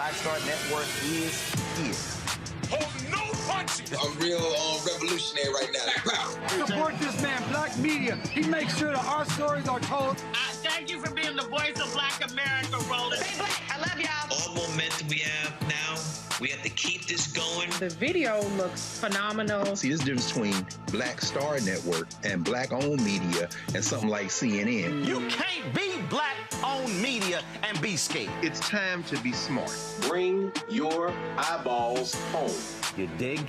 Black Star Network is here. Hold no punches! I'm real revolutionary right now. Support this man, Black Media. He makes sure that our stories are told. Thank you for being the voice of Black America, Roland. Stay black. I love y'all. All momentum we have now, we have to keep this going. The video looks phenomenal. See, there's a difference between Black Star Network and Black-owned media and something like CNN. You can't be Black-owned media and be scared. It's time to be smart. Bring your eyeballs home. You dig?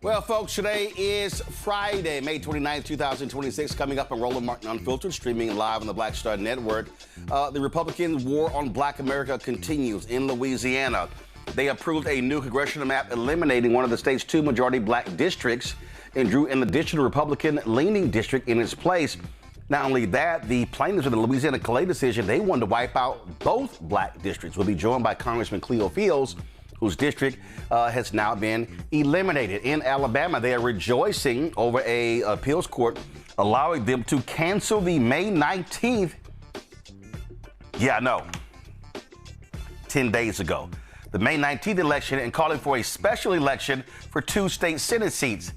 Well, folks, today is Friday, May 29th, 2026. Coming up on Roland Martin Unfiltered, streaming live on the Black Star Network. The Republican war on Black America continues in Louisiana. They approved a new congressional map eliminating one of the state's two majority black districts and drew an additional Republican-leaning district in its place. Not only that, the plaintiffs of the Louisiana Calais decision, they wanted to wipe out both black districts. We'll be joined by Congressman Cleo Fields, whose district has now been eliminated. In Alabama, they are rejoicing over a appeals court allowing them to cancel the May 19th. Yeah, I know. 10 days ago. The May 19th election and calling for a special election for 2 state Senate seats.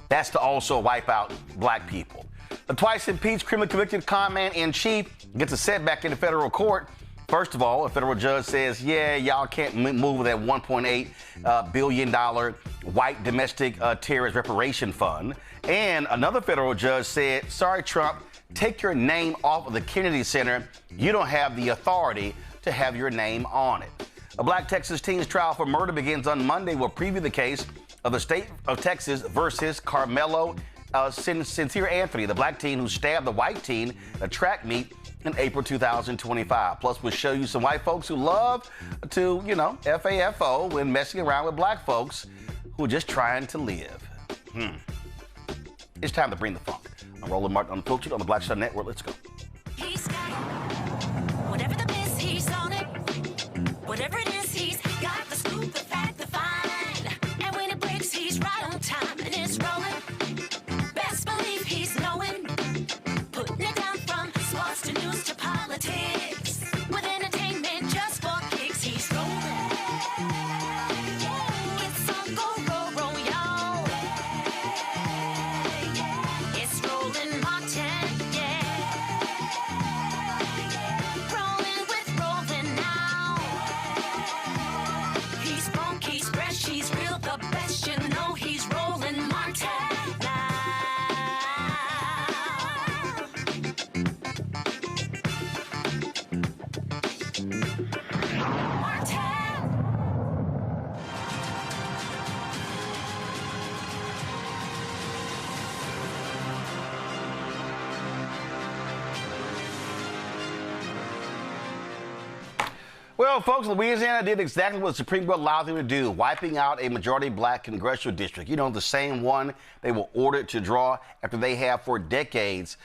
That's to also wipe out black people. The twice-impeached, criminally convicted con-man-in-chief gets a setback in the federal court. First of all, a federal judge says, yeah, y'all can't move that $1.8 billion white domestic terrorist reparation fund. And another federal judge said, sorry, Trump, take your name off of the Kennedy Center. You don't have the authority to have your name on it. A black Texas teen's trial for murder begins on Monday. We'll preview the case of the state of Texas versus Karmelo Sincere Anthony, the black teen who stabbed the white teen at a track meet in April 2025. Plus, we'll show you some white folks who love to, FAFO when messing around with black folks who are just trying to live. It's time to bring the funk. I'm Roland Martin Unfiltered on the Black Star Network. Let's go. He's got whatever the miss, he's on it. Whatever it is, he's got the scoop, the fact, the find. And when it breaks, he's right on time and it's rolling. Best believe he's knowing. Putting it down from sports to news to politics. With entertainment just for kicks, he's rolling. Well, folks, Louisiana did exactly what the Supreme Court allowed them to do, wiping out a majority black congressional district. You know, the same one they were ordered to draw after they have for decades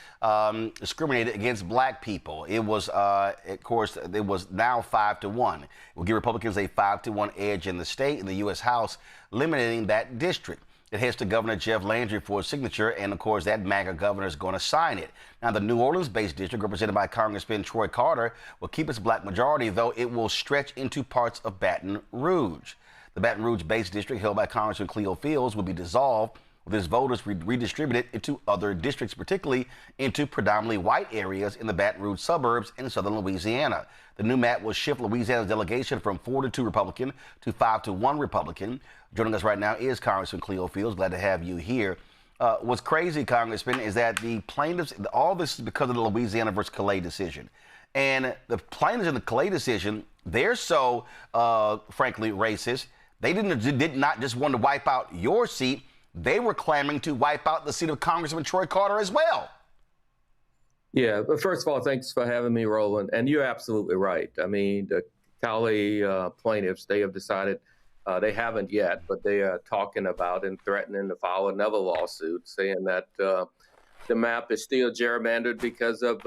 discriminated against black people. It was, of course, it was now 5-1. It will give Republicans a 5-1 edge in the state, in the U.S. House, eliminating that district. It heads to Governor Jeff Landry for a signature, and of course, that MAGA governor is going to sign it. Now, the New Orleans-based district, represented by Congressman Troy Carter, will keep its black majority, though it will stretch into parts of Baton Rouge. The Baton Rouge-based district, held by Congressman Cleo Fields, will be dissolved, with its voters redistributed into other districts, particularly into predominantly white areas in the Baton Rouge suburbs in southern Louisiana. The new map will shift Louisiana's delegation from 4-2 Republican to 5-1 Republican. Joining us right now is Congressman Cleo Fields. Glad to have you here. What's crazy, Congressman, is that the plaintiffs, all this is because of the Louisiana versus Calais decision. And the plaintiffs in the Calais decision, they're so, frankly, racist. They did not just want to wipe out your seat. They were clamoring to wipe out the seat of Congressman Troy Carter as well. Yeah, but first of all, thanks for having me, Roland. And you're absolutely right. I mean, the Calais plaintiffs, they have decided, they haven't yet, but they are talking about and threatening to file another lawsuit saying that the map is still gerrymandered because of,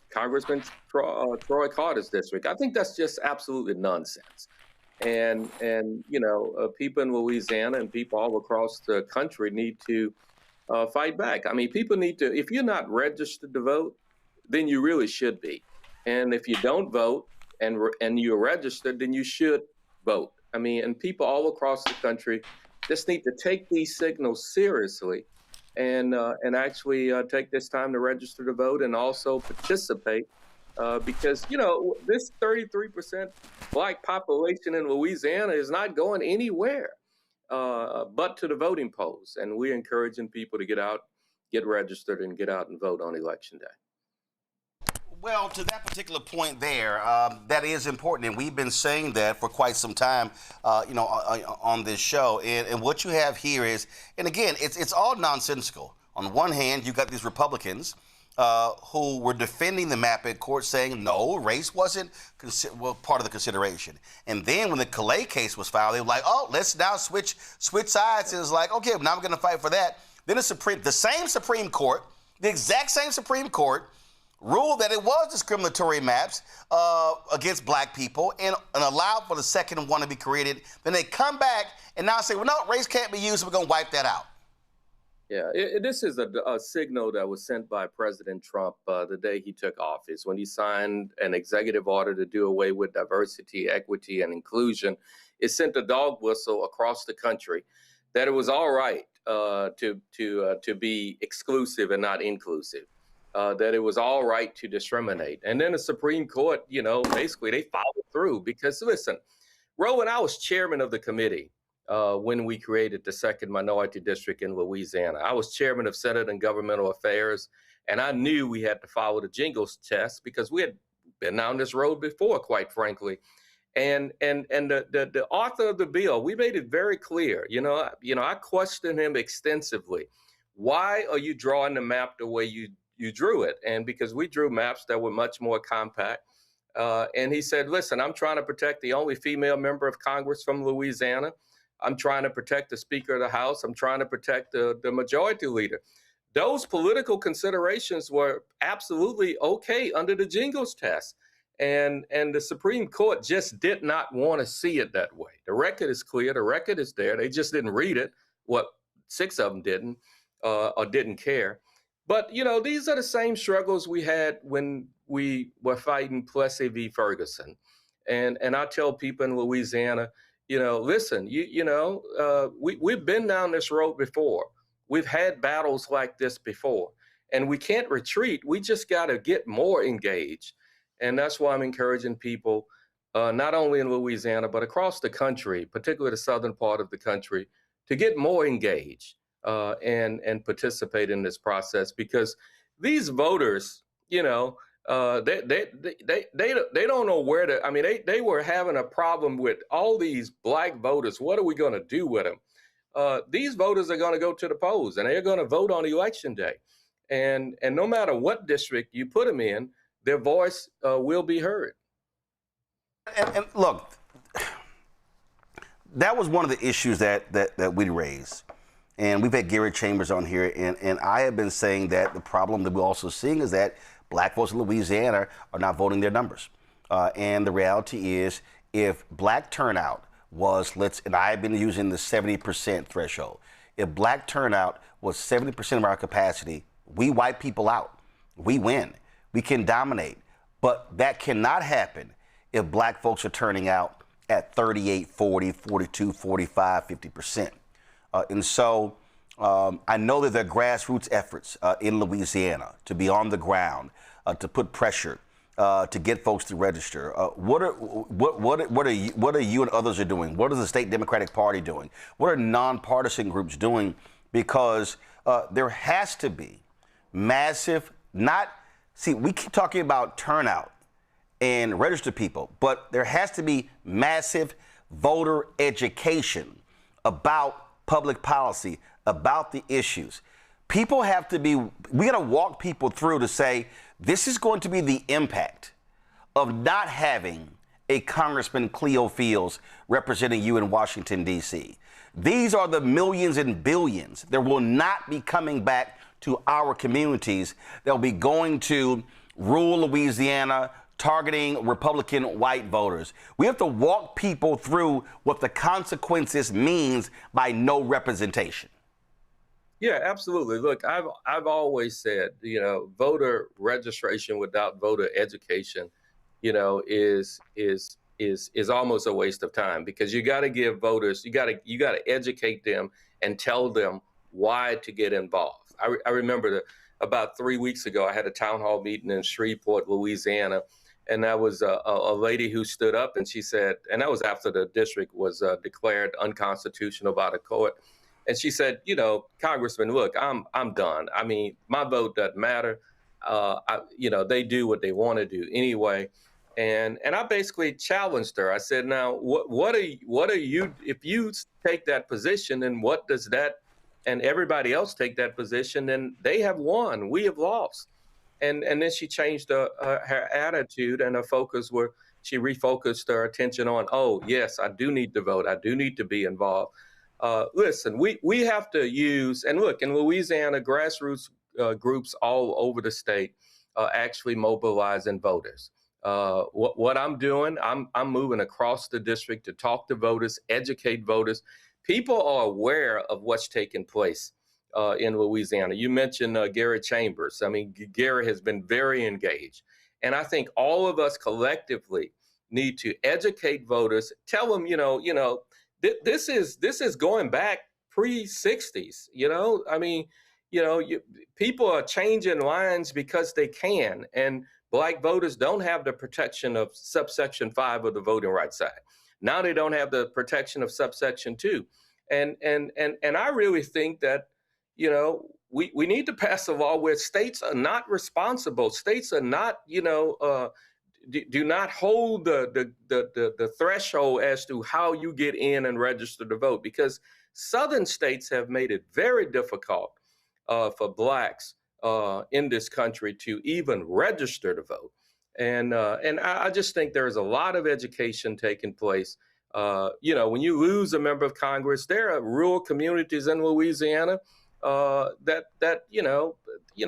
Congressman Troy Carter's district. I think that's just absolutely nonsense. And people in Louisiana and people all across the country need to fight back. I mean, people need to, if you're not registered to vote, then you really should be. And if you don't vote and you're registered, then you should vote. I mean, and people all across the country just need to take these signals seriously and actually take this time to register to vote and also participate. Because, this 33% black population in Louisiana is not going anywhere but to the voting polls. And we're encouraging people to get out, get registered, and get out and vote on Election Day. Well, to that particular point there, that is important. And we've been saying that for quite some time, on this show. And what you have here is, and again, it's all nonsensical. On one hand, you've got these Republicans who were defending the map in court, saying no, race wasn't part of the consideration. And then when the Calais case was filed, they were like, oh, let's now switch sides. And it's like, okay, now we're going to fight for that. Then the same Supreme Court, the exact same Supreme Court, ruled that it was discriminatory maps against black people and allowed for the second one to be created. Then they come back and now say, well, no, race can't be used, so we're going to wipe that out. Yeah, this is a signal that was sent by President Trump the day he took office, when he signed an executive order to do away with diversity, equity, and inclusion. It sent a dog whistle across the country that it was all right to be exclusive and not inclusive, that it was all right to discriminate. And then the Supreme Court, basically they followed through because, listen, Rowan, I was chairman of the committee when we created the second minority district in Louisiana. I was chairman of Senate and Governmental Affairs, and I knew we had to follow the jingles test because we had been down this road before, quite frankly. And the author of the bill, we made it very clear. I questioned him extensively. Why are you drawing the map the way you drew it? And because we drew maps that were much more compact. And he said, listen, I'm trying to protect the only female member of Congress from Louisiana. I'm trying to protect the Speaker of the House. I'm trying to protect the Majority Leader. Those political considerations were absolutely okay under the jingles test. And the Supreme Court just did not want to see it that way. The record is clear. The record is there. They just didn't read it. What, 6 of them didn't or didn't care. But, these are the same struggles we had when we were fighting Plessy v. Ferguson. And I tell people in Louisiana, listen, we've been down this road before. We've had battles like this before, and we can't retreat. We just got to get more engaged. And that's why I'm encouraging people, not only in Louisiana, but across the country, particularly the southern part of the country, to get more engaged and participate in this process, because these voters, they don't know where to. I mean, they were having a problem with all these black voters. What are we going to do with them? These voters are going to go to the polls and they're going to vote on Election Day. And no matter what district you put them in, their voice will be heard. And look, that was one of the issues that we raised. And we've had Garrett Chambers on here, and I have been saying that the problem that we're also seeing is that black votes in Louisiana are not voting their numbers. And the reality is, if black turnout was, and I've been using the 70% threshold, if black turnout was 70% of our capacity, we wipe people out. We win. We can dominate. But that cannot happen if black folks are turning out at 38, 40, 42, 45, 50%. And so I know that there are grassroots efforts in Louisiana to be on the ground, to put pressure, to get folks to register. What are you and others are doing? What is the state Democratic Party doing? What are nonpartisan groups doing? Because there has to be massive, we keep talking about turnout and register people, but there has to be massive voter education about public policy, about the issues. People have to be, we got to walk people through to say, this is going to be the impact of not having a Congressman Cleo Fields representing you in Washington, D.C. These are the millions and billions that will not be coming back to our communities. They'll be going to rural Louisiana, targeting Republican white voters. We have to walk people through what the consequences means by no representation. Yeah, absolutely. Look, I've always said, voter registration without voter education, is almost a waste of time, because you got to give voters, you got to educate them and tell them why to get involved. I remember about 3 weeks ago, I had a town hall meeting in Shreveport, Louisiana, and that was a lady who stood up and she said, and that was after the district was declared unconstitutional by the court. And she said, Congressman, look, I'm done. I mean, my vote doesn't matter. They do what they want to do anyway. And I basically challenged her. I said, now, what are you, if you take that position, and what does that, and everybody else take that position, then they have won, we have lost. And then she changed her attitude and her focus, where she refocused her attention on, oh, yes, I do need to vote. I do need to be involved. Listen, we have to use, and look, in Louisiana, grassroots groups all over the state actually mobilizing voters. What I'm doing, I'm moving across the district to talk to voters, educate voters. People are aware of what's taking place in Louisiana. You mentioned Garrett Chambers. I mean, Garrett has been very engaged. And I think all of us collectively need to educate voters, tell them, this is going back pre-60s, I mean, people are changing lines because they can, and black voters don't have the protection of subsection 5 of the Voting Rights Act. Now they don't have the protection of subsection 2. And I really think that, we need to pass a law where states are not responsible. States are not, do not hold the threshold as to how you get in and register to vote, because southern states have made it very difficult for blacks in this country to even register to vote. And I just think there's a lot of education taking place. When you lose a member of Congress, there are rural communities in Louisiana that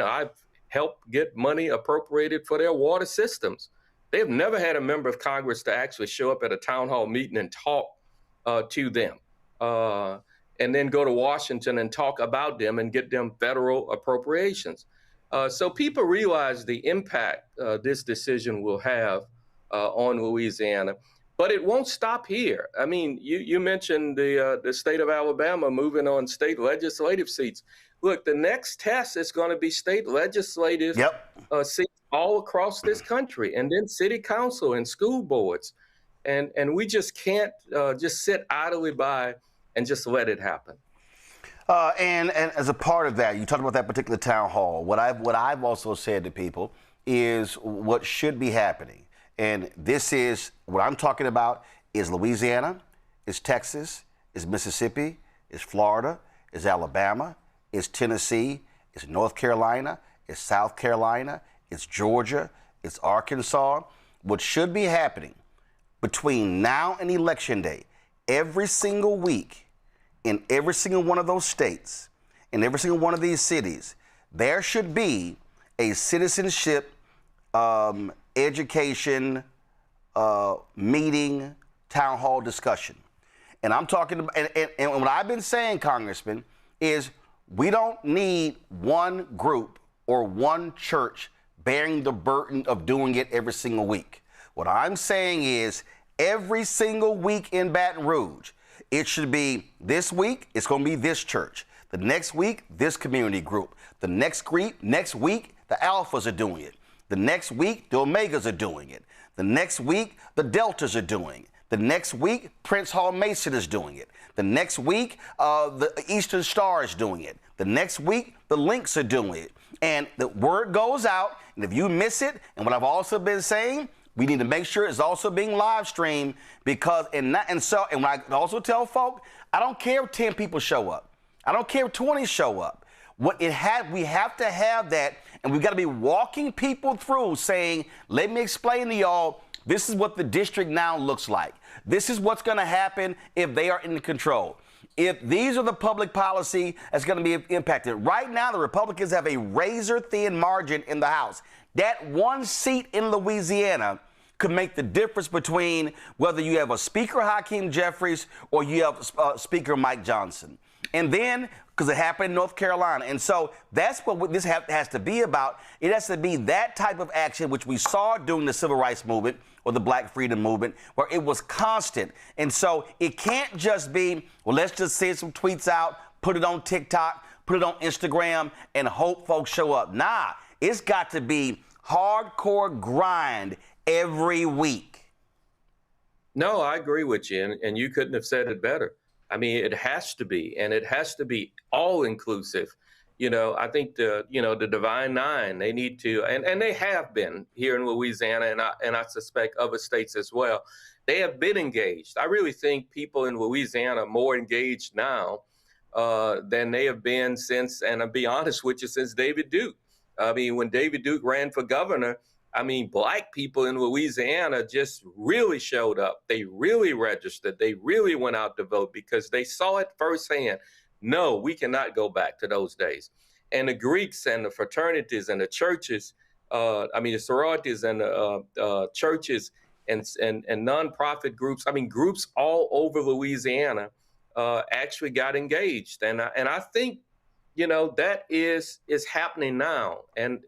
I've helped get money appropriated for their water systems. They've never had a member of Congress to actually show up at a town hall meeting and talk to them, and then go to Washington and talk about them and get them federal appropriations. So people realize the impact this decision will have on Louisiana. But it won't stop here. I mean, you mentioned the state of Alabama moving on state legislative seats. Look, the next test is going to be state legislative seats all across this country, and then city council and school boards. And we just can't just sit idly by and just let it happen. And as a part of that, you talked about that particular town hall. What I've also said to people is what should be happening. And this is what I'm talking about is Louisiana, is Texas, is Mississippi, is Florida, is Alabama, is Tennessee, is North Carolina, is South Carolina, it's Georgia, it's Arkansas. What should be happening between now and Election Day, every single week, in every single one of those states, in every single one of these cities, there should be a citizenship education meeting, town hall discussion. And I'm talking about, and what I've been saying, Congressman, is we don't need one group or one church bearing the burden of doing it every single week. What I'm saying is every single week in Baton Rouge, it should be this week, it's going to be this church. The next week, this community group. The next week, the Alphas are doing it. The next week, the Omegas are doing it. The next week, the Deltas are doing it. The next week, Prince Hall Mason is doing it. The next week, the Eastern Star is doing it. The next week, the Links are doing it. And the word goes out, and if you miss it, and what I've also been saying, we need to make sure it's also being live streamed because, and when I also tell folk, I don't care if 10 people show up. I don't care if 20 show up. We have to have that, and we've got to be walking people through saying, let me explain to y'all, this is what the district now looks like. This is what's going to happen if they are in control. If these are the public policy that's going to be impacted. Right now, the Republicans have a razor-thin margin in the House. That one seat in Louisiana could make the difference between whether you have a Speaker Hakeem Jeffries or you have Speaker Mike Johnson. And then, because it happened in North Carolina. And so that's what this has to be about. It has to be that type of action, which we saw during the Civil Rights Movement or the Black Freedom Movement, where it was constant. And so it can't just be, well, let's just send some tweets out, put it on TikTok, put it on Instagram, and hope folks show up. Nah, it's got to be hardcore grind every week. No, I agree with you, and you couldn't have said it better. I mean, it has to be, and it has to be all inclusive. You know, I think the Divine Nine, they need to, and they have been here in Louisiana, and I suspect other states as well. They have been engaged. I really think people in Louisiana are more engaged now than they have been since, and I'll be honest with you, since David Duke. I mean, when David Duke ran for governor, I mean, Black people in Louisiana just really showed up. They really registered. They really went out to vote because they saw it firsthand. No, we cannot go back to those days. And the Greeks and the fraternities and the churches, the sororities and the churches and nonprofit groups, I mean, groups all over Louisiana actually got engaged. And I think, that is happening now. And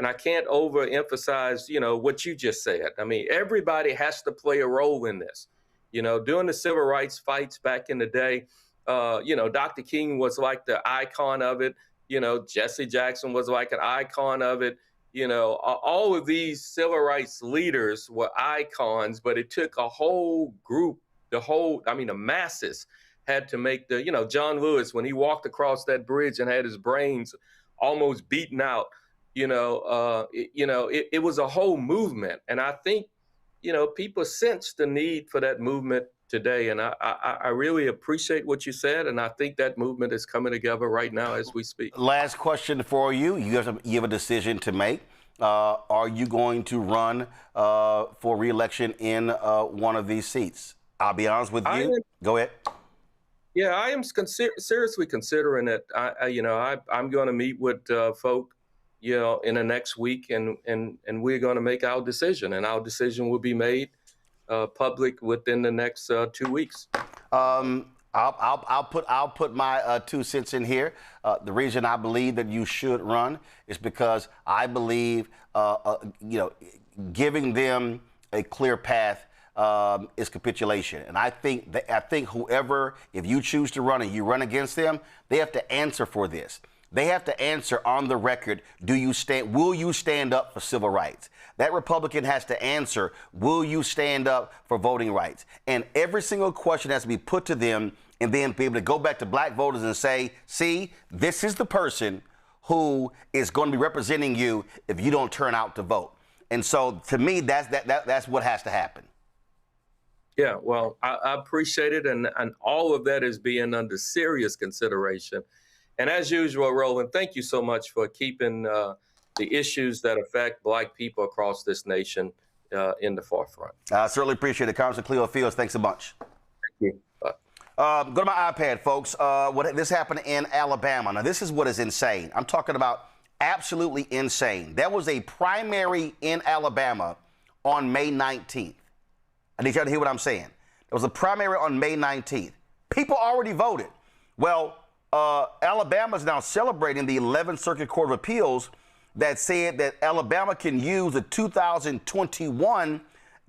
I can't overemphasize, what you just said. I mean, everybody has to play a role in this. During the civil rights fights back in the day, Dr. King was like the icon of it. Jesse Jackson was like an icon of it. All of these civil rights leaders were icons, but it took a whole group, the masses had to make John Lewis, when he walked across that bridge and had his brains almost beaten out, it was a whole movement. And I think, people sense the need for that movement today. And I really appreciate what you said. And I think that movement is coming together right now as we speak. Last question for you. You have a decision to make. Are you going to run for re-election in one of these seats? I'll be honest with you. Go ahead. Yeah, I am seriously considering it. I'm going to meet with folk, in the next week, and we're going to make our decision, and our decision will be made public within the next 2 weeks. I'll put my 2 cents in here. The reason I believe that you should run is because I believe, giving them a clear path is capitulation. And I think whoever, if you choose to run and you run against them, they have to answer for this. They have to answer on the record, will you stand up for civil rights? That Republican has to answer, will you stand up for voting rights? And every single question has to be put to them, and then be able to go back to Black voters and say, see, this is the person who is going to be representing you if you don't turn out to vote. And so to me, that's what has to happen. Yeah, well, I appreciate it, and all of that is being under serious consideration. And as usual, Roland, thank you so much for keeping the issues that affect Black people across this nation in the forefront. I certainly appreciate it. Congressman Cleo Fields, thanks a bunch. Thank you. Bye. Go to my iPad, folks. This happened in Alabama. Now, this is what is insane. I'm talking about absolutely insane. There was a primary in Alabama on May 19th. I need y'all to hear what I'm saying. There was a primary on May 19th. People already voted. Well, Alabama is now celebrating the 11th Circuit Court of Appeals that said that Alabama can use the 2021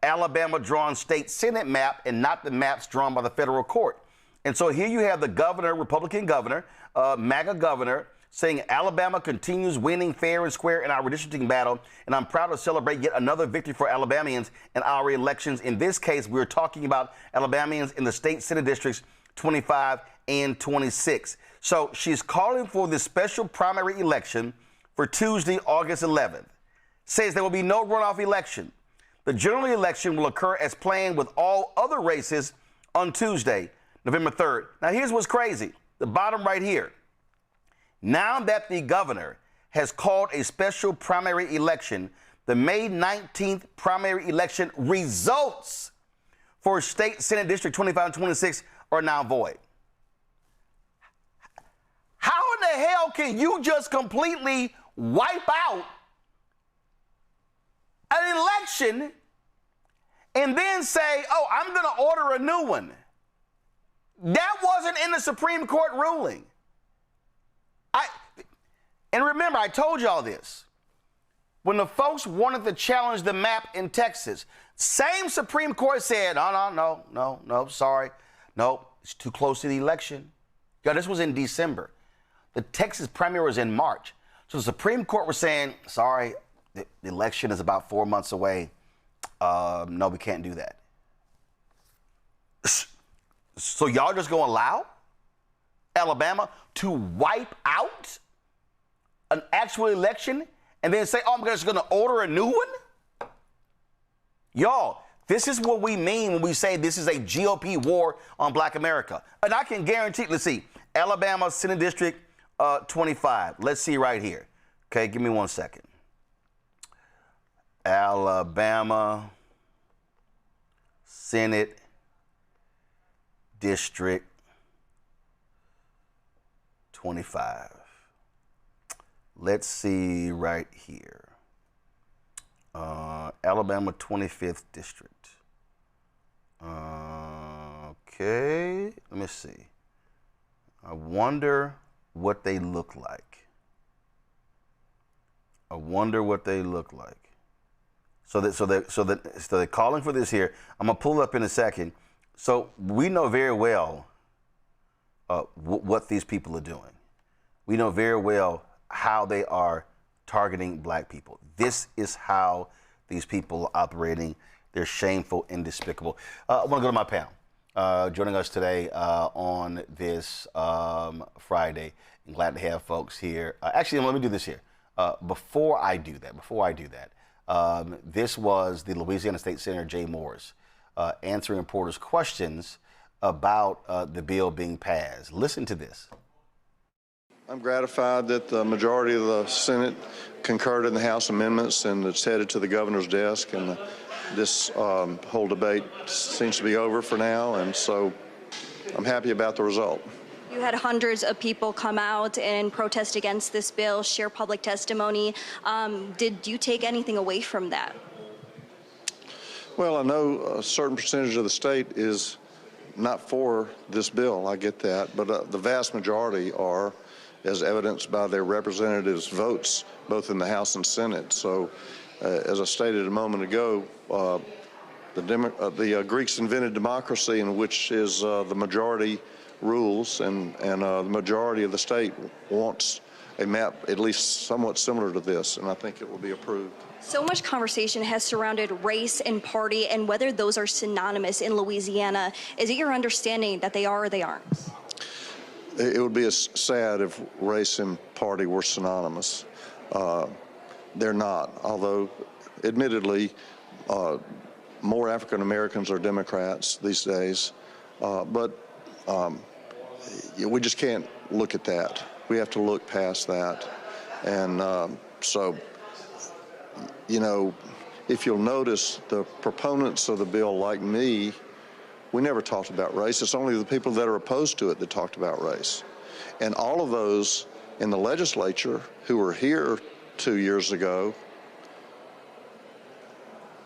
Alabama drawn state Senate map and not the maps drawn by the federal court. And so here you have the governor, Republican governor, MAGA governor, saying Alabama continues winning fair and square in our redistricting battle, and I'm proud to celebrate yet another victory for Alabamians in our elections. In this case, we're talking about Alabamians in the state Senate districts 25 and 26. So she's calling for this special primary election for Tuesday, August 11th. Says there will be no runoff election. The general election will occur as planned with all other races on Tuesday, November 3rd. Now, here's what's crazy. The bottom right here. Now that the governor has called a special primary election, the May 19th primary election results for State Senate District 25 and 26 are now void. How in the hell can you just completely wipe out an election and then say, oh, I'm going to order a new one? That wasn't in the Supreme Court ruling. And remember, I told y'all this. When the folks wanted to challenge the map in Texas, same Supreme Court said, no, sorry. No, it's too close to the election. Yeah, this was in December. The Texas primary was in March. So the Supreme Court was saying, sorry, the election is about 4 months away. No, we can't do that. So y'all just gonna allow Alabama to wipe out an actual election and then say, oh, I'm just gonna order a new one? Y'all, this is what we mean when we say this is a GOP war on Black America. And I can guarantee, let's see, Alabama Senate District 25. Let's see right here. Okay, give me 1 second. Alabama Senate District 25. Let's see right here. Alabama 25th District. Okay, let me see. I wonder what they look like. So they're calling for this here. I'm gonna pull it up in a second. So we know very well what these people are doing. We know very well how they are targeting Black people. This is how these people are operating. They're shameful and despicable. I want to go to my panel. Joining us today on this Friday. I'm glad to have folks here. Actually, let me do this here. Before I do that, this was the Louisiana State Senator Jay Morris answering reporters' questions about the bill being passed. Listen to this. I'm gratified that the majority of the Senate concurred in the House amendments and it's headed to the governor's desk, and this whole debate seems to be over for now, and so I'm happy about the result. You had hundreds of people come out and protest against this bill, share public testimony. Did you take anything away from that? Well, I know a certain percentage of the state is not for this bill. I get that. But the vast majority are, as evidenced by their representatives' votes, both in the House and Senate. So, as I stated a moment ago, the Greeks invented democracy, in which is the majority rules, and the majority of the state wants a map at least somewhat similar to this, and I think it will be approved. So much conversation has surrounded race and party and whether those are synonymous in Louisiana. Is it your understanding that they are or they aren't? It would be sad if race and party were synonymous. They're not, although admittedly more African Americans are Democrats these days, but we just can't look at that. We have to look past that. And so, you know, if you'll notice, the proponents of the bill, like me, we never talked about race. It's only the people that are opposed to it that talked about race. And all of those in the legislature who were here 2 years ago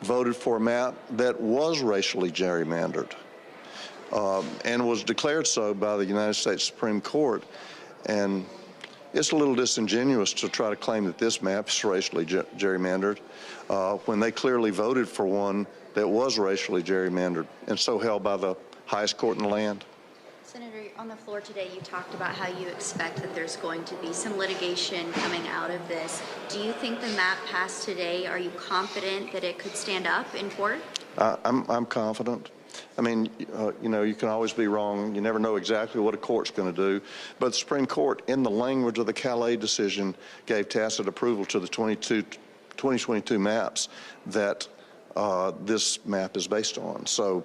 voted for a map that was racially gerrymandered and was declared so by the United States Supreme Court. And it's a little disingenuous to try to claim that this map is racially gerrymandered when they clearly voted for one that was racially gerrymandered and so held by the highest court in the land. Senator, on the floor today, you talked about how you expect that there's going to be some litigation coming out of this. Do you think the map passed today? Are you confident that it could stand up in court? I'm confident. I mean, you know, you can always be wrong. You never know exactly what a court's going to do. But the Supreme Court, in the language of the Calais decision, gave tacit approval to the 2022 maps that this map is based on. So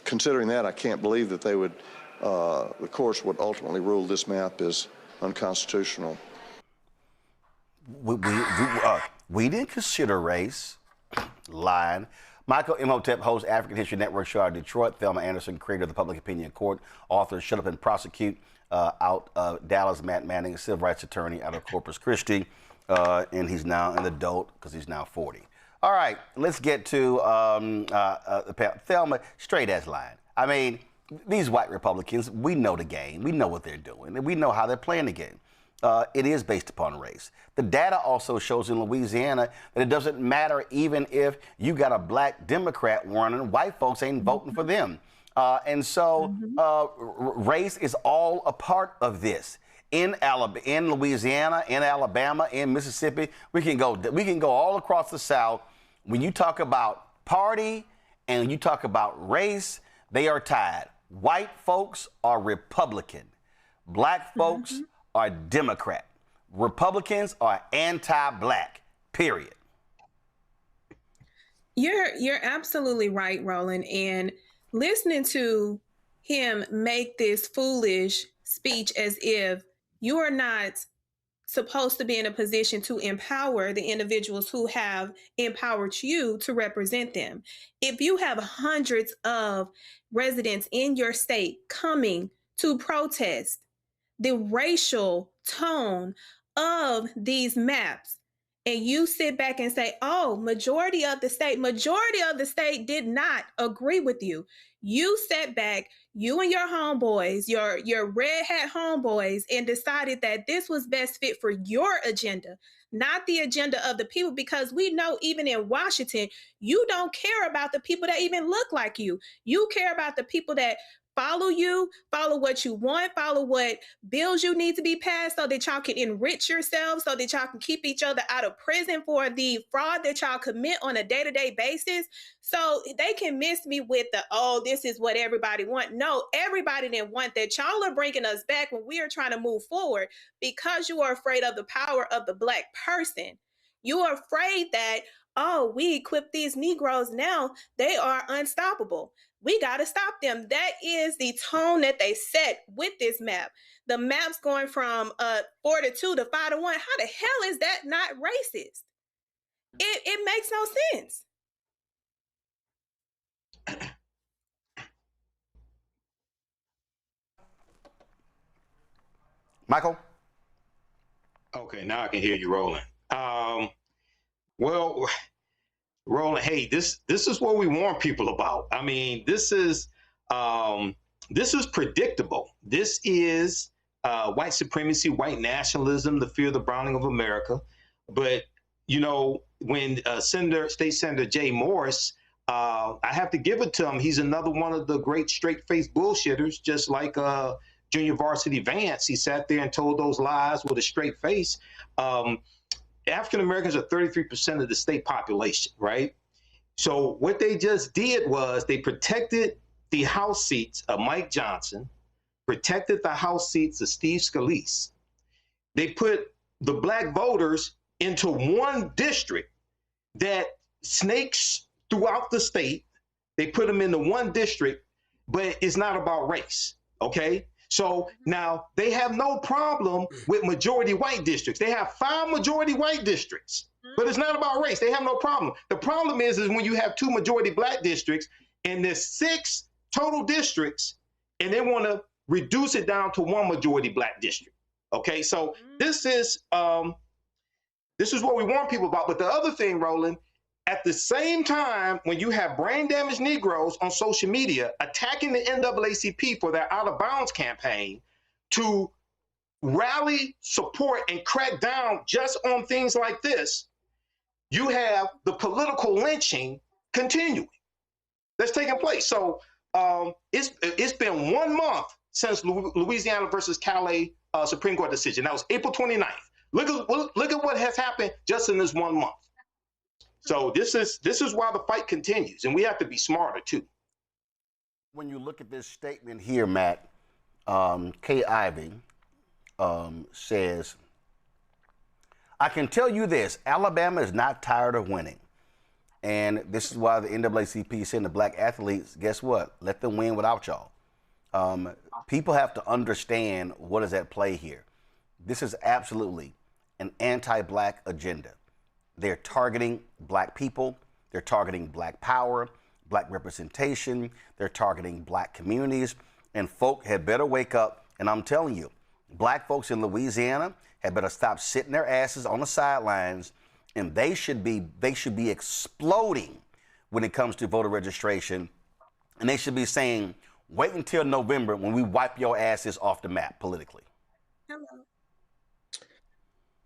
considering that, I can't believe that they would, the courts would ultimately rule this map is unconstitutional. We didn't consider race. Lying. Michael Imhotep hosts African History Network show out of Detroit. Thelma Anderson, creator of the Public Opinion Court, author of Shut Up and Prosecute, out of Dallas. Matt Manning, civil rights attorney out of Corpus Christi, and he's now an adult because he's now 40. All right, let's get to Thelma, straight as line. I mean, these white Republicans, we know the game. We know what they're doing, and we know how they're playing the game. It is based upon race. The data also shows in Louisiana that it doesn't matter even if you got a black Democrat running, white folks ain't voting for them. And so race is all a part of this. In Louisiana, in Alabama, in Mississippi, we can go all across the South. When you talk about party and you talk about race, they are tied. White folks are Republican. Black folks are Democrat. Republicans are anti-black, period. You're absolutely right, Roland. And listening to him make this foolish speech as if you are not supposed to be in a position to empower the individuals who have empowered you to represent them. If you have hundreds of residents in your state coming to protest the racial tone of these maps, and you sit back and say, oh, majority of the state did not agree with you. You sat back, you and your homeboys, your red hat homeboys, and decided that this was best fit for your agenda, not the agenda of the people, because we know even in Washington, you don't care about the people that even look like you. You care about the people that follow you, follow what you want, follow what bills you need to be passed so that y'all can enrich yourselves, so that y'all can keep each other out of prison for the fraud that y'all commit on a day-to-day basis. So they can miss me with the, oh, this is what everybody want. No, everybody didn't want that. Y'all are bringing us back when we are trying to move forward because you are afraid of the power of the black person. You are afraid that, oh, we equip these Negroes now, they are unstoppable. We got to stop them. That is the tone that they set with this map. The map's going from 4-2 to 5-1. How the hell is that not racist? It makes no sense. Michael? Okay, now I can hear you, Roland. Well, Roland, hey, this is what we warn people about. I mean, this is predictable. This is white supremacy, white nationalism, the fear of the browning of America. But you know, when State Senator Jay Morris, I have to give it to him. He's another one of the great straight-faced bullshitters, just like Junior Varsity Vance. He sat there and told those lies with a straight face. African Americans are 33% of the state population, right? So what they just did was they protected the House seats of Mike Johnson, protected the House seats of Steve Scalise. They put the black voters into one district that snakes throughout the state. They put them into one district, but it's not about race, okay? So now they have no problem with majority white districts. They have 5 majority white districts. But it's not about race. They have no problem. The problem is when you have 2 majority black districts and there's 6 total districts, and they want to reduce it down to 1 majority black district. Okay, so this is what we warn people about. But the other thing, Roland, at the same time, when you have brain damaged Negroes on social media attacking the NAACP for their out of bounds campaign to rally, support, and crack down just on things like this, you have the political lynching continuing that's taking place. So it's been 1 month since Louisiana versus Calais Supreme Court decision. That was April 29th. Look at what has happened just in this 1 month. So this is why the fight continues, and we have to be smarter too. When you look at this statement here, Matt, Kay Ivey says, I can tell you this, Alabama is not tired of winning. And this is why the NAACP is saying to black athletes, guess what? Let them win without y'all. People have to understand what is at play here. This is absolutely an anti-black agenda. They're targeting black people. They're targeting black power, black representation. They're targeting black communities. And folk had better wake up. And I'm telling you, black folks in Louisiana had better stop sitting their asses on the sidelines, and they should be exploding when it comes to voter registration. And they should be saying, wait until November when we wipe your asses off the map politically. Hello.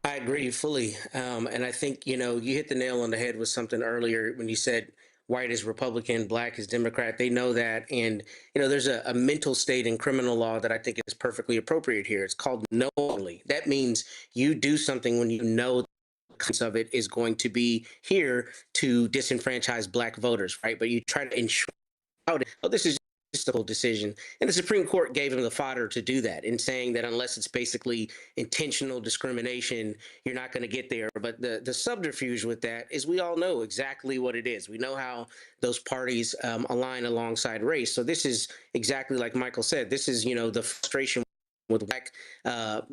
I agree fully. And I think, you hit the nail on the head with something earlier when you said white is Republican, black is Democrat. They know that. And, there's a mental state in criminal law that I think is perfectly appropriate here. It's called knowingly. That means you do something when you know the consequence of it is going to be here to disenfranchise black voters, right? But you try to ensure this is just a whole decision. And the Supreme Court gave him the fodder to do that in saying that unless it's basically intentional discrimination, you're not going to get there. But the subterfuge with that is we all know exactly what it is. We know how those parties align alongside race. So this is exactly like Michael said. This is, the frustration with black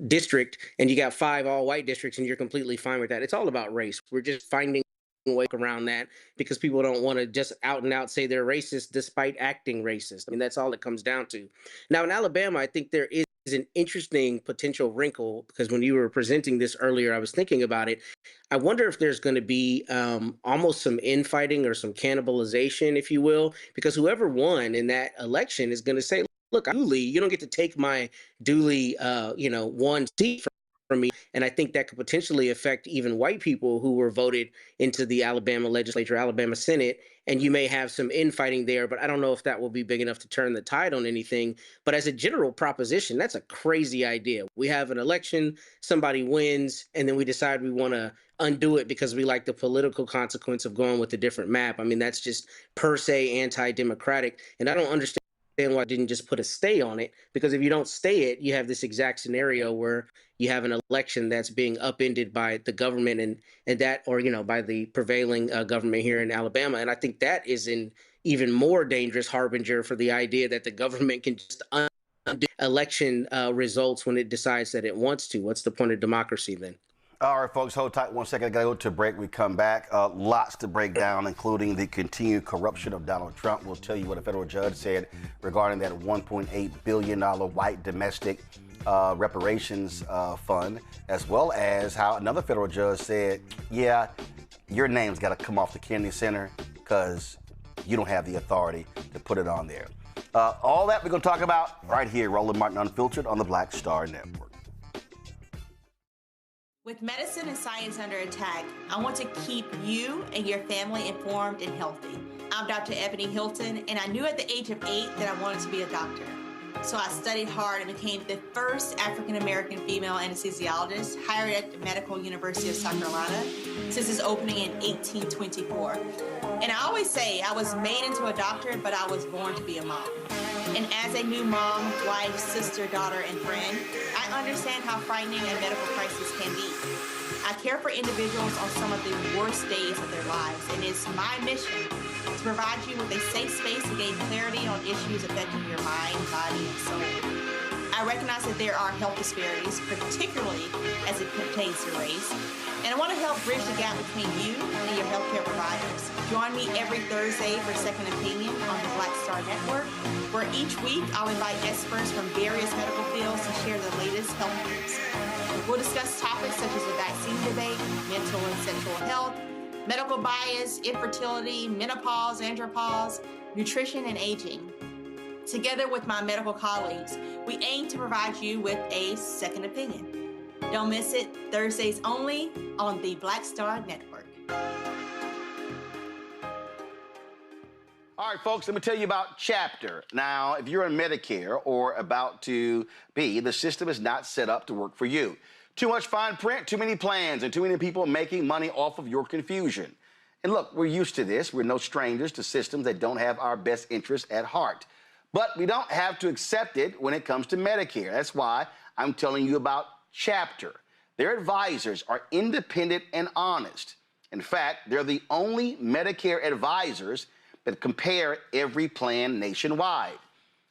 district, and you got 5 all-white districts, and you're completely fine with that. It's all about race. We're just finding way around that because people don't want to just out and out say they're racist despite acting racist. I mean, that's all it comes down to. Now, in Alabama, I think there is an interesting potential wrinkle because when you were presenting this earlier, I was thinking about it. I wonder if there's going to be almost some infighting or some cannibalization, if you will, because whoever won in that election is going to say, look, you don't get to take my duly, won seat from me. And I think that could potentially affect even white people who were voted into the Alabama legislature, Alabama Senate. And you may have some infighting there, but I don't know if that will be big enough to turn the tide on anything. But as a general proposition, that's a crazy idea. We have an election, somebody wins, and then we decide we want to undo it because we like the political consequence of going with a different map. I mean, that's just per se anti-democratic. And I don't understand why I didn't just put a stay on it, because if you don't stay it, you have this exact scenario where you have an election that's being upended by the government and that, or, by the prevailing government here in Alabama. And I think that is an even more dangerous harbinger for the idea that the government can just undo election results when it decides that it wants to. What's the point of democracy then? All right, folks, hold tight 1 second. I got to go to a break. We come back. Lots to break down, including the continued corruption of Donald Trump. We'll tell you what a federal judge said regarding that $1.8 billion white domestic reparations fund, as well as how another federal judge said, yeah, your name's got to come off the Kennedy Center because you don't have the authority to put it on there. All that we're going to talk about right here, Roland Martin Unfiltered on the Black Star Network. With medicine and science under attack, I want to keep you and your family informed and healthy. I'm Dr. Ebony Hilton, and I knew at the age of 8 that I wanted to be a doctor. So I studied hard and became the first African-American female anesthesiologist hired at the Medical University of South Carolina since its opening in 1824. And I always say I was made into a doctor, but I was born to be a mom. And as a new mom, wife, sister, daughter, and friend, I understand how frightening a medical crisis can be. I care for individuals on some of the worst days of their lives, and it's my mission to provide you with a safe space to gain clarity on issues affecting your mind, body, and soul. I recognize that there are health disparities, particularly as it pertains to race, and I want to help bridge the gap between you and your healthcare providers. Join me every Thursday for Second Opinion on the Black Star Network, where each week I'll invite experts from various medical fields to share the latest health news. We'll discuss topics such as the vaccine debate, mental and sexual health, medical bias, infertility, menopause, andropause, nutrition, and aging. Together with my medical colleagues, we aim to provide you with a second opinion. Don't miss it, Thursdays only on the Black Star Network. All right, folks, let me tell you about Chapter. Now, if you're on Medicare or about to be, the system is not set up to work for you. Too much fine print, too many plans, and too many people making money off of your confusion. And look, we're used to this. We're no strangers to systems that don't have our best interests at heart. But we don't have to accept it when it comes to Medicare. That's why I'm telling you about Chapter. Their advisors are independent and honest. In fact, they're the only Medicare advisors that compare every plan nationwide.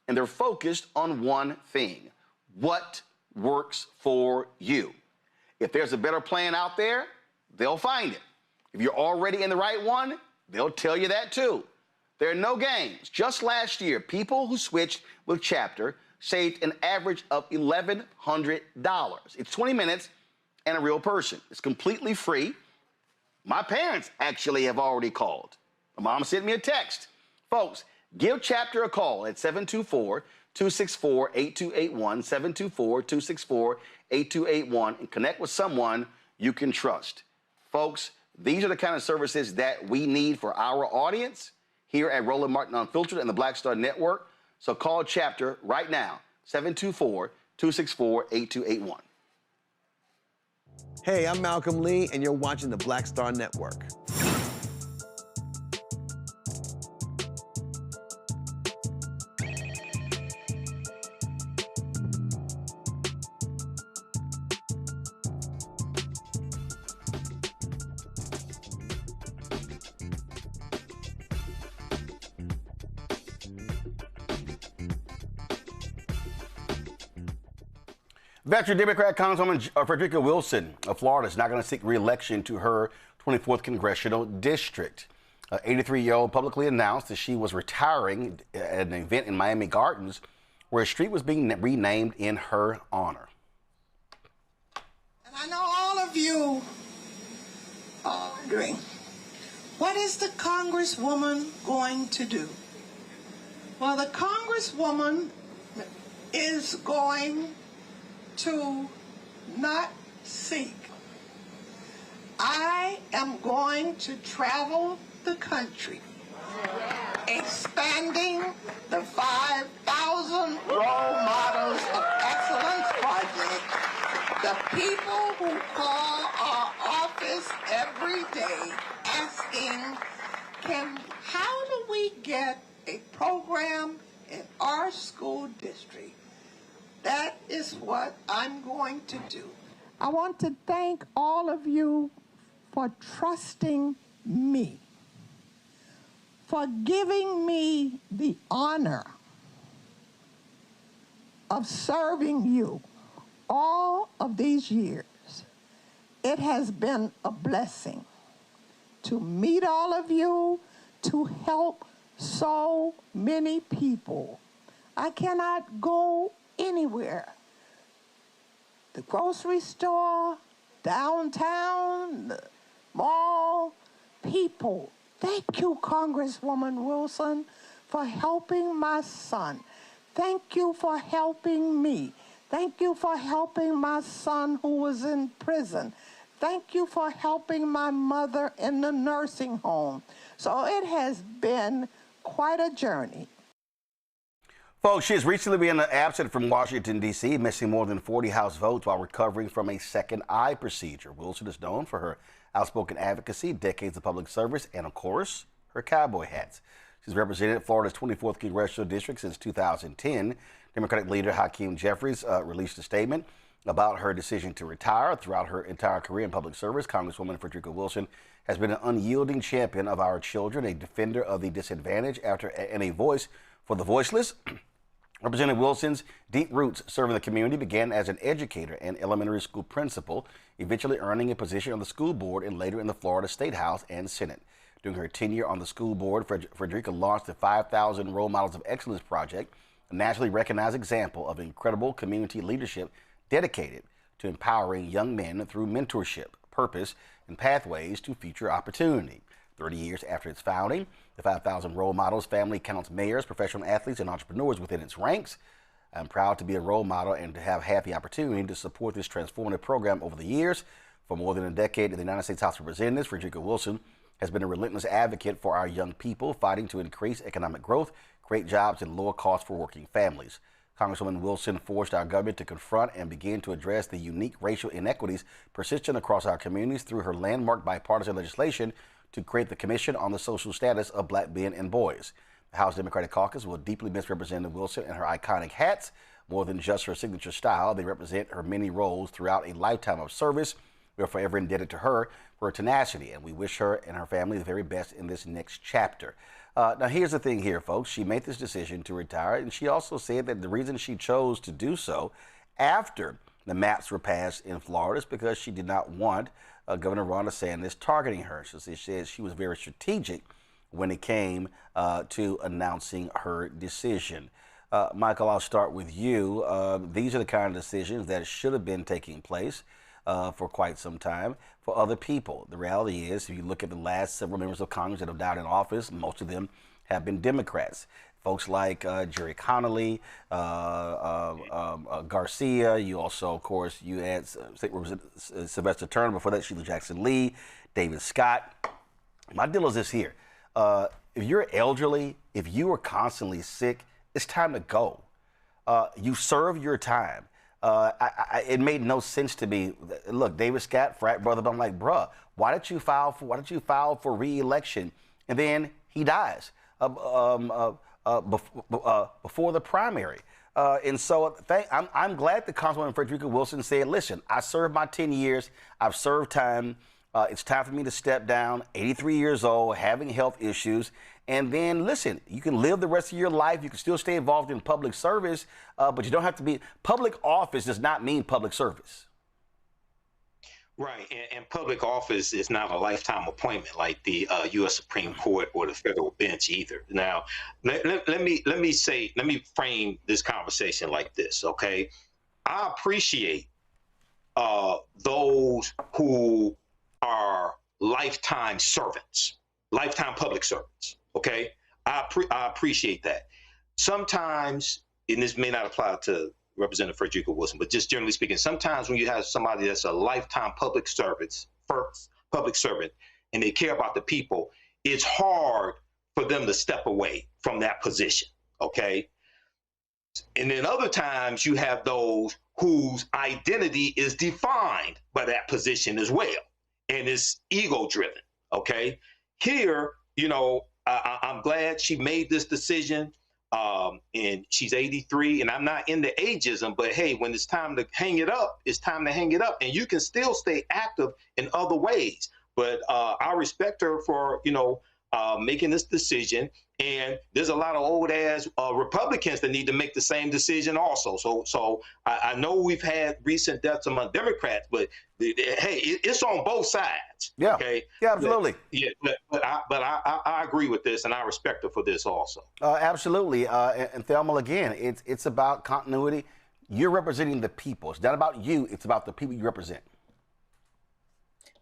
And they're focused on one thing: what works for you. If there's a better plan out there, they'll find it. If you're already in the right one, they'll tell you that too. There are no games. Just last year, people who switched with Chapter saved an average of $1,100. It's 20 minutes and a real person. It's completely free. My parents actually have already called. My mom sent me a text. Folks, give Chapter a call at 724-264-8281, 724-264-8281, and connect with someone you can trust. Folks, these are the kind of services that we need for our audience here at Roland Martin Unfiltered and the Black Star Network. So call Chapter right now, 724-264-8281. Hey, I'm Malcolm Lee, and you're watching the Black Star Network. Veteran Democrat Congresswoman Frederica Wilson of Florida is not going to seek re-election to her 24th congressional district. 83-year-old publicly announced that she was retiring at an event in Miami Gardens where a street was being renamed in her honor. And I know all of you are wondering, what is the Congresswoman going to do? Well, the Congresswoman is going to not seek. I am going to travel the country, expanding the 5,000 Role Models of Excellence Project. The people who call our office every day asking, how do we get a program in our school district? That is what I'm going to do. I want to thank all of you for trusting me, for giving me the honor of serving you all of these years. It has been a blessing to meet all of you, to help so many people. I cannot go anywhere. The grocery store, downtown, the mall, people. Thank you, Congresswoman Wilson, for helping my son. Thank you for helping me. Thank you for helping my son who was in prison. Thank you for helping my mother in the nursing home. So it has been quite a journey. Folks, she has recently been absent from Washington, D.C., missing more than 40 House votes while recovering from a second eye procedure. Wilson is known for her outspoken advocacy, decades of public service, and, of course, her cowboy hats. She's represented Florida's 24th congressional district since 2010. Democratic leader Hakeem Jeffries released a statement about her decision to retire. Throughout her entire career in public service, Congresswoman Frederica Wilson has been an unyielding champion of our children, a defender of the disadvantaged, and a voice for the voiceless. Representative Wilson's deep roots serving the community began as an educator and elementary school principal, eventually earning a position on the school board and later in the Florida State House and Senate. During her tenure on the school board, Frederica launched the 5,000 Role Models of Excellence Project, a nationally recognized example of incredible community leadership dedicated to empowering young men through mentorship, purpose, and pathways to future opportunity. 30 years after its founding, the 5,000 Role Models family counts mayors, professional athletes, and entrepreneurs within its ranks. I'm proud to be a role model and to have had the opportunity to support this transformative program over the years. For more than a decade in the United States House of Representatives, Frederica Wilson has been a relentless advocate for our young people, fighting to increase economic growth, create jobs, and lower costs for working families. Congresswoman Wilson forced our government to confront and begin to address the unique racial inequities persistent across our communities through her landmark bipartisan legislation to create the Commission on the Social Status of Black Men and Boys. The House Democratic Caucus will deeply miss Representative Wilson and her iconic hats. More than just her signature style, they represent her many roles throughout a lifetime of service. We are forever indebted to her for her tenacity, and we wish her and her family the very best in this next chapter. Now, here's the thing here, folks. She made this decision to retire, and she also said that the reason she chose to do so after the maps were passed in Florida is because she did not want Governor Ron DeSantis targeting her. So she said she was very strategic when it came to announcing her decision. Michael, I'll start with you. These are the kind of decisions that should have been taking place for quite some time for other people. The reality is, if you look at the last several members of Congress that have died in office, most of them have been Democrats. Folks like Jerry Connolly, Garcia. You also, of course, you had State Representative Sylvester Turner. Before that, Sheila Jackson Lee, David Scott. My deal is this here. If you're elderly, if you are constantly sick, it's time to go. You serve your time. It made no sense to me. Look, David Scott, frat brother, but I'm like, bruh, why did you file for re-election? And then he dies before the primary. And so I'm glad that Congresswoman Frederica Wilson said, listen, I served my 10 years. I've served time. It's time for me to step down, 83 years old, having health issues. And then, listen, you can live the rest of your life. You can still stay involved in public service, but you don't have to be. Public office does not mean public service. Right, and public office is not a lifetime appointment like the U.S. Supreme Court or the federal bench either. Now, let me frame this conversation like this, okay? I appreciate those who are lifetime servants, lifetime public servants. Okay, I appreciate that. Sometimes, and this may not apply to Representative Frederica Wilson, but just generally speaking, sometimes when you have somebody that's a lifetime public servant, and they care about the people, it's hard for them to step away from that position. Okay, and then other times you have those whose identity is defined by that position as well, and it's ego-driven. Okay, here, you know. I'm glad she made this decision, and she's 83, and I'm not into ageism, but hey, when it's time to hang it up, it's time to hang it up, and you can still stay active in other ways. But I respect her for, making this decision, and there's a lot of old ass Republicans that need to make the same decision also. So I know we've had recent deaths among Democrats, but hey, it's on both sides. Yeah. Okay. Yeah, absolutely. But I agree with this, and I respect her for this also. Absolutely. And Thelma, again, it's about continuity. You're representing the people. It's not about you. It's about the people you represent.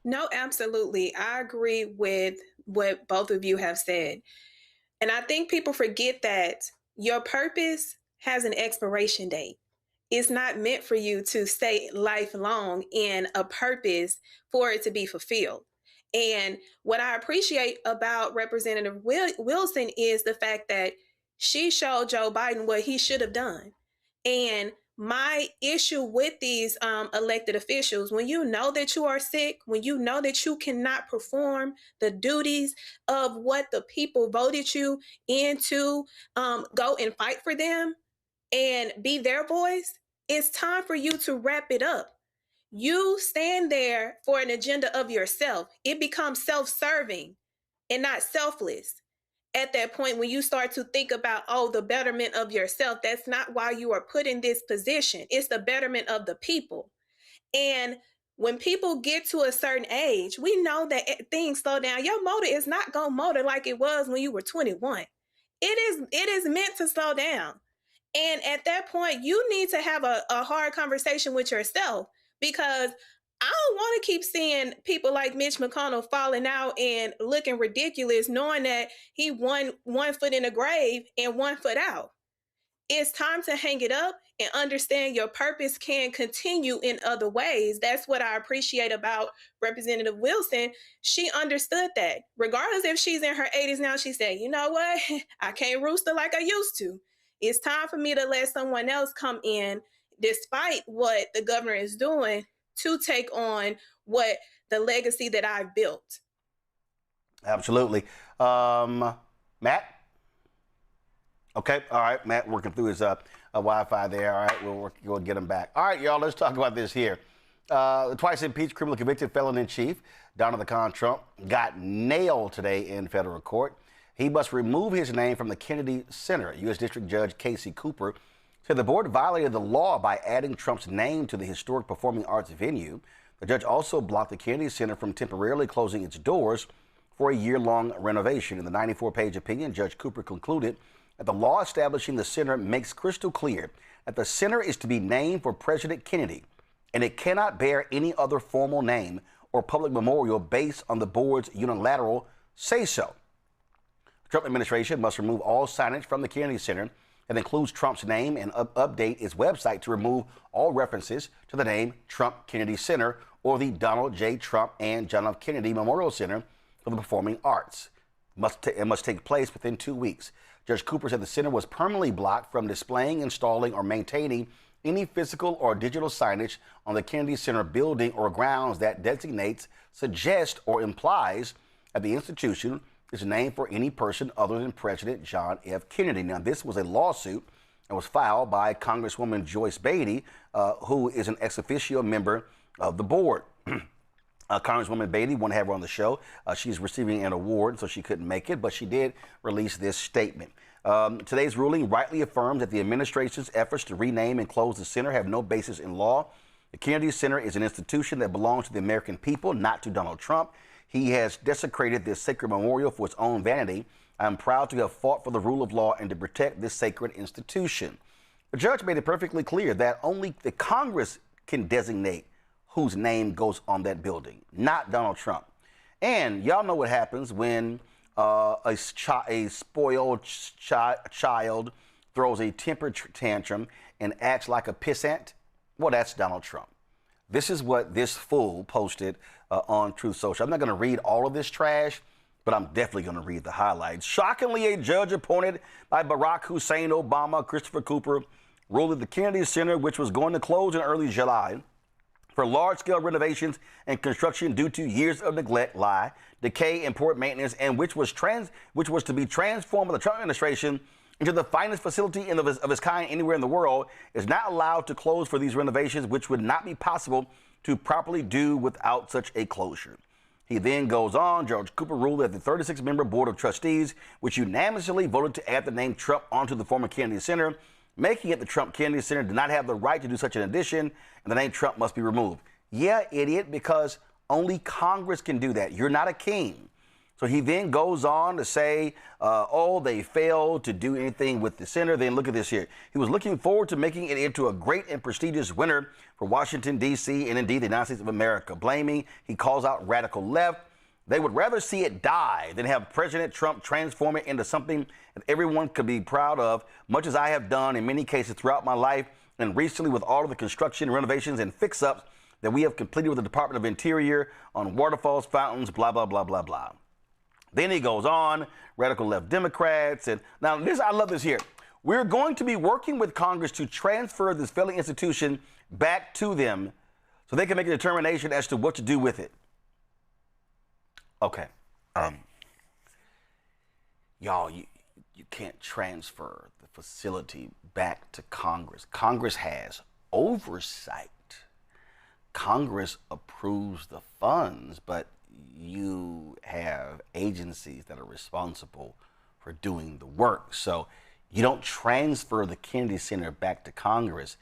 No, absolutely. I agree with what both of you have said. And I think people forget that your purpose has an expiration date. It's not meant for you to stay lifelong in a purpose for it to be fulfilled. And what I appreciate about Representative Wilson is the fact that she showed Joe Biden what he should have done. And my issue with these elected officials, when you know that you are sick, when you know that you cannot perform the duties of what the people voted you in to go and fight for them and be their voice, it's time for you to wrap it up. You stand there for an agenda of yourself. It becomes self-serving and not selfless. at that point, when you start to think about, oh, the betterment of yourself, that's not why you are put in this position. It's the betterment of the people. And when people get to a certain age, we know that things slow down. Your motor is not going to motor like it was when you were 21. It is meant to slow down. And at that point, you need to have a hard conversation with yourself, because I don't want to keep seeing people like Mitch McConnell falling out and looking ridiculous, knowing that he one foot in the grave and 1 foot out. It's time to hang it up and understand your purpose can continue in other ways. That's what I appreciate about Representative Wilson. She understood that. Regardless if she's in her 80s now, she said, you know what? I can't rooster like I used to. It's time for me to let someone else come in, despite what the governor is doing, to take on what the legacy that I've built. Absolutely. Matt? Okay, all right, Matt working through his Wi-Fi there. All right, we'll get him back. All right, y'all, let's talk about this here. The twice-impeached, criminally convicted felon-in-chief, Donald the Con Trump, got nailed today in federal court. He must remove his name from the Kennedy Center. U.S. District Judge Casey Cooper said the board violated the law by adding Trump's name to the historic performing arts venue. The judge also blocked the Kennedy Center from temporarily closing its doors for a year-long renovation. In the 94-page opinion, Judge Cooper concluded that the law establishing the center makes crystal clear that the center is to be named for President Kennedy, and it cannot bear any other formal name or public memorial based on the board's unilateral say-so. The Trump administration must remove all signage from the Kennedy Center that includes Trump's name and update its website to remove all references to the name Trump Kennedy Center or the Donald J. Trump and John F. Kennedy Memorial Center for the Performing Arts. It must take place within 2 weeks. Judge Cooper said the center was permanently blocked from displaying, installing, or maintaining any physical or digital signage on the Kennedy Center building or grounds that designates, suggests, or implies that the institution is named for any person other than President John F. Kennedy. Now, this was a lawsuit that was filed by Congresswoman Joyce Beatty, who is an ex officio member of the board. Congresswoman Beatty, want to have her on the show. She's receiving an award, so she couldn't make it, but she did release this statement. Today's ruling rightly affirms that the administration's efforts to rename and close the center have no basis in law. The Kennedy Center is an institution that belongs to the American people, not to Donald Trump. He has desecrated this sacred memorial for its own vanity. I'm proud to have fought for the rule of law and to protect this sacred institution. The judge made it perfectly clear that only the Congress can designate whose name goes on that building, not Donald Trump. And y'all know what happens when a spoiled child throws a temper tantrum and acts like a pissant. Well, that's Donald Trump. This is what this fool posted on Truth Social. I'm not going to read all of this trash, but I'm definitely going to read the highlights. Shockingly, a judge appointed by Barack Hussein Obama, Christopher Cooper, ruled that the Kennedy Center, which was going to close in early July for large-scale renovations and construction due to years of neglect, decay, and poor maintenance, and which was to be transformed by the Trump administration into the finest facility of its kind anywhere in the world, is not allowed to close for these renovations, which would not be possible to properly do without such a closure. He then goes on. Judge Cooper ruled that the 36-member Board of Trustees, which unanimously voted to add the name Trump onto the former Kennedy Center, making it the Trump Kennedy Center, did not have the right to do such an addition, and the name Trump must be removed. Yeah, idiot, because only Congress can do that. You're not a king. So he then goes on to say, they failed to do anything with the center. Then look at this here. He was looking forward to making it into a great and prestigious winner for Washington, D.C., and indeed the United States of America. Blaming, he calls out radical left. They would rather see it die than have President Trump transform it into something that everyone could be proud of, much as I have done in many cases throughout my life, and recently with all of the construction, renovations, and fix-ups that we have completed with the Department of Interior on waterfalls, fountains, blah, blah, blah, blah, blah. Then he goes on, radical left Democrats. And now I love this here. We're going to be working with Congress to transfer this failing institution back to them so they can make a determination as to what to do with it. Okay. Y'all, you can't transfer the facility back to Congress. Congress has oversight. Congress approves the funds, but you have agencies that are responsible for doing the work. So you don't transfer the Kennedy Center back to Congress.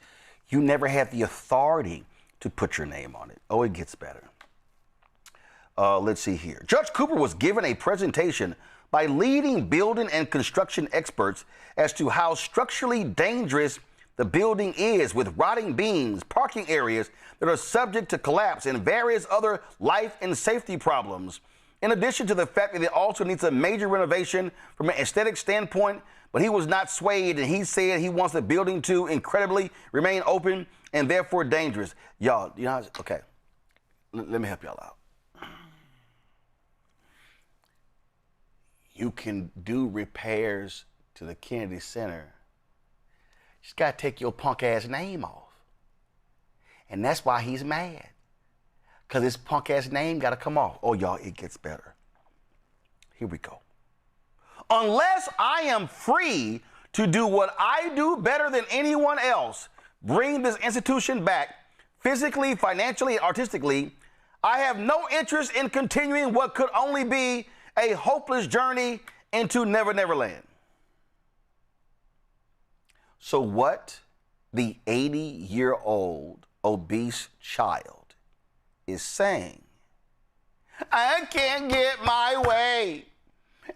You never had the authority to put your name on it. Oh, it gets better. Let's see here. Judge Cooper was given a presentation by leading building and construction experts as to how structurally dangerous the building is, with rotting beams, parking areas that are subject to collapse, and various other life and safety problems. In addition to the fact that it also needs a major renovation from an aesthetic standpoint, but he was not swayed, and he said he wants the building to incredibly remain open and therefore dangerous. Y'all, you know, okay, let me help y'all out. You can do repairs to the Kennedy Center. You just gotta take your punk ass name off. And that's why he's mad. Because his punk ass name gotta come off. Oh, y'all, it gets better. Here we go. Unless I am free to do what I do better than anyone else, bring this institution back physically, financially, and artistically, I have no interest in continuing what could only be a hopeless journey into Never Never Land. So what the 80-year-old obese child is saying, I can't get my way.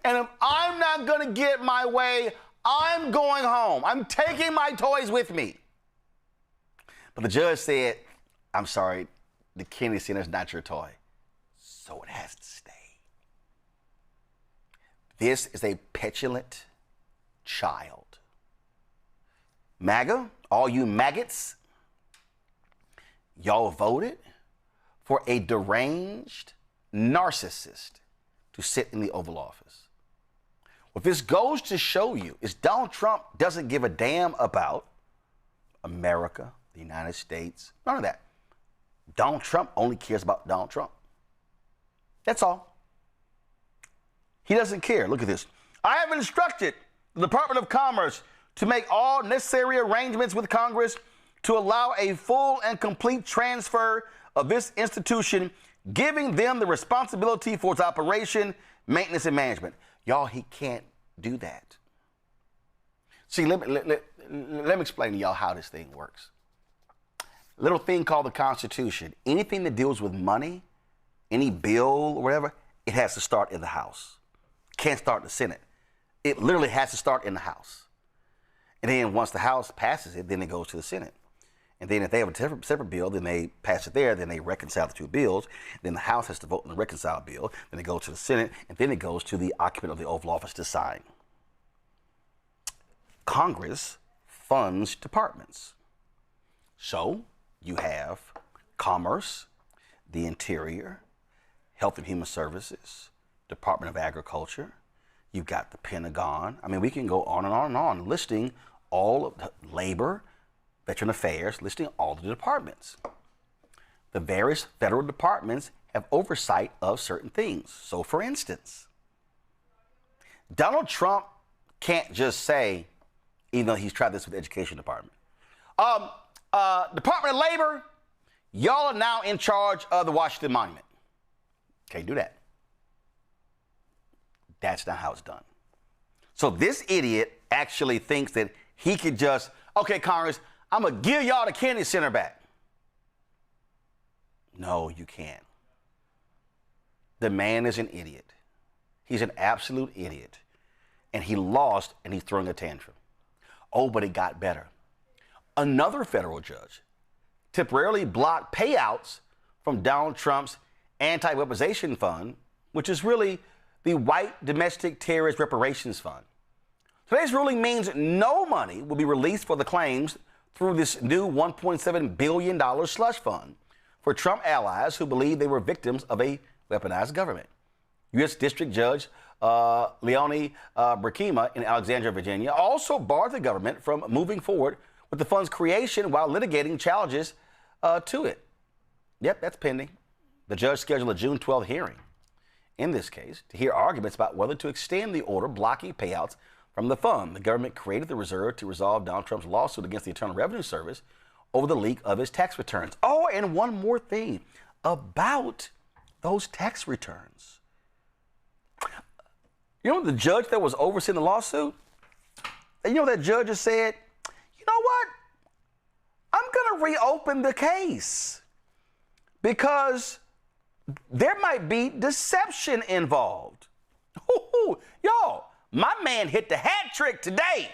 And if I'm not going to get my way, I'm going home. I'm taking my toys with me. But the judge said, I'm sorry, the Kennedy Center is not your toy, so it has to stay. This is a petulant child. MAGA, all you maggots, y'all voted for a deranged narcissist to sit in the Oval Office. What this goes to show you is Donald Trump doesn't give a damn about America, the United States, none of that. Donald Trump only cares about Donald Trump. That's all. He doesn't care. Look at this. I have instructed the Department of Commerce to make all necessary arrangements with Congress to allow a full and complete transfer of this institution, giving them the responsibility for its operation, maintenance, and management. Y'all, he can't do that. See, let me explain to y'all how this thing works. A little thing called the Constitution. Anything that deals with money, any bill or whatever, it has to start in the House. Can't start in the Senate. It literally has to start in the House. And then once the House passes it, then it goes to the Senate. And then if they have a separate bill, then they pass it there, then they reconcile the two bills. Then the House has to vote on the reconciled bill. Then it goes to the Senate, and then it goes to the occupant of the Oval Office to sign. Congress funds departments. So you have Commerce, the Interior, Health and Human Services, Department of Agriculture. You've got the Pentagon. I mean, we can go on and on and on, listing all of the Labor, Veteran Affairs, listing all of the departments. The various federal departments have oversight of certain things. So, for instance, Donald Trump can't just say, even though he's tried this with the Education Department, Department of Labor, y'all are now in charge of the Washington Monument. Can't do that. That's not how it's done. So this idiot actually thinks that he could just, okay, Congress, I'm going to give y'all the Kennedy Center back. No, you can't. The man is an idiot. He's an absolute idiot. And he lost, and he's throwing a tantrum. Oh, but it got better. Another federal judge temporarily blocked payouts from Donald Trump's Anti-Weaponization Fund, which is really the White Domestic Terrorist Reparations Fund. Today's ruling means no money will be released for the claims through this new $1.7 billion slush fund for Trump allies who believe they were victims of a weaponized government. U.S. District Judge Leone Brikema in Alexandria, Virginia, also barred the government from moving forward with the fund's creation while litigating challenges to it. Yep, that's pending. The judge scheduled a June 12th hearing in this case to hear arguments about whether to extend the order blocking payouts from the fund. The government created the reserve to resolve Donald Trump's lawsuit against the Internal Revenue Service over the leak of his tax returns. Oh, and one more thing about those tax returns. You know the judge that was overseeing the lawsuit? And you know that judge has said, you know what? I'm going to reopen the case because there might be deception involved. Ooh, y'all, my man hit the hat trick today.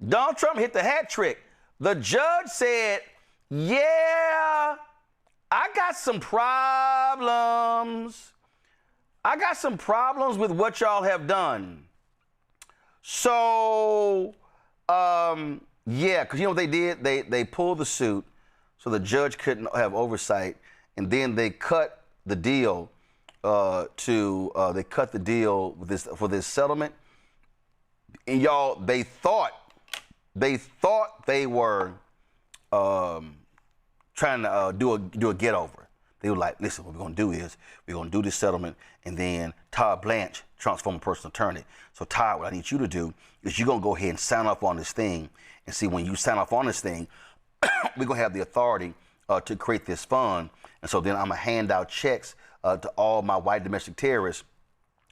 Donald Trump hit the hat trick. The judge said, yeah, I got some problems. I got some problems with what y'all have done. So, yeah, because you know what they did? They pulled the suit so the judge couldn't have oversight, and then they cut the deal for this settlement. And y'all, they thought they were trying to do a get over. They were like, listen, what we're going to do is we're going to do this settlement, and then Todd Blanche, Trump's former personal attorney. So Todd, what I need you to do is you're going to go ahead and sign off on this thing. And see, when you sign off on this thing, we're going to have the authority to create this fund. And so then I'm going to hand out checks to all my white domestic terrorists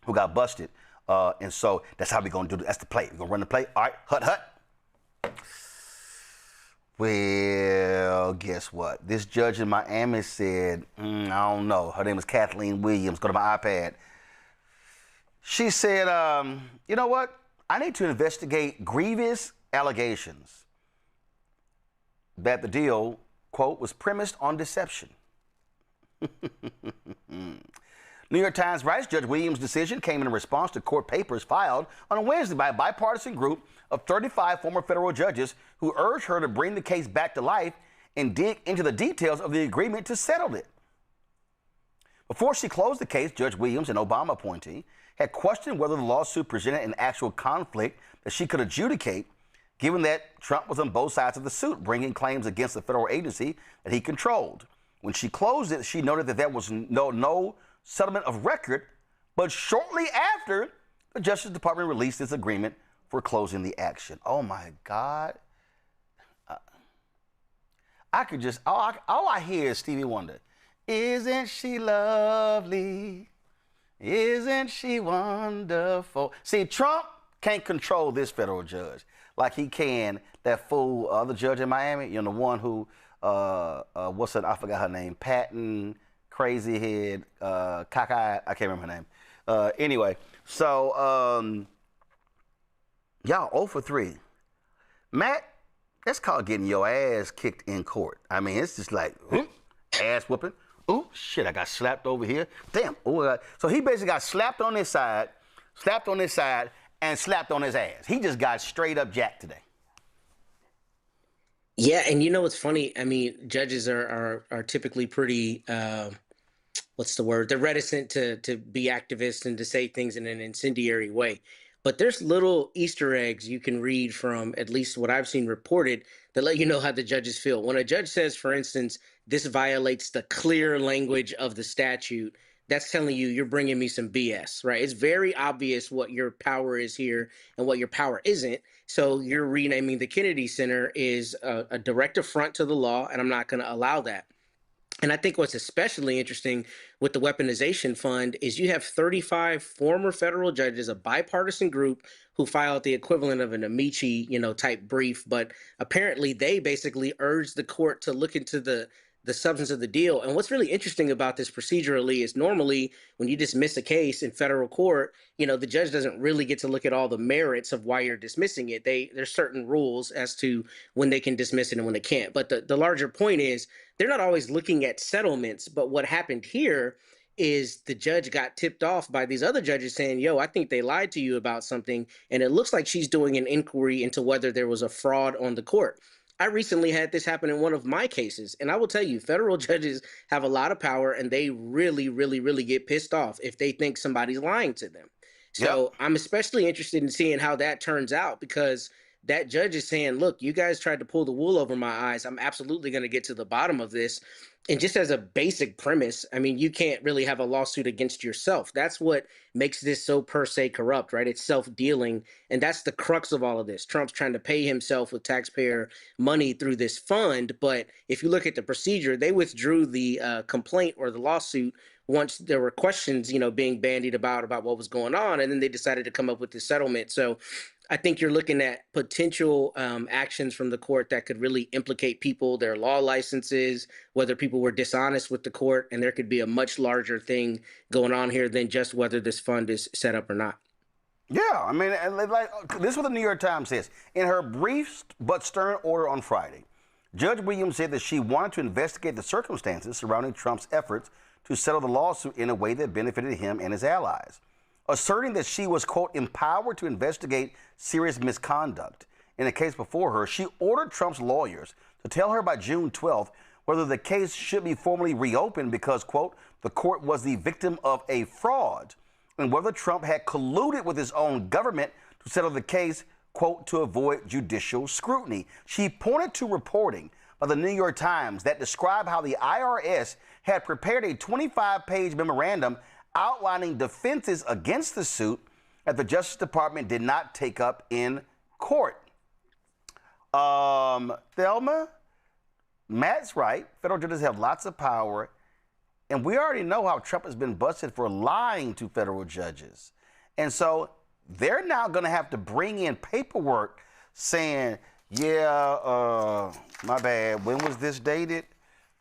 who got busted. And so that's how we're going to do it. That's the play. We're going to run the play. All right, hut. Well, guess what? This judge in Miami said, I don't know. Her name is Kathleen Williams. Go to my iPad. She said, you know what? I need to investigate grievous allegations that the deal, quote, was premised on deception. New York Times writes Judge Williams' decision came in response to court papers filed on Wednesday by a bipartisan group of 35 former federal judges who urged her to bring the case back to life and dig into the details of the agreement to settle it. Before she closed the case, Judge Williams, an Obama appointee, had questioned whether the lawsuit presented an actual conflict that she could adjudicate, given that Trump was on both sides of the suit, bringing claims against the federal agency that he controlled. When she closed it, she noted that there was no settlement of record, but shortly after, the Justice Department released its agreement for closing the action. Oh my God. I could just, all I hear is Stevie Wonder. Isn't she lovely? Isn't she wonderful? See, Trump can't control this federal judge like he can that fool, other judge in Miami, you know, the one who, what's her, I forgot her name, Patton, crazy head, cockeyed, I can't remember her name. Anyway, so, y'all 0 for 3. Matt, that's called getting your ass kicked in court. I mean, it's just like, ass whooping. Oh, shit, I got slapped over here. Damn. Ooh, so he basically got slapped on this side, and slapped on his ass. He just got straight up jacked today. Yeah, and you know what's funny? I mean, judges are typically pretty, what's the word? They're reticent to be activists and to say things in an incendiary way. But there's little Easter eggs you can read from at least what I've seen reported that let you know how the judges feel. When a judge says, for instance, this violates the clear language of the statute, that's telling you you're bringing me some BS, right? It's very obvious what your power is here and what your power isn't. So you're renaming the Kennedy Center is a direct affront to the law, and I'm not going to allow that. And I think what's especially interesting with the Weaponization Fund is you have 35 former federal judges, a bipartisan group who filed the equivalent of an amici, type brief. But apparently they basically urged the court to look into the substance of the deal. And what's really interesting about this procedurally is normally when you dismiss a case in federal court, the judge doesn't really get to look at all the merits of why you're dismissing it. There's certain rules as to when they can dismiss it and when they can't. But the larger point is they're not always looking at settlements. But what happened here is the judge got tipped off by these other judges saying, yo, I think they lied to you about something. And it looks like she's doing an inquiry into whether there was a fraud on the court. I recently had this happen in one of my cases, and I will tell you, federal judges have a lot of power, and they really, really, really get pissed off if they think somebody's lying to them. So I'm especially interested in seeing how that turns out, because that judge is saying, look, you guys tried to pull the wool over my eyes. I'm absolutely going to get to the bottom of this. And just as a basic premise, I mean, you can't really have a lawsuit against yourself. That's what makes this so per se corrupt, right? It's self-dealing. And that's the crux of all of this. Trump's trying to pay himself with taxpayer money through this fund. But if you look at the procedure, they withdrew the complaint or the lawsuit once there were questions, being bandied about what was going on, and then they decided to come up with this settlement. So I think you're looking at potential actions from the court that could really implicate people, their law licenses, whether people were dishonest with the court, and there could be a much larger thing going on here than just whether this fund is set up or not. Yeah, I mean, this is what the New York Times says. In her brief but stern order on Friday, Judge Williams said that she wanted to investigate the circumstances surrounding Trump's efforts to settle the lawsuit in a way that benefited him and his allies, asserting that she was, quote, empowered to investigate serious misconduct. In a case before her, she ordered Trump's lawyers to tell her by June 12th whether the case should be formally reopened because, quote, the court was the victim of a fraud, and whether Trump had colluded with his own government to settle the case, quote, to avoid judicial scrutiny. She pointed to reporting by the New York Times that described how the IRS had prepared a 25-page memorandum outlining defenses against the suit that the Justice Department did not take up in court. Thelma, Matt's right. Federal judges have lots of power. And we already know how Trump has been busted for lying to federal judges. And so they're now going to have to bring in paperwork saying, yeah, my bad. When was this dated?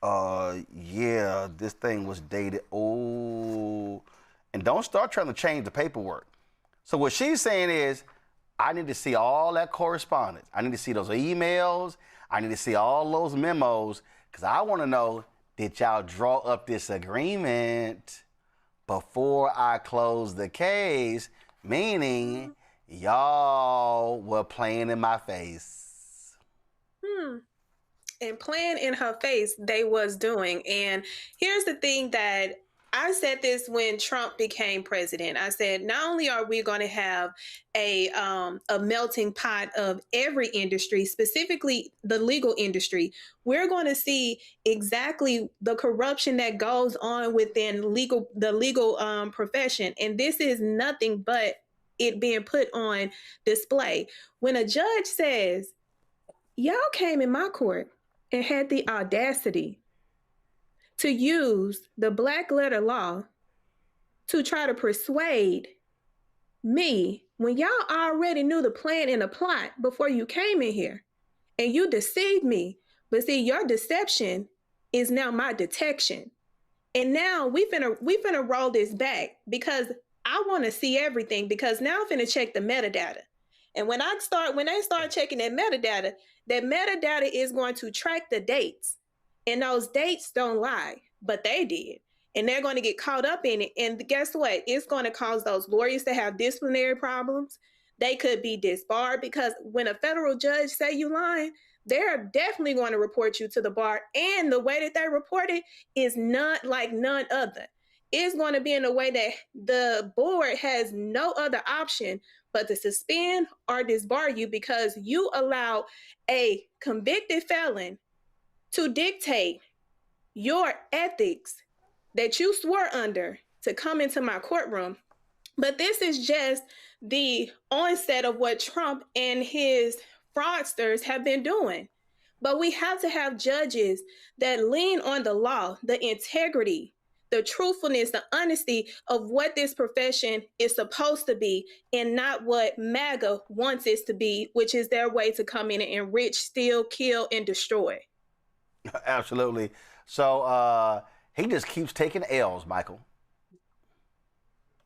Yeah, this thing was dated. Oh, and don't start trying to change the paperwork. So what she's saying is, I need to see all that correspondence. I need to see those emails. I need to see all those memos because I want to know, did y'all draw up this agreement before I close the case? Meaning, y'all were playing in my face. And playing in her face, they was doing. And here's the thing that I said this when Trump became president. I said, not only are we going to have a melting pot of every industry, specifically the legal industry, we're going to see exactly the corruption that goes on within the legal profession. And this is nothing but it being put on display. When a judge says, y'all came in my court and had the audacity to use the black letter law to try to persuade me when y'all already knew the plan and the plot before you came in here and you deceived me. But see, your deception is now my detection. And now we finna roll this back because I want to see everything because now I'm finna check the metadata. And when they start checking that metadata is going to track the dates. And those dates don't lie, but they did. And they're going to get caught up in it. And guess what? It's going to cause those lawyers to have disciplinary problems. They could be disbarred because when a federal judge say you lying, they're definitely going to report you to the bar. And the way that they report it is not like none other. It's going to be in a way that the board has no other option but to suspend or disbar you because you allow a convicted felon to dictate your ethics that you swore under to come into my courtroom. But this is just the onset of what Trump and his fraudsters have been doing. But we have to have judges that lean on the law, the integrity, the truthfulness, the honesty of what this profession is supposed to be and not what MAGA wants it to be, which is their way to come in and enrich, steal, kill, and destroy. Absolutely. So he just keeps taking L's, Michael.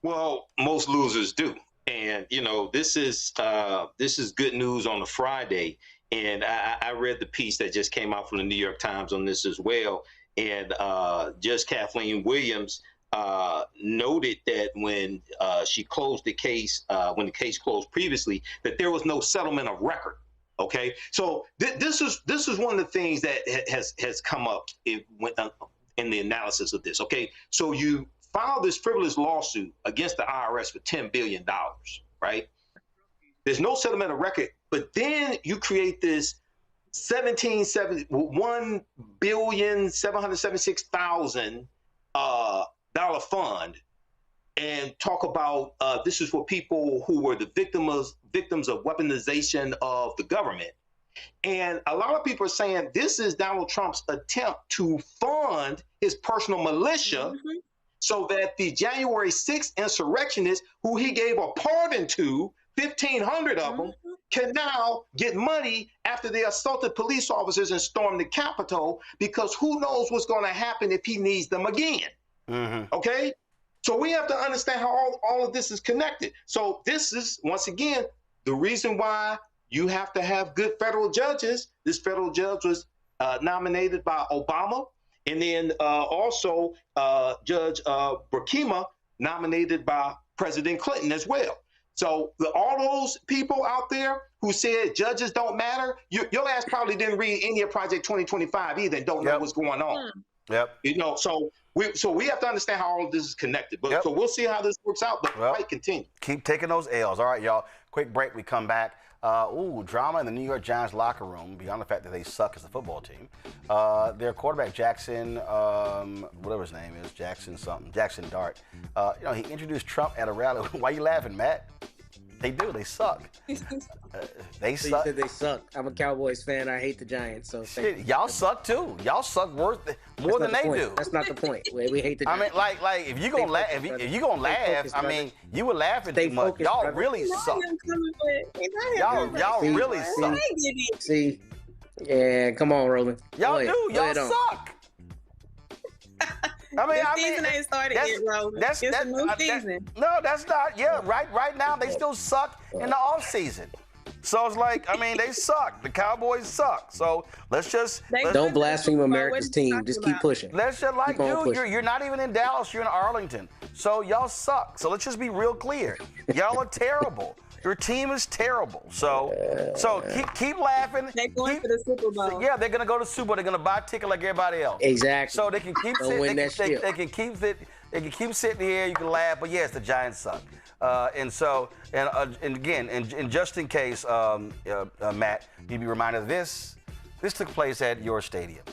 Well, most losers do. And, this is good news on a Friday. And I read the piece that just came out from the New York Times on this as well. And Judge Kathleen Williams noted that when she closed the case, when the case closed previously, that there was no settlement of record. Okay, so this is one of the things that has come up in the analysis of this. Okay, so you filed this frivolous lawsuit against the IRS for $10 billion, right? There's no settlement of record, but then you create this $1,776,000 fund and talk about this is for people who were the victims of weaponization of the government. And a lot of people are saying this is Donald Trump's attempt to fund his personal militia so that the January 6th insurrectionists, who he gave a pardon to, 1,500 of them, can now get money after they assaulted police officers and stormed the Capitol, because who knows what's going to happen if he needs them again. Okay? So we have to understand how all of this is connected. So this is, once again, the reason why you have to have good federal judges. This federal judge was nominated by Obama, and then also Judge Burkima, nominated by President Clinton as well. So all those people out there who said judges don't matter, your ass probably didn't read any of Project 2025 either and don't know what's going on. You know, so we have to understand how all of this is connected. But so we'll see how this works out, but the fight continues. Keep taking those L's. All right, y'all. Quick break. We come back. Drama in the New York Giants locker room, beyond the fact that they suck as a football team. Their quarterback, Jackson, whatever his name is, Jackson Dart, you know, he introduced Trump at a rally. Why you laughing, Matt? They do. They suck. They So suck. you said they suck. I'm a Cowboys fan. I hate the Giants. So Shit, y'all suck too. Y'all suck more than they do. That's not the point. We hate the I Giants. mean, like if you gonna laugh, if you gonna laugh, I mean, you were laughing too much. Y'all really suck. Y'all really suck. See, yeah, come on, Roland. Y'all do. Y'all suck. The season ain't started yet, Roland. It's a new season. No, that's not. Yeah, right now they still suck in the off season. So it's like, I mean, they suck. The Cowboys suck. So let's just don't blaspheme America's team. Just keep pushing. Let's just you're not even in Dallas. You're in Arlington. So y'all suck. So let's just be real clear. Y'all are terrible. Your team is terrible. So keep laughing. They're going for the Super Bowl. Yeah, they're gonna go to the Super Bowl. They're gonna buy a ticket like everybody else. Exactly. So they can keep sitting. They can keep sitting here. You can laugh, but yes, the Giants suck. And again, just in case, Matt, you'd be reminded of this. This took place at your stadium.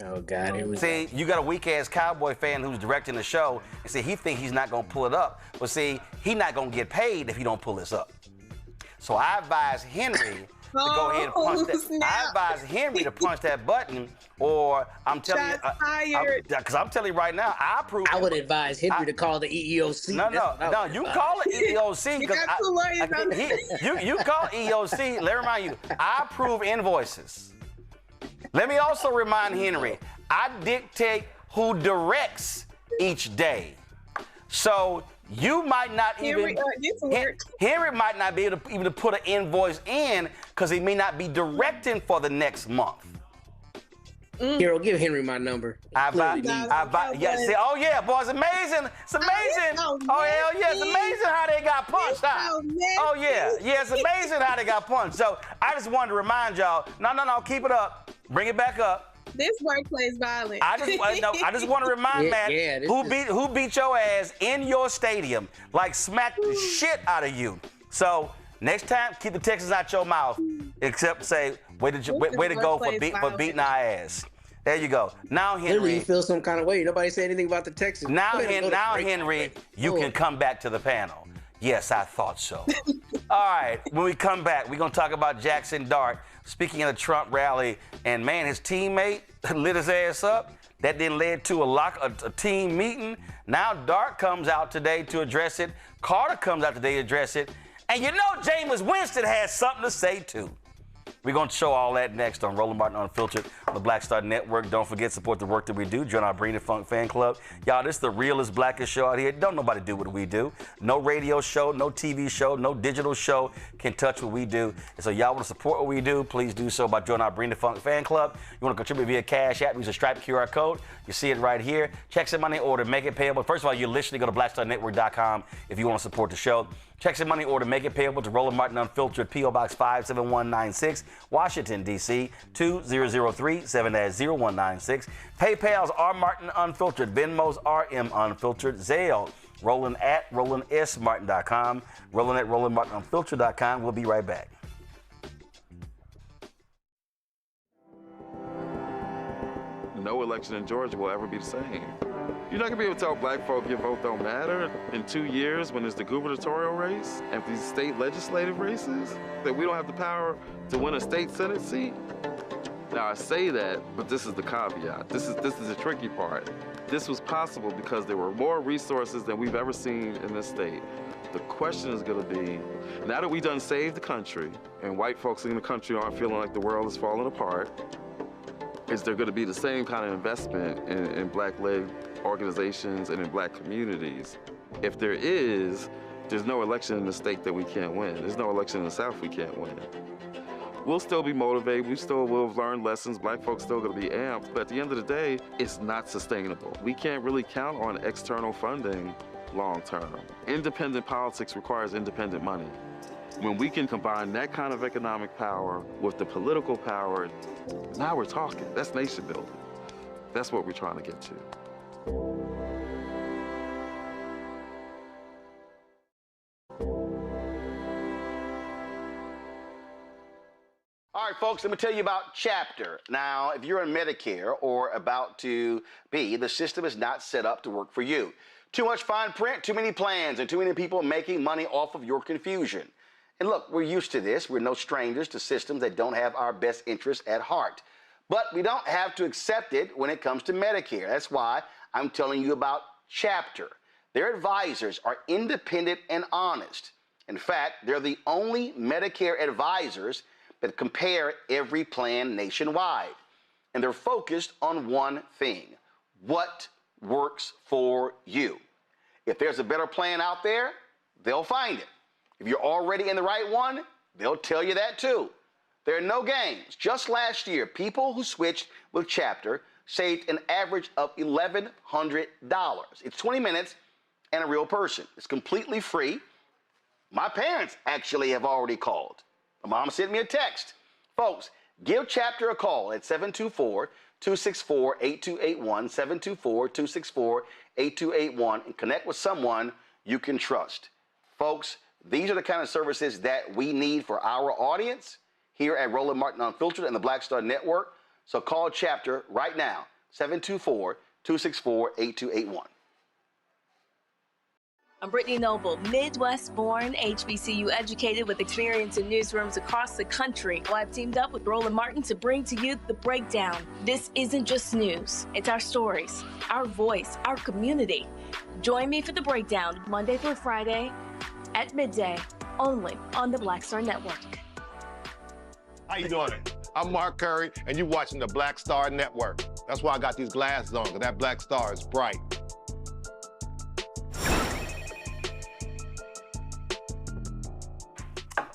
Oh God! Here we see, you got a weak ass Cowboy fan who's directing the show, and see, he thinks he's not gonna pull it up. But see, he's not gonna get paid if he don't pull this up. So I advise Henry to go ahead and punch that. I advise Henry to punch that button, or I'm telling you, because I'm telling you right now, I would advise Henry to call the EEOC. No, you call it EEOC because you call EEOC. Let me remind you, I approve invoices. Let me also remind Henry, I dictate who directs each day. So you might not even Henry might not be able to even put an invoice in because he may not be directing for the next month. Hero, give Henry my number. Yeah, oh yeah, boy, it's amazing. It's amazing. Oh hell yeah, it's amazing how they got punched. Oh yeah, it's amazing how they got punched. So I just wanted to remind y'all, no, keep it up. Bring it back up. This workplace violence. I just want to remind Matt who beat your ass in your stadium, like smacked the shit out of you. So next time, keep the Texans out your mouth, except say way to go for beating our ass. There you go. Now Henry, clearly you feel some kind of way. Nobody said anything about the Texans. Now Henry, you can come back to the panel. Yes, I thought so. All right, when we come back, we're gonna talk about Jackson Dart. Speaking of the Trump rally, and man, his teammate lit his ass up. That then led to a team meeting. Now Dart comes out today to address it. Carter comes out today to address it. And you know Jameis Winston has something to say too. We're going to show all that next on Roland Martin Unfiltered on the Black Star Network. Don't forget, support the work that we do. Join our Bring the Funk fan club. Y'all, this is the realest, blackest show out here. Don't nobody do what we do. No radio show, no TV show, no digital show can touch what we do. And so y'all want to support what we do, please do so by joining our Bring the Funk fan club. You want to contribute via Cash App, use a Stripe QR code. You see it right here. Checks and money order, make it payable. First of all, you're listening, go to blackstarnetwork.com if you want to support the show. Checks and money order, make it payable to Roland Martin Unfiltered, P.O. Box 57196, Washington, D.C., 2003 7-0196. PayPal's R. Martin Unfiltered, Venmo's RM Unfiltered, Zelle, Roland at RolandSMartin.com, Roland at RolandMartinUnfiltered.com. We'll be right back. No election in Georgia will ever be the same. You're not gonna be able to tell black folk your vote don't matter in 2 years when it's the gubernatorial race and these state legislative races, that we don't have the power to win a state Senate seat. Now I say that, but this is the caveat. This is the tricky part. This was possible because there were more resources than we've ever seen in this state. The question is going to be, now that we done saved the country and white folks in the country aren't feeling like the world is falling apart, is there going to be the same kind of investment in black-led organizations and in black communities? If there is, there's no election in the state that we can't win. There's no election in the South we can't win. We'll still be motivated. We still will have learned lessons. Black folks still going to be amped. But at the end of the day, it's not sustainable. We can't really count on external funding long term. Independent politics requires independent money. When we can combine that kind of economic power with the political power, now we're talking. That's nation building. That's what we're trying to get to. All right, folks, let me tell you about Chapter. Now, if you're on Medicare or about to be, the system is not set up to work for you. Too much fine print, too many plans, and too many people making money off of your confusion. And look, we're used to this. We're no strangers to systems that don't have our best interests at heart. But we don't have to accept it when it comes to Medicare. That's why I'm telling you about Chapter. Their advisors are independent and honest. In fact, they're the only Medicare advisors that compare every plan nationwide. And they're focused on one thing: what works for you. If there's a better plan out there, they'll find it. If you're already in the right one, they'll tell you that too. There are no games. Just last year, people who switched with Chapter saved an average of $1,100. It's 20 minutes and a real person. It's completely free. My parents actually have already called. My mom sent me a text. Folks, give Chapter a call at 724-264-8281, 724-264-8281, and connect with someone you can trust. Folks, these are the kind of services that we need for our audience here at Roland Martin Unfiltered and the Black Star Network. So call Chapter right now, 724-264-8281. I'm Brittany Noble, Midwest-born, HBCU educated with experience in newsrooms across the country. Well, I've teamed up with Roland Martin to bring to you The Breakdown. This isn't just news. It's our stories, our voice, our community. Join me for The Breakdown, Monday through Friday at midday, only on the Black Star Network. How you doing? I'm Mark Curry, and you're watching the Black Star Network. That's why I got these glasses on, because that black star is bright.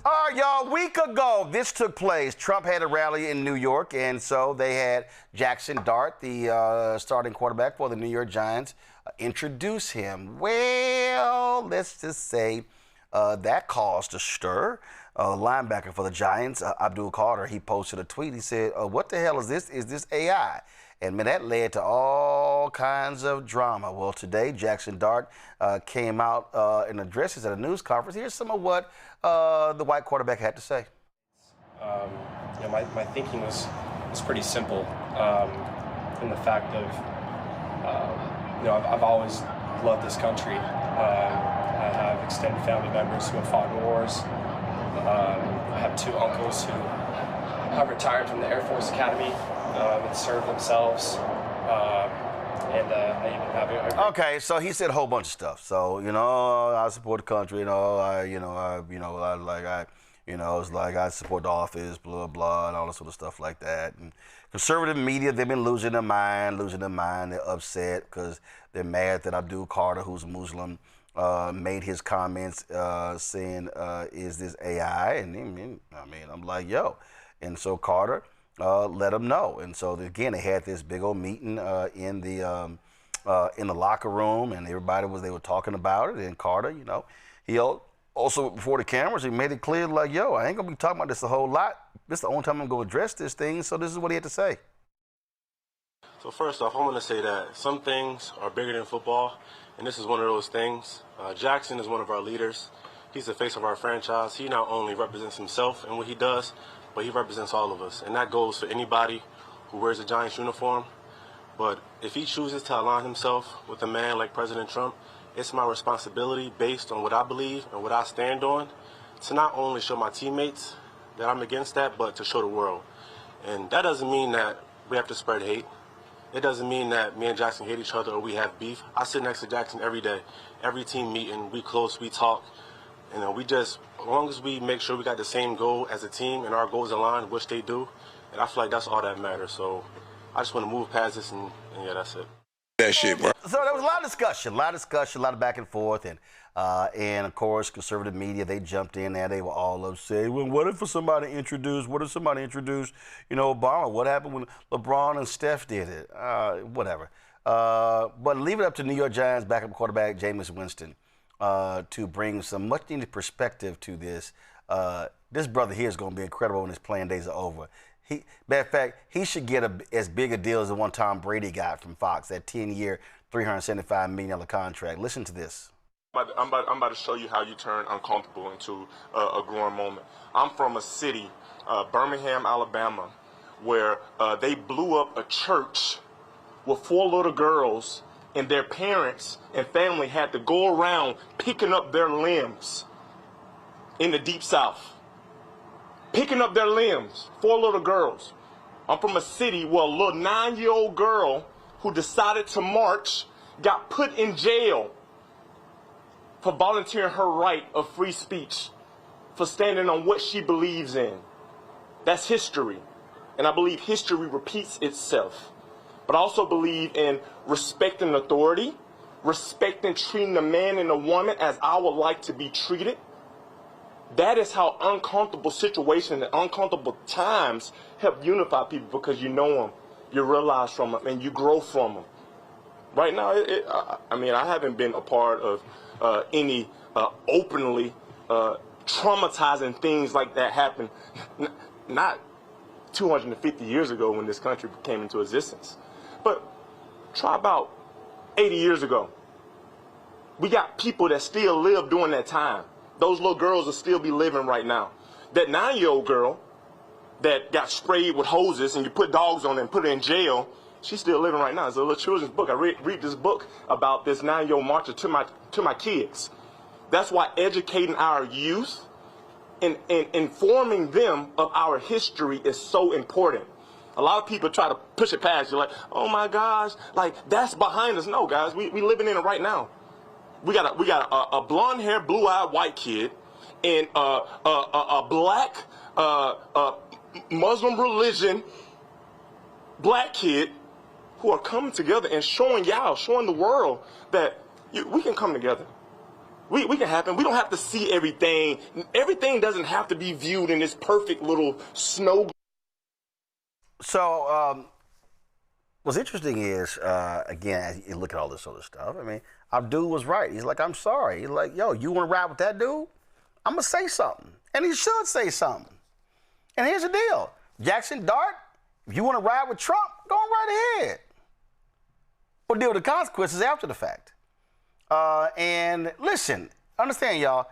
All right, y'all, a week ago, this took place. Trump had a rally in New York, and so they had Jackson Dart, the starting quarterback for the New York Giants, introduce him. Well, let's just say that caused a stir. Linebacker for the Giants, Abdul Carter, he posted a tweet. He said, what the hell is this? Is this AI? And man, that led to all kinds of drama. Well, today, Jackson Dart came out and addressed at a news conference. Here's some of what the white quarterback had to say. My thinking was pretty simple in the fact of, I've always loved this country. I have extended family members who have fought in wars. I have two uncles who have retired from the Air Force Academy and served themselves. I even have Okay, so he said a whole bunch of stuff. So, I support the country, it's like I support the office, blah, blah, and all that sort of stuff like that. And conservative media, they've been losing their mind. They're upset because they're mad that Abdul Carter, who's Muslim, made his comments saying, is this AI? And I'm like, yo. And so Carter let them know. And so again, they had this big old meeting in the locker room, and they were talking about it. And Carter, he also before the cameras, he made it clear like, yo, I ain't gonna be talking about this a whole lot. This is the only time I'm gonna address this thing. So this is what he had to say. So first off, I want to say that some things are bigger than football, and this is one of those things. Jackson is one of our leaders. He's the face of our franchise. He not only represents himself and what he does, but he represents all of us. And that goes for anybody who wears a Giants uniform. But if he chooses to align himself with a man like President Trump, it's my responsibility, based on what I believe and what I stand on, to not only show my teammates that I'm against that, but to show the world. And that doesn't mean that we have to spread hate. It doesn't mean that me and Jackson hate each other or we have beef. I sit next to Jackson every day. Every team meeting, we close, we talk. We just, as long as we make sure we got the same goal as a team and our goals align, which they do, and I feel like that's all that matters. So I just want to move past this, and yeah, that's it. That shit, bro. So there was a lot of discussion, a lot of back and forth, and of course, conservative media, they jumped in there. They were all upset. Well, what if somebody introduced, Obama? What happened when LeBron and Steph did it? Whatever. But leave it up to New York Giants backup quarterback Jameis Winston to bring some much needed perspective to this. This brother here is going to be incredible when his playing days are over. Matter of fact, he should get as big a deal as the one Tom Brady got from Fox, that 10-year, $375 million contract. Listen to this. I'm about to show you how you turn uncomfortable into a growing moment. I'm from a city, Birmingham, Alabama, where they blew up a church with 4 little girls, and their parents and family had to go around picking up their limbs in the Deep South. Picking up their limbs, 4 little girls. I'm from a city where a little 9-year-old girl who decided to march got put in jail for volunteering her right of free speech, for standing on what she believes in. That's history. And I believe history repeats itself. But I also believe in respecting authority, respecting treating the man and the woman as I would like to be treated. That is how uncomfortable situations and uncomfortable times help unify people, because you know them, you realize from them, and you grow from them. Right now, I haven't been a part of any openly traumatizing things like that happen, not 250 years ago when this country came into existence. But try about 80 years ago. We got people that still live during that time. Those little girls will still be living right now. That 9-year-old girl that got sprayed with hoses and you put dogs on her and put her in jail, she's still living right now. It's a little children's book. I read this book about this 9-year-old marcher to my kids. That's why educating our youth and informing them of our history is so important. A lot of people try to push it past. You're like, oh my gosh, like that's behind us. No, guys, we living in it right now. We got a blonde-haired, blue-eyed white kid and a black Muslim religion black kid who are coming together and showing the world that we can come together. We can happen. We don't have to see everything. Everything doesn't have to be viewed in this perfect little snow. So what's interesting is, again, as you look at all this other stuff, I mean, Abdul was right. He's like, I'm sorry. He's like, yo, you want to ride with that dude? I'm going to say something. And he should say something. And here's the deal. Jackson Dart, if you want to ride with Trump, go on right ahead. We'll deal with the consequences after the fact. And listen, understand, y'all,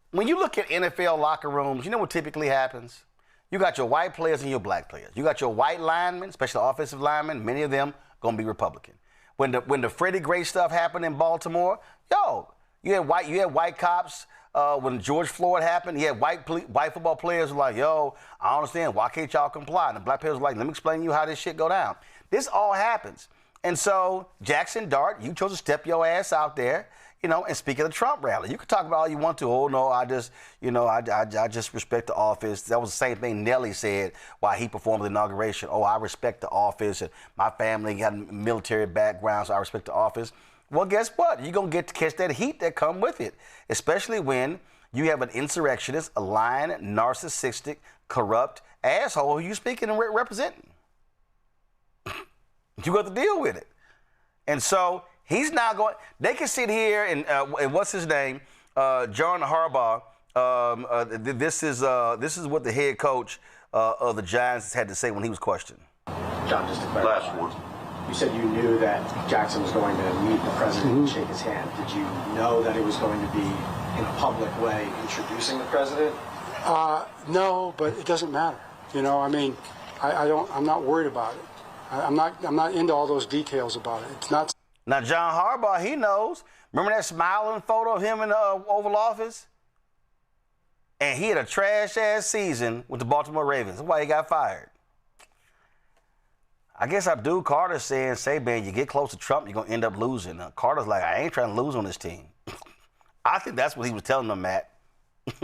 when you look at NFL locker rooms, you know what typically happens? You got your white players and your black players. You got your white linemen, especially offensive linemen, many of them going to be Republican. When the Freddie Gray stuff happened in Baltimore, yo, you had white cops. When George Floyd happened, you had white football players who were like, yo, I don't understand. Why can't y'all comply? And the black players were like, let me explain to you how this shit go down. This all happens. And so, Jackson Dart, you chose to step your ass out there, you know, and speak at the Trump rally. You can talk about all you want to. Oh, no, I just respect the office. That was the same thing Nelly said while he performed the inauguration. Oh, I respect the office, and my family got a military background, so I respect the office. Well, guess what? You're going to get to catch that heat that come with it, especially when you have an insurrectionist, a lying, narcissistic, corrupt asshole who you're speaking and representing. You got to deal with it. And so he's now going, they can sit here and what's his name? John Harbaugh. This is what the head coach of the Giants had to say when he was questioned. John, just to clarify. Last one. You said you knew that Jackson was going to meet the president and shake his hand. Did you know that it was going to be in a public way introducing the president? No, but it doesn't matter. You know, I mean, I'm not worried about it. I'm not into all those details about it. It's not. Now, John Harbaugh, he knows. Remember that smiling photo of him in the Oval Office? And he had a trash-ass season with the Baltimore Ravens. That's why he got fired. I guess Abdul Carter's saying, say, man, you get close to Trump, you're going to end up losing. Carter's like, I ain't trying to lose on this team. I think that's what he was telling them, Matt.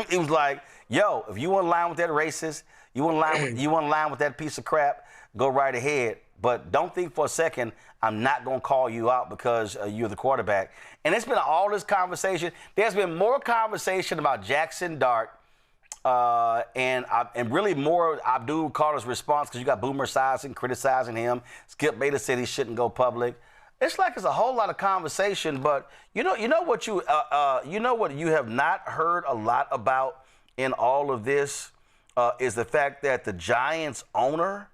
He was like, yo, if you want to line with that racist, you want to line with that piece of crap, go right ahead. But don't think for a second I'm not going to call you out because you're the quarterback. And it's been all this conversation. There's been more conversation about Jackson Dart and really more Abdul Carter's response, because you got Boomer Esiason criticizing him. Skip Bayless said he shouldn't go public. It's like it's a whole lot of conversation, but you know what you have not heard a lot about in all of this is the fact that the Giants owner,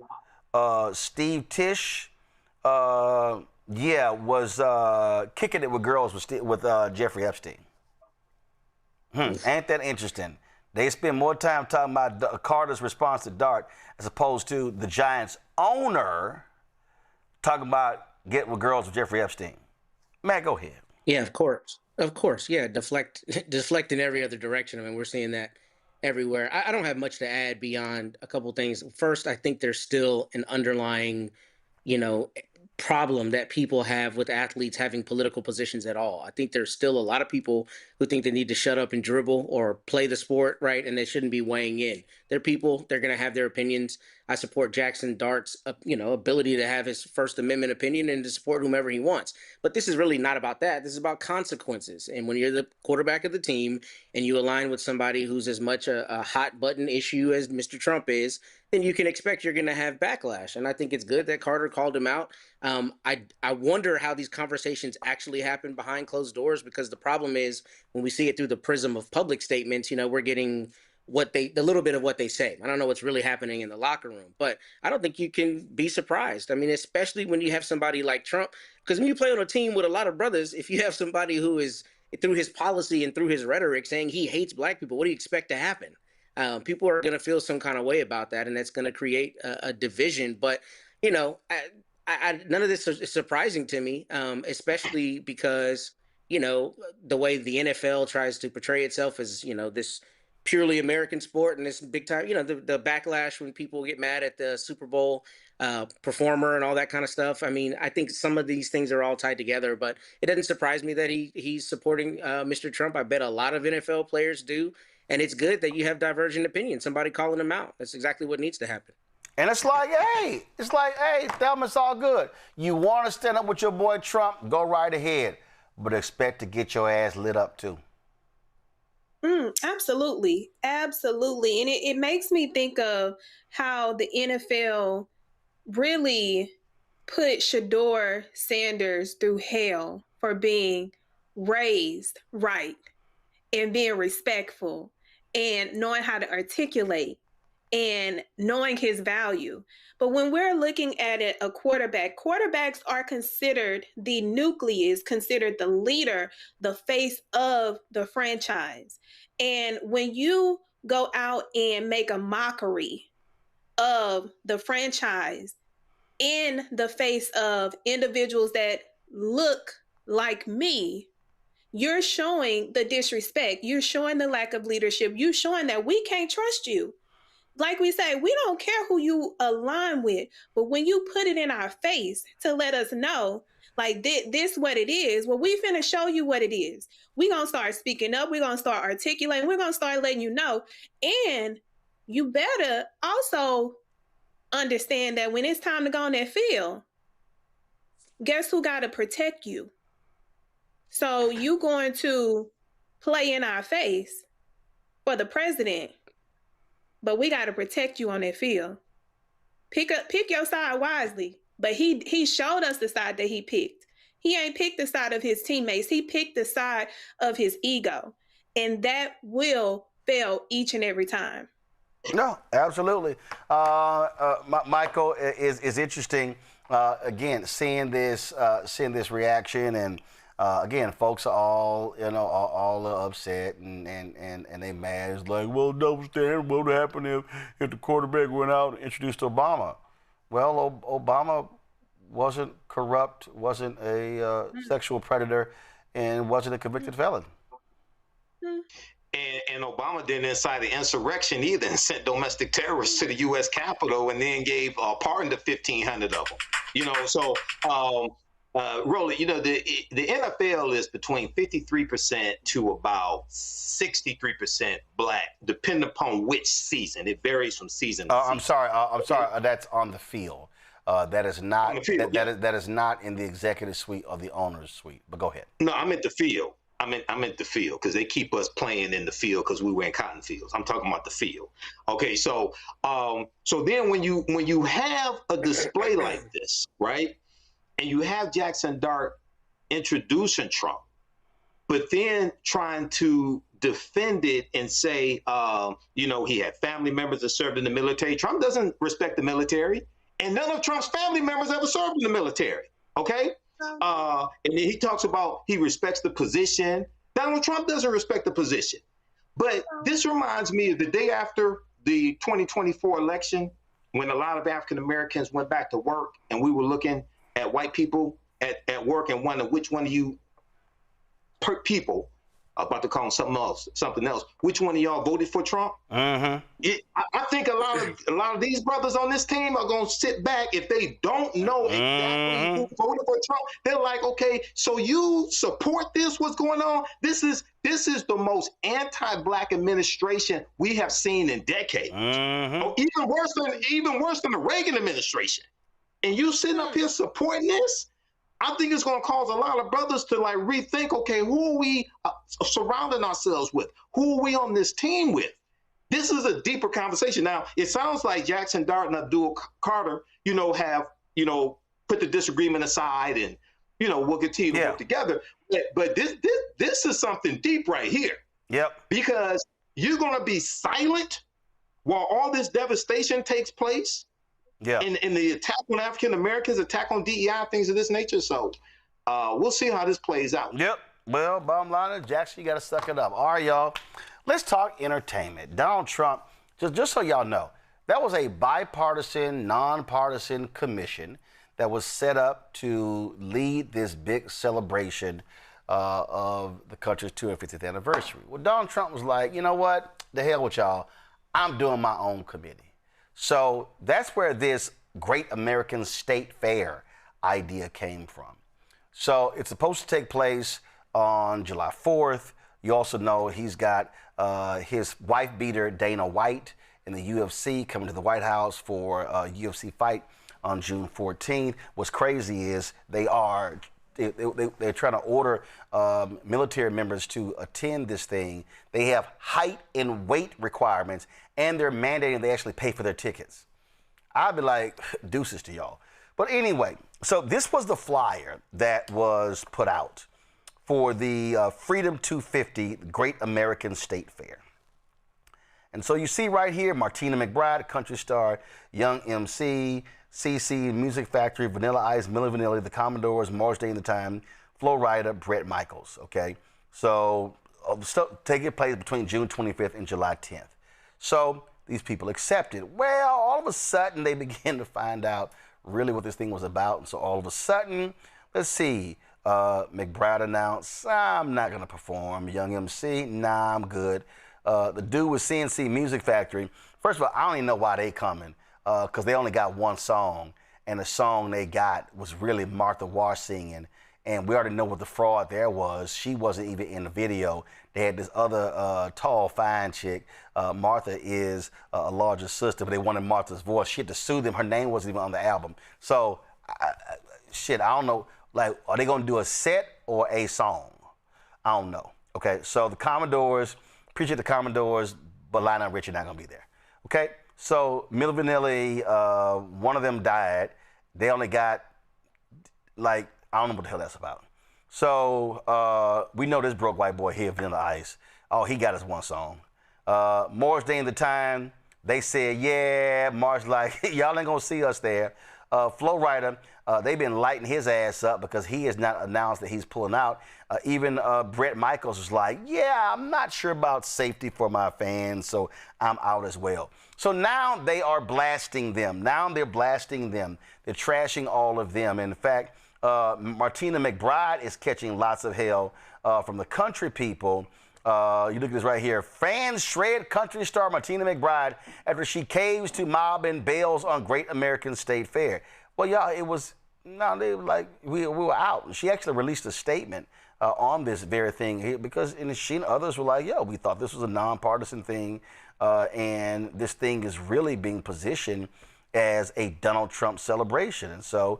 Steve Tisch, was kicking it with girls with Jeffrey Epstein. Ain't that interesting? They spend more time talking about Carter's response to Dart as opposed to the Giants owner talking about getting with girls with Jeffrey Epstein. Matt, go ahead. Yeah, of course. Yeah, deflect in every other direction. I mean, we're seeing that everywhere. I don't have much to add beyond a couple things. First, I think there's still an underlying, problem that people have with athletes having political positions at all. I think there's still a lot of people who think they need to shut up and dribble or play the sport, right? And they shouldn't be weighing in. They're people, they're going to have their opinions. I support Jackson Dart's, ability to have his First Amendment opinion and to support whomever he wants. But this is really not about that. This is about consequences. And when you're the quarterback of the team and you align with somebody who's as much a hot button issue as Mr. Trump is, then you can expect you're going to have backlash. And I think it's good that Carter called him out. I wonder how these conversations actually happen behind closed doors, because the problem is when we see it through the prism of public statements, we're getting the little bit of what they say. I don't know what's really happening in the locker room, but I don't think you can be surprised. I mean, especially when you have somebody like Trump, because when you play on a team with a lot of brothers, if you have somebody who is through his policy and through his rhetoric saying he hates black people, what do you expect to happen? People are going to feel some kind of way about that, and that's going to create a division. But, none of this is surprising to me, especially because, the way the NFL tries to portray itself as, this purely American sport and this big time, the backlash when people get mad at the Super Bowl performer and all that kind of stuff. I mean, I think some of these things are all tied together, but it doesn't surprise me that he's supporting Mr. Trump. I bet a lot of NFL players do. And it's good that you have divergent opinions, somebody calling them out. That's exactly what needs to happen. And it's like, hey, Thelma, it's all good. You want to stand up with your boy Trump, go right ahead. But expect to get your ass lit up too. Absolutely. Absolutely. And it makes me think of how the NFL really put Shador Sanders through hell for being raised right and being respectful and knowing how to articulate and knowing his value. But when we're looking at it, a quarterback, quarterbacks are considered the nucleus, considered the leader, the face of the franchise. And when you go out and make a mockery of the franchise in the face of individuals that look like me, you're showing the disrespect. You're showing the lack of leadership. You're showing that we can't trust you. Like we say, we don't care who you align with, but when you put it in our face to let us know, like this what it is, well, we finna show you what it is. We're going to start speaking up. We're going to start articulating. We're going to start letting you know. And you better also understand that when it's time to go on that field, guess who got to protect you? So you going to play in our face for the president, but we got to protect you on that field. Pick your side wisely. But he showed us the side that he picked. He ain't picked the side of his teammates. He picked the side of his ego. And that will fail each and every time. No, absolutely. Michael, is interesting. Again, seeing this reaction, and again, folks are all upset and they mad. It's like, well, double standard. What would happen if the quarterback went out and introduced Obama? Well, Obama wasn't corrupt, wasn't a sexual predator, and wasn't a convicted felon. And And Obama didn't incite an insurrection either and sent domestic terrorists to the U.S. Capitol and then gave a pardon to 1,500 of them. You know, so, Roland, you know, the NFL is between 53% to about 63% black, depending upon which season. It varies from season to season. I'm sorry. That's on the field. That is not that is not in the executive suite or the owner's suite. But go ahead. No, I'm at the field. I'm at the field because they keep us playing in the field because we were in cotton fields. I'm talking about the field. Okay, so so then when you have a display like this, right, and you have Jackson Dart introducing Trump, but then trying to defend it and say, you know, he had family members that served in the military. Trump doesn't respect the military, and none of Trump's family members ever served in the military. Okay. And then he talks about he respects the position. Donald Trump doesn't respect the position. But this reminds me of the day after the 2024 election, when a lot of African Americans went back to work and we were looking at white people at work and wondering which one of you people, I'm about to call them something else. Which one of y'all voted for Trump? I think a lot of these brothers on this team are gonna sit back if they don't know exactly who voted for Trump. They're like, okay, so you support this? What's going on? This is the most anti-black administration we have seen in decades. Oh, even worse than the Reagan administration. And you sitting up here supporting this? I think it's going to cause a lot of brothers to like rethink, okay, who are we surrounding ourselves with? Who are we on this team with? This is a deeper conversation. Now, it sounds like Jackson Dart and Abdul Carter, you know, have, you know, put the disagreement aside and, you know, we'll continue to work together. But this is something deep right here. Yep. Because you're going to be silent while all this devastation takes place. Yeah, and the attack on African Americans, attack on DEI, things of this nature. So we'll see how this plays out. Yep. Well, bottom line is, Jackson, you got to suck it up. All right, y'all. Let's talk entertainment. Donald Trump, just so y'all know, that was a bipartisan, nonpartisan commission that was set up to lead this big celebration of the country's 250th anniversary. Well, Donald Trump was like, you know what? The hell with y'all. I'm doing my own committee. So that's where this Great American State Fair idea came from. So it's supposed to take place on July 4th. You also know he's got his wife beater Dana White in the UFC coming to the White House for a UFC fight on June 14th. What's crazy is they're trying to order military members to attend this thing. They have height and weight requirements, and they're mandating they actually pay for their tickets. I'd be like, deuces to y'all. But anyway, so this was the flyer that was put out for the Freedom 250 Great American State Fair. And so you see right here, Martina McBride, country star, Young MC, CC, Music Factory, Vanilla Ice, Milli Vanilli, The Commodores, Morris Day in the Time, Flo Rida, Bret Michaels, okay? So taking place between June 25th and July 10th. So these people accepted. Well, all of a sudden they began to find out really what this thing was about. And so all of a sudden, let's see, McBride announced, I'm not gonna perform. Young MC, nah, I'm good. The dude with CNC Music Factory, first of all, I don't even know why they coming, because they only got one song, and the song they got was really Martha Wash singing, and we already know what the fraud there was. She wasn't even in the video. They had this other tall, fine chick. Martha is a larger sister, but they wanted Martha's voice. She had to sue them. Her name wasn't even on the album. So, I don't know. Like, are they going to do a set or a song? I don't know. Okay, so the Commodores, appreciate the Commodores, but Lionel Richie not going to be there. Okay, so Milli Vanilli, one of them died. They only got, like, I don't know what the hell that's about. So we know this broke white boy here, Vanilla Ice. Oh, he got his one song. Morris Day in the Time, they said, yeah, Morris like, y'all ain't gonna see us there. Flo Rida, they've been lighting his ass up because he has not announced that he's pulling out. Even Bret Michaels was like, yeah, I'm not sure about safety for my fans, so I'm out as well. So now they are blasting them. Now they're blasting them. They're trashing all of them. In fact, Martina McBride is catching lots of hell from the country people You look at this right here. Fans shred country star Martina McBride after she caves to mob and bails on Great American State Fair. Well, y'all, it was, no, they were like, we were out. She actually released a statement on this very thing here because she and others were like, yo, we thought this was a nonpartisan thing, and this thing is really being positioned as a Donald Trump celebration. And so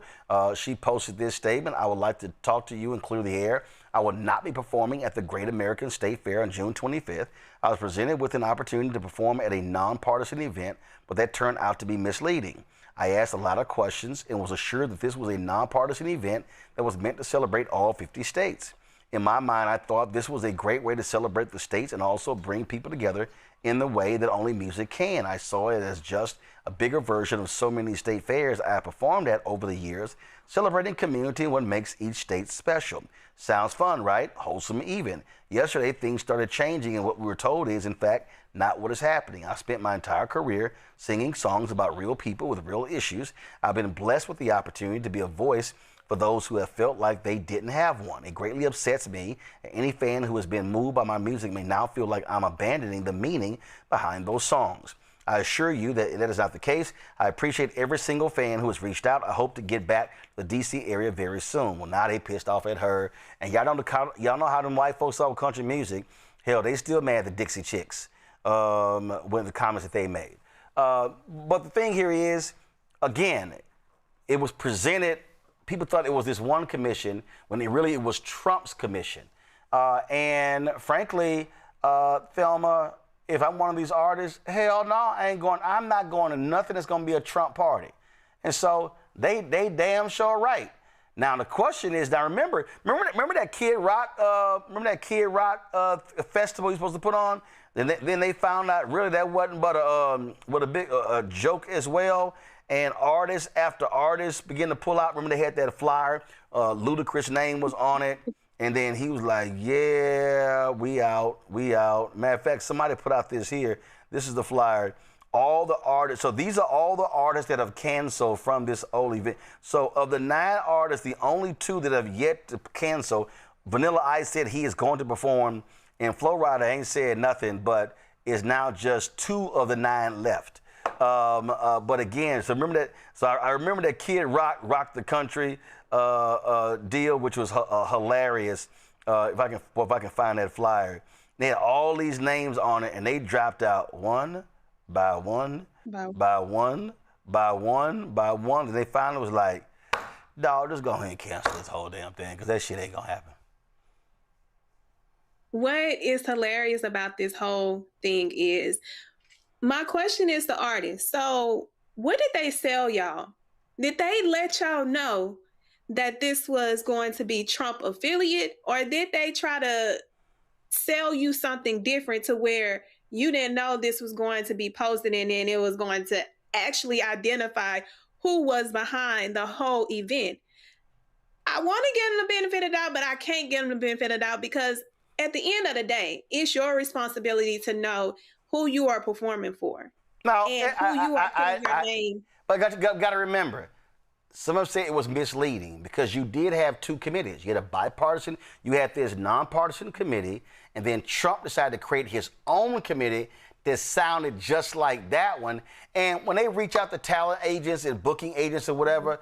she posted this statement. I would like to talk to you and clear the air. I will not be performing at the Great American State Fair on June 25th. I was presented with an opportunity to perform at a nonpartisan event, but that turned out to be misleading. I asked a lot of questions and was assured that this was a nonpartisan event that was meant to celebrate all 50 states. In my mind, I thought this was a great way to celebrate the states and also bring people together in the way that only music can. I saw it as just a bigger version of so many state fairs I have performed at over the years, celebrating community and what makes each state special. Sounds fun, right? Wholesome even. Yesterday, things started changing, and what we were told is, in fact, not what is happening. I spent my entire career singing songs about real people with real issues. I've been blessed with the opportunity to be a voice for those who have felt like they didn't have one. It greatly upsets me. Any fan who has been moved by my music may now feel like I'm abandoning the meaning behind those songs. I assure you that that is not the case. I appreciate every single fan who has reached out. I hope to get back to the D.C. area very soon. Well, now they pissed off at her. And y'all know how them white folks are with country music. Hell, they still mad at the Dixie Chicks when the comments that they made. But the thing here is, again, it was presented. People thought it was this one commission when it was Trump's commission. And frankly, Thelma, if I'm one of these artists, hell no, I'm not going to nothing that's going to be a Trump party. And so they damn sure right. Now the question is, now remember that Kid Rock, festival you're supposed to put on? Then they found out really that wasn't but a big joke as well. And artist after artist began to pull out. Remember they had that flyer, Ludacris' name was on it. And then he was like, yeah, we out. Matter of fact, somebody put out this here. This is the flyer. All the artists, so these are all the artists that have canceled from this old event. So of the 9 artists, the only 2 that have yet to cancel, Vanilla Ice said he is going to perform, and Flo Rida ain't said nothing, but is now just 2 of the 9 left. But again, so remember that. So I remember that Kid Rock rocked the country deal, which was hilarious. If I can find that flyer, they had all these names on it, and they dropped out one by one, by one, and they finally was like, "Dog, just go ahead and cancel this whole damn thing, because that shit ain't gonna happen." What is hilarious about this whole thing is, my question is the artist. So what did they sell y'all? Did they let y'all know that this was going to be Trump affiliate, or did they try to sell you something different to where you didn't know this was going to be posted and then it was going to actually identify who was behind the whole event? I want to give them the benefit of the doubt, but I can't give them the benefit of the doubt because at the end of the day, it's your responsibility to know who you are performing for. No, and who you are putting your name. But got to remember, some of them say it was misleading because you did have 2 committees. You had a bipartisan, you had this nonpartisan committee, and then Trump decided to create his own committee that sounded just like that one. And when they reach out to talent agents and booking agents or whatever,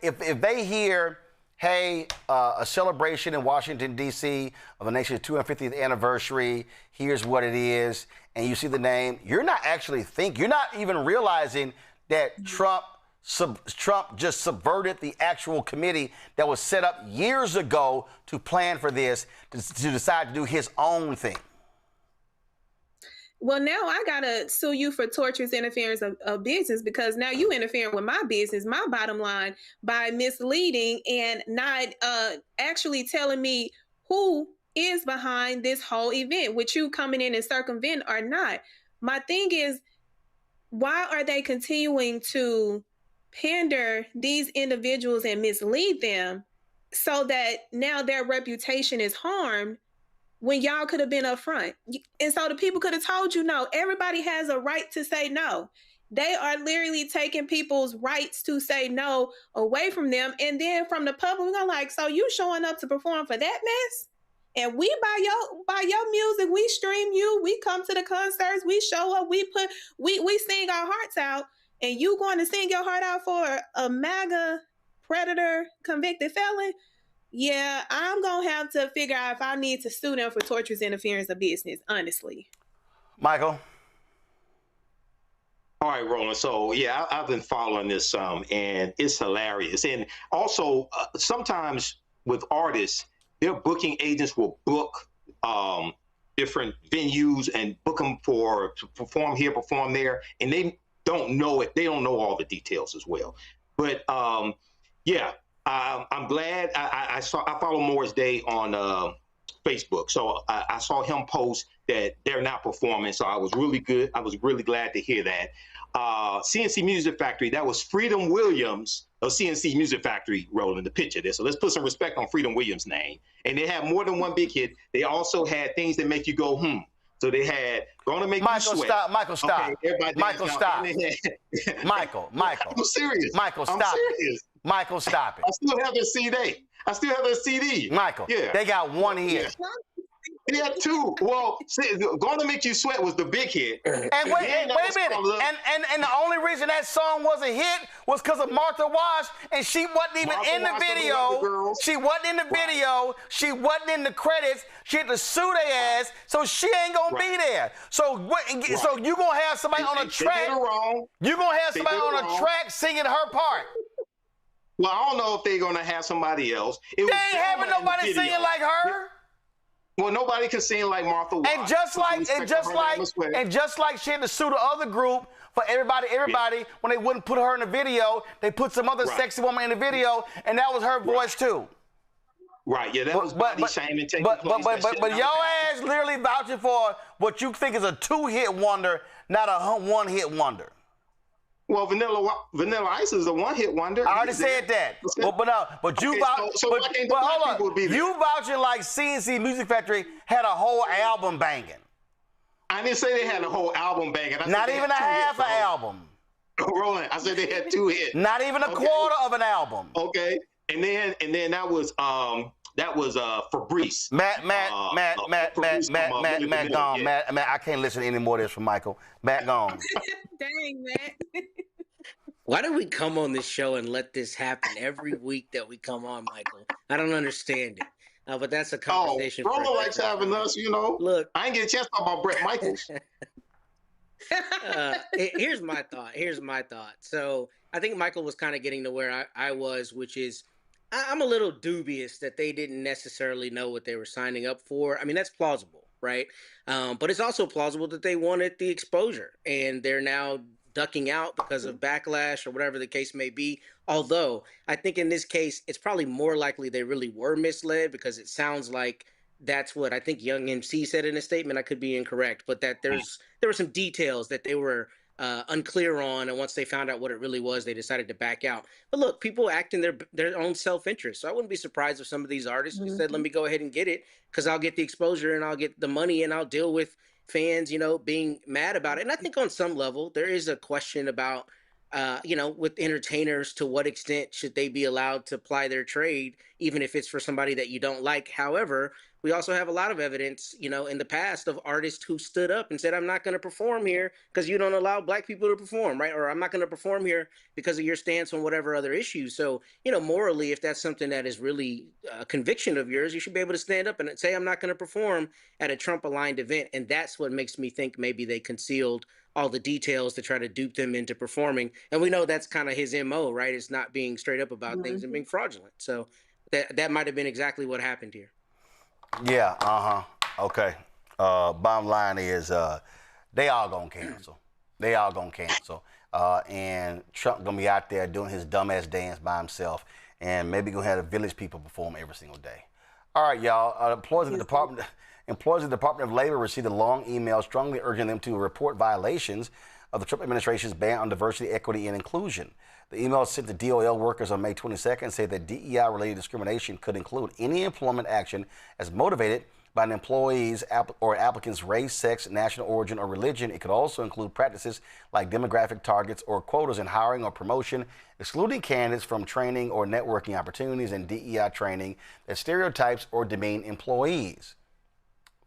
if they hear, hey, a celebration in Washington, D.C. of the nation's 250th anniversary, here's what it is, and you see the name, you're not even realizing that Trump just subverted the actual committee that was set up years ago to plan for this, to decide to do his own thing. Well, now I gotta sue you for tortious interference of business because now you interfering with my business, my bottom line, by misleading and not actually telling me who is behind this whole event, with you coming in and circumvent or not. My thing is, why are they continuing to pander these individuals and mislead them so that now their reputation is harmed when y'all could have been upfront? And so the people could have told you no. Everybody has a right to say no. They are literally taking people's rights to say no away from them. And then from the public, I'm like, so you showing up to perform for that mess? And we buy your music, we stream you, we come to the concerts, we show up, we sing our hearts out, and you going to sing your heart out for a MAGA predator convicted felon? Yeah, I'm gonna have to figure out if I need to sue them for torturous interference of business, honestly. Michael? All right, Roland. So yeah, I've been following this some, and it's hilarious. And also, sometimes with artists, their booking agents will book different venues and book them to perform here, perform there, and they don't know it. They don't know all the details as well. But yeah, I'm glad I follow Morris Day on Facebook, so I saw him post that they're not performing. So I was really good. I was really glad to hear that. CNC Music Factory, that was Freedom Williams of CNC Music Factory rolling the picture there. So let's put some respect on Freedom Williams' name. And they had more than one big hit. They also had things that make you go, So they had Gonna Make You Sweat. Michael, stop. Okay, Michael, stop. Michael. I'm serious. Michael, stop. I'm serious. Michael, stop it. I still have the CD. Michael, yeah. They got one hit. Yeah. He had two. Well, Gonna Make You Sweat was the big hit. And wait a minute. And the only reason that song was a hit was because of Martha Wash, and she wasn't even in the video. She wasn't in the video. She wasn't in the credits. She had to sue their ass, so she ain't gonna be there. So so you gonna have somebody on a track. You gonna have somebody on a track singing her part. Well, I don't know if they're gonna have somebody else. They ain't having nobody singing like her. Well, nobody can sing like Martha Wash. And just like she had to sue the other group for everybody, when they wouldn't put her in the video, they put some other sexy woman in the video, and that was her voice too. Right, yeah, that was body shaming taking place. But your ass literally vouching for what you think is a two-hit wonder, not a one-hit wonder. Well, Vanilla Ice is a one-hit wonder. I already said that. But you hold on. You vouching like CNC Music Factory had a whole album banging. I didn't say they had a whole album banging. Not even a half an album. Roland, I said they had two hits. Not even a quarter of an album. Okay, and then that was Fabrice. Matt gone. Matt, I can't listen to any more of this from Michael. Matt gone. Dang, Matt. Why do we come on this show and let this happen every week that we come on, Michael? I don't understand it. But that's a conversation. Roland likes having us, Look, I ain't get a chance to talk about Brett Michaels. Here's my thought. So I think Michael was kind of getting to where I was, which is I'm a little dubious that they didn't necessarily know what they were signing up for. I mean, that's plausible, right? But it's also plausible that they wanted the exposure, and they're now ducking out because of backlash or whatever the case may be. Although I think in this case, it's probably more likely they really were misled, because it sounds like that's what I think Young MC said in a statement. I could be incorrect, but that there were some details that they were unclear on, and once they found out what it really was, they decided to back out. But look, people act in their own self-interest, so I wouldn't be surprised if some of these artists said, let me go ahead and get it, because I'll get the exposure and I'll get the money and I'll deal with fans, being mad about it. And I think on some level there is a question about with entertainers, to what extent should they be allowed to ply their trade, even if it's for somebody that you don't like. However, we also have a lot of evidence, in the past, of artists who stood up and said, I'm not going to perform here because you don't allow Black people to perform, right? Or I'm not going to perform here because of your stance on whatever other issues. So, morally, if that's something that is really a conviction of yours, you should be able to stand up and say, I'm not going to perform at a Trump-aligned event. And that's what makes me think maybe they concealed all the details to try to dupe them into performing. And we know that's kind of his MO, right? It's not being straight up about things and being fraudulent. So that might have been exactly what happened here. Yeah, okay. Bottom line is they all gonna cancel. And Trump gonna be out there doing his dumbass dance by himself, and maybe gonna have the village people perform every single day. All right, y'all. Employees of the Department of Labor received a long email strongly urging them to report violations of the Trump administration's ban on diversity, equity, and inclusion. The email sent to DOL workers on May 22nd said that DEI-related discrimination could include any employment action as motivated by an employee's or applicant's race, sex, national origin, or religion. It could also include practices like demographic targets or quotas in hiring or promotion, excluding candidates from training or networking opportunities and DEI training that stereotypes or demean employees.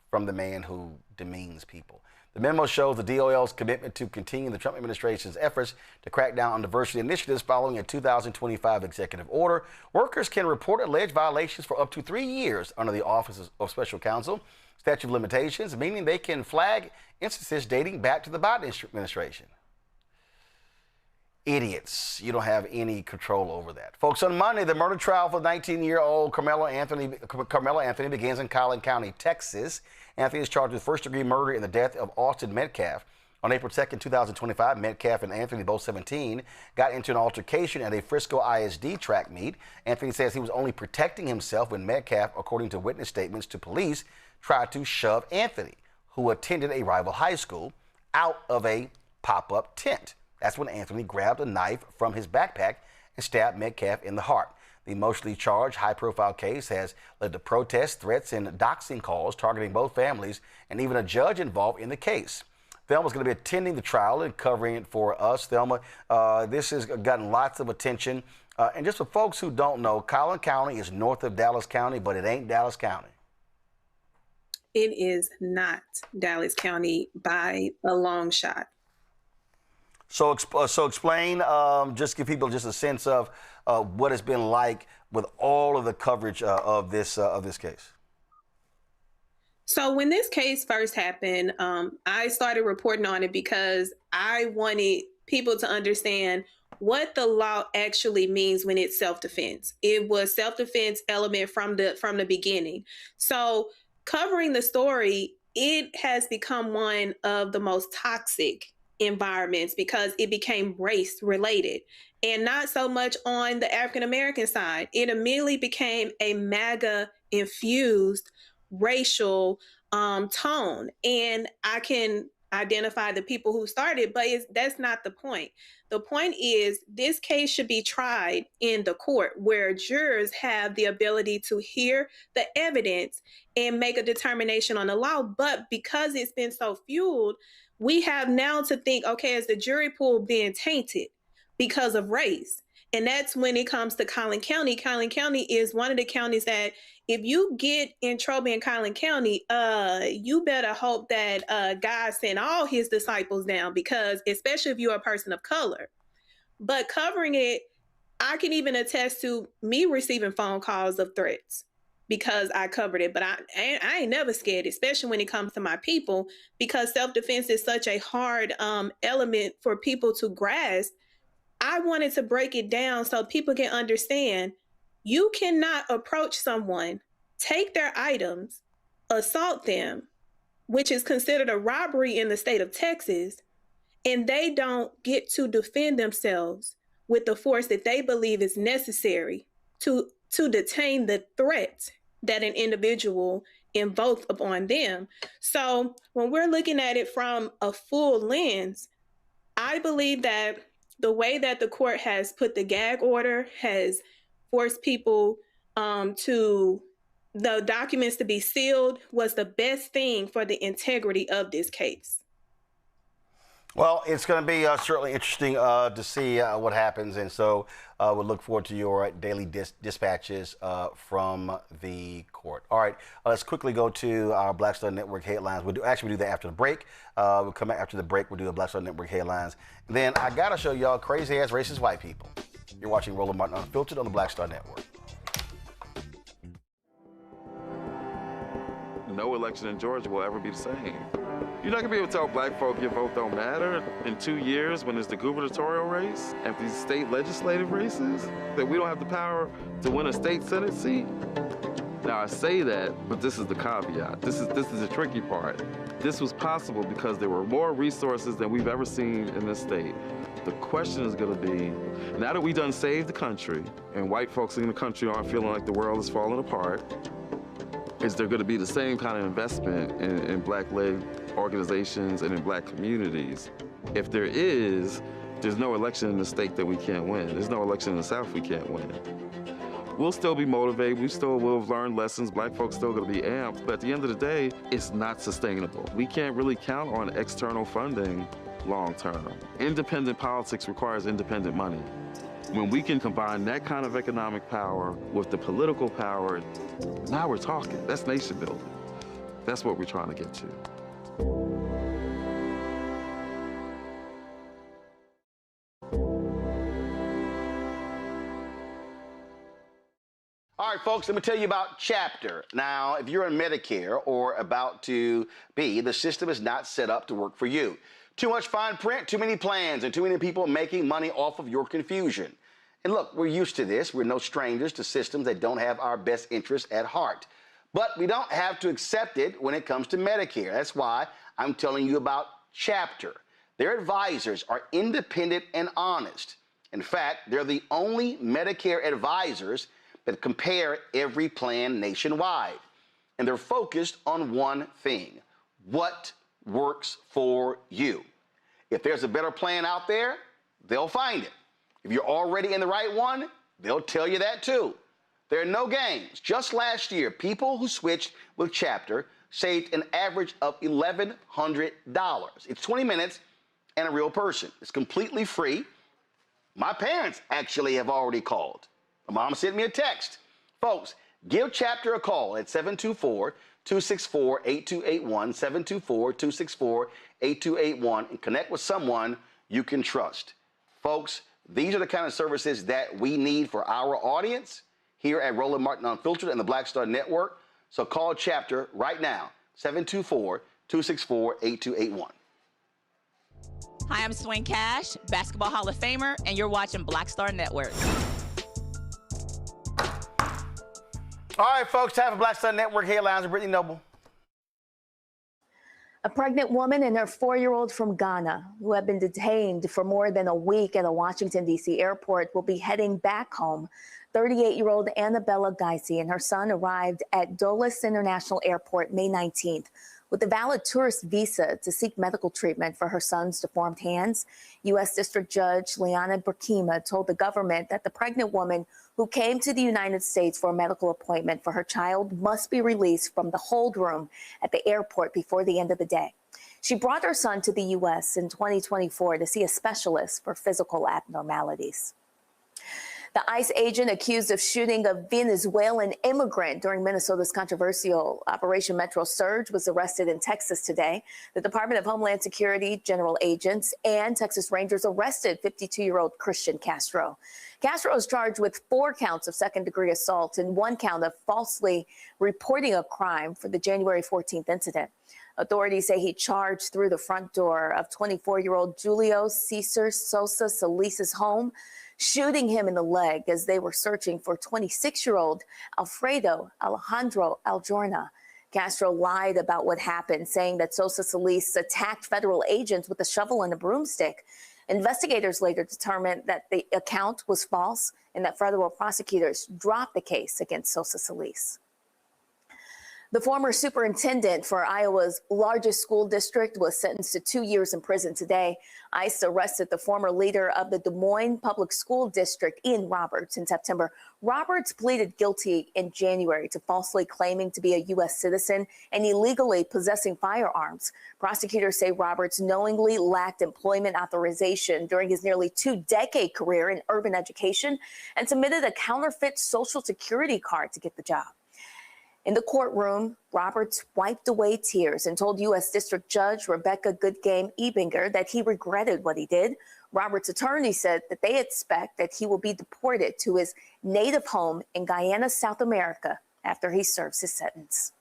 From the man who demeans people. The memo shows the DOL's commitment to continue the Trump administration's efforts to crack down on diversity initiatives following a 2025 executive order. Workers can report alleged violations for up to 3 years under the Office of Special Counsel statute of limitations, meaning they can flag instances dating back to the Biden administration. Idiots. You don't have any control over that. Folks, on Monday, the murder trial for 19-year-old Karmelo Anthony begins in Collin County, Texas. Anthony is charged with first-degree murder in the death of Austin Metcalf. On April 2nd, 2025, Metcalf and Anthony, both 17, got into an altercation at a Frisco ISD track meet. Anthony says he was only protecting himself when Metcalf, according to witness statements to police, tried to shove Anthony, who attended a rival high school, out of a pop-up tent. That's when Anthony grabbed a knife from his backpack and stabbed Metcalf in the heart. The emotionally charged, high-profile case has led to protests, threats, and doxing calls targeting both families and even a judge involved in the case. Thelma's going to be attending the trial and covering it for us. Thelma, this has gotten lots of attention. And just for folks who don't know, Collin County is north of Dallas County, but it ain't Dallas County. It is not Dallas County by a long shot. So explain, just give people just a sense of what it's been like with all of the coverage of this case. So when this case first happened, I started reporting on it because I wanted people to understand what the law actually means when it's self-defense. It was self-defense element from the beginning. So covering the story, it has become one of the most toxic environments because it became race related and not so much on the African American side. It immediately became a MAGA infused racial tone. And I can identify the people who started, but that's not the point. The point is this case should be tried in the court where jurors have the ability to hear the evidence and make a determination on the law. But because it's been so fueled, we have now to think, okay, is the jury pool being tainted because of race? And that's when it comes to Collin County. Collin County is one of the counties that if you get in trouble in Collin County, you better hope that God sent all his disciples down, because especially if you're a person of color. But covering it, I can even attest to me receiving phone calls of threats because I covered it. But I ain't never scared, especially when it comes to my people, because self-defense is such a hard element for people to grasp. I wanted to break it down so people can understand you cannot approach someone, take their items, assault them, which is considered a robbery in the state of Texas, and they don't get to defend themselves with the force that they believe is necessary to detain the threat that an individual invoked upon them. So when we're looking at it from a full lens, I believe that the way that the court has put the gag order has forced people to the documents to be sealed was the best thing for the integrity of this case. Well, it's going to be certainly interesting to see what happens. And so we'll look forward to your daily dispatches from the court. All right, let's quickly go to our Black Star Network headlines. We'll do that after the break. We'll come back after the break. We'll do the Black Star Network headlines. And then I got to show y'all crazy-ass racist white people. You're watching Roland Martin Unfiltered on the Black Star Network. No election in Georgia will ever be the same. You're not gonna be able to tell black folk your vote don't matter in 2 years when it's the gubernatorial race and these state legislative races, that we don't have the power to win a state Senate seat. Now I say that, but this is the caveat. This is the tricky part. This was possible because there were more resources than we've ever seen in this state. The question is gonna be, now that we done saved the country and white folks in the country aren't feeling like the world is falling apart, is there going to be the same kind of investment in black-led organizations and in black communities? If there is, there's no election in the state that we can't win. There's no election in the South we can't win. We'll still be motivated. We still will have learned lessons. Black folks still going to be amped. But at the end of the day, it's not sustainable. We can't really count on external funding long term. Independent politics requires independent money. When we can combine that kind of economic power with the political power, now we're talking. That's nation building. That's what we're trying to get to. All right, folks, let me tell you about Chapter. Now, if you're on Medicare or about to be, the system is not set up to work for you. Too much fine print, too many plans, and too many people making money off of your confusion. And look, we're used to this. We're no strangers to systems that don't have our best interests at heart. But we don't have to accept it when it comes to Medicare. That's why I'm telling you about Chapter. Their advisors are independent and honest. In fact, they're the only Medicare advisors that compare every plan nationwide. And they're focused on one thing: what works for you. If there's a better plan out there, they'll find it. If you're already in the right one, they'll tell you that too. There are no games. Just last year, people who switched with Chapter saved an average of $1,100. It's 20 minutes and a real person. It's completely free. My parents actually have already called. My mom sent me a text. Folks, give Chapter a call at 724-264-8281, 724-264-8281, and connect with someone you can trust. Folks, these are the kind of services that we need for our audience here at Roland Martin Unfiltered and the Black Star Network. So call Chapter right now, 724-264-8281. Hi, I'm Swing Cash, Basketball Hall of Famer, and you're watching Black Star Network. All right, folks, time for Black Star Network headlines with Brittany Noble. A pregnant woman and her 4-year-old from Ghana, who have been detained for more than a week at a Washington, D.C. airport, will be heading back home. 38-year-old Annabella Geisy and her son arrived at Dulles International Airport May 19th with a valid tourist visa to seek medical treatment for her son's deformed hands. U.S. District Judge Liana Burkima told the government that the pregnant woman who came to the United States for a medical appointment for her child must be released from the hold room at the airport before the end of the day. She brought her son to the U.S. in 2024 to see a specialist for physical abnormalities. The ICE agent accused of shooting a Venezuelan immigrant during Minnesota's controversial Operation Metro Surge was arrested in Texas today. The Department of Homeland Security general agents and Texas Rangers arrested 52-year-old Christian Castro. Castro is charged with 4 counts of second-degree assault and 1 count of falsely reporting a crime for the January 14th incident. Authorities say he charged through the front door of 24-year-old Julio Cesar Sosa Solis's home, shooting him in the leg as they were searching for 26-year-old Alfredo Alejandro Aljorna. Castro lied about what happened, saying that Sosa Solis attacked federal agents with a shovel and a broomstick. Investigators later determined that the account was false and that federal prosecutors dropped the case against Sosa Solis. The former superintendent for Iowa's largest school district was sentenced to 2 years in prison today. ICE arrested the former leader of the Des Moines Public School District, Ian Roberts, in September. Roberts pleaded guilty in January to falsely claiming to be a U.S. citizen and illegally possessing firearms. Prosecutors say Roberts knowingly lacked employment authorization during his nearly 2-decade career in urban education and submitted a counterfeit Social Security card to get the job. In the courtroom, Roberts wiped away tears and told U.S. District Judge Rebecca Goodgame Ebinger that he regretted what he did. Roberts' attorney said that they expect that he will be deported to his native home in Guyana, South America, after he serves his sentence.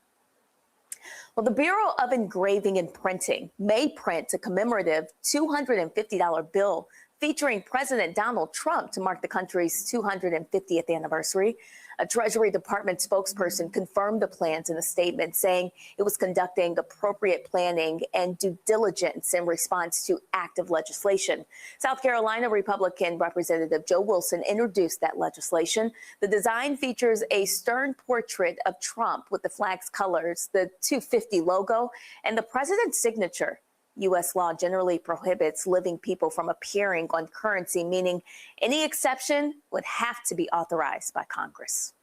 Well, the Bureau of Engraving and Printing may print a commemorative $250 bill featuring President Donald Trump to mark the country's 250th anniversary. A Treasury Department spokesperson confirmed the plans in a statement, saying it was conducting appropriate planning and due diligence in response to active legislation. South Carolina Republican Representative Joe Wilson introduced that legislation. The design features a stern portrait of Trump with the flag's colors, the 250 logo, and the president's signature. U.S. law generally prohibits living people from appearing on currency, meaning any exception would have to be authorized by Congress.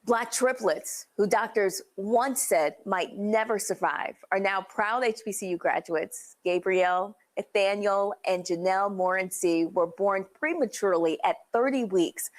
Black triplets, who doctors once said might never survive, are now proud HBCU graduates. Gabrielle, Nathaniel, and Janelle Morency were born prematurely at 30 weeks.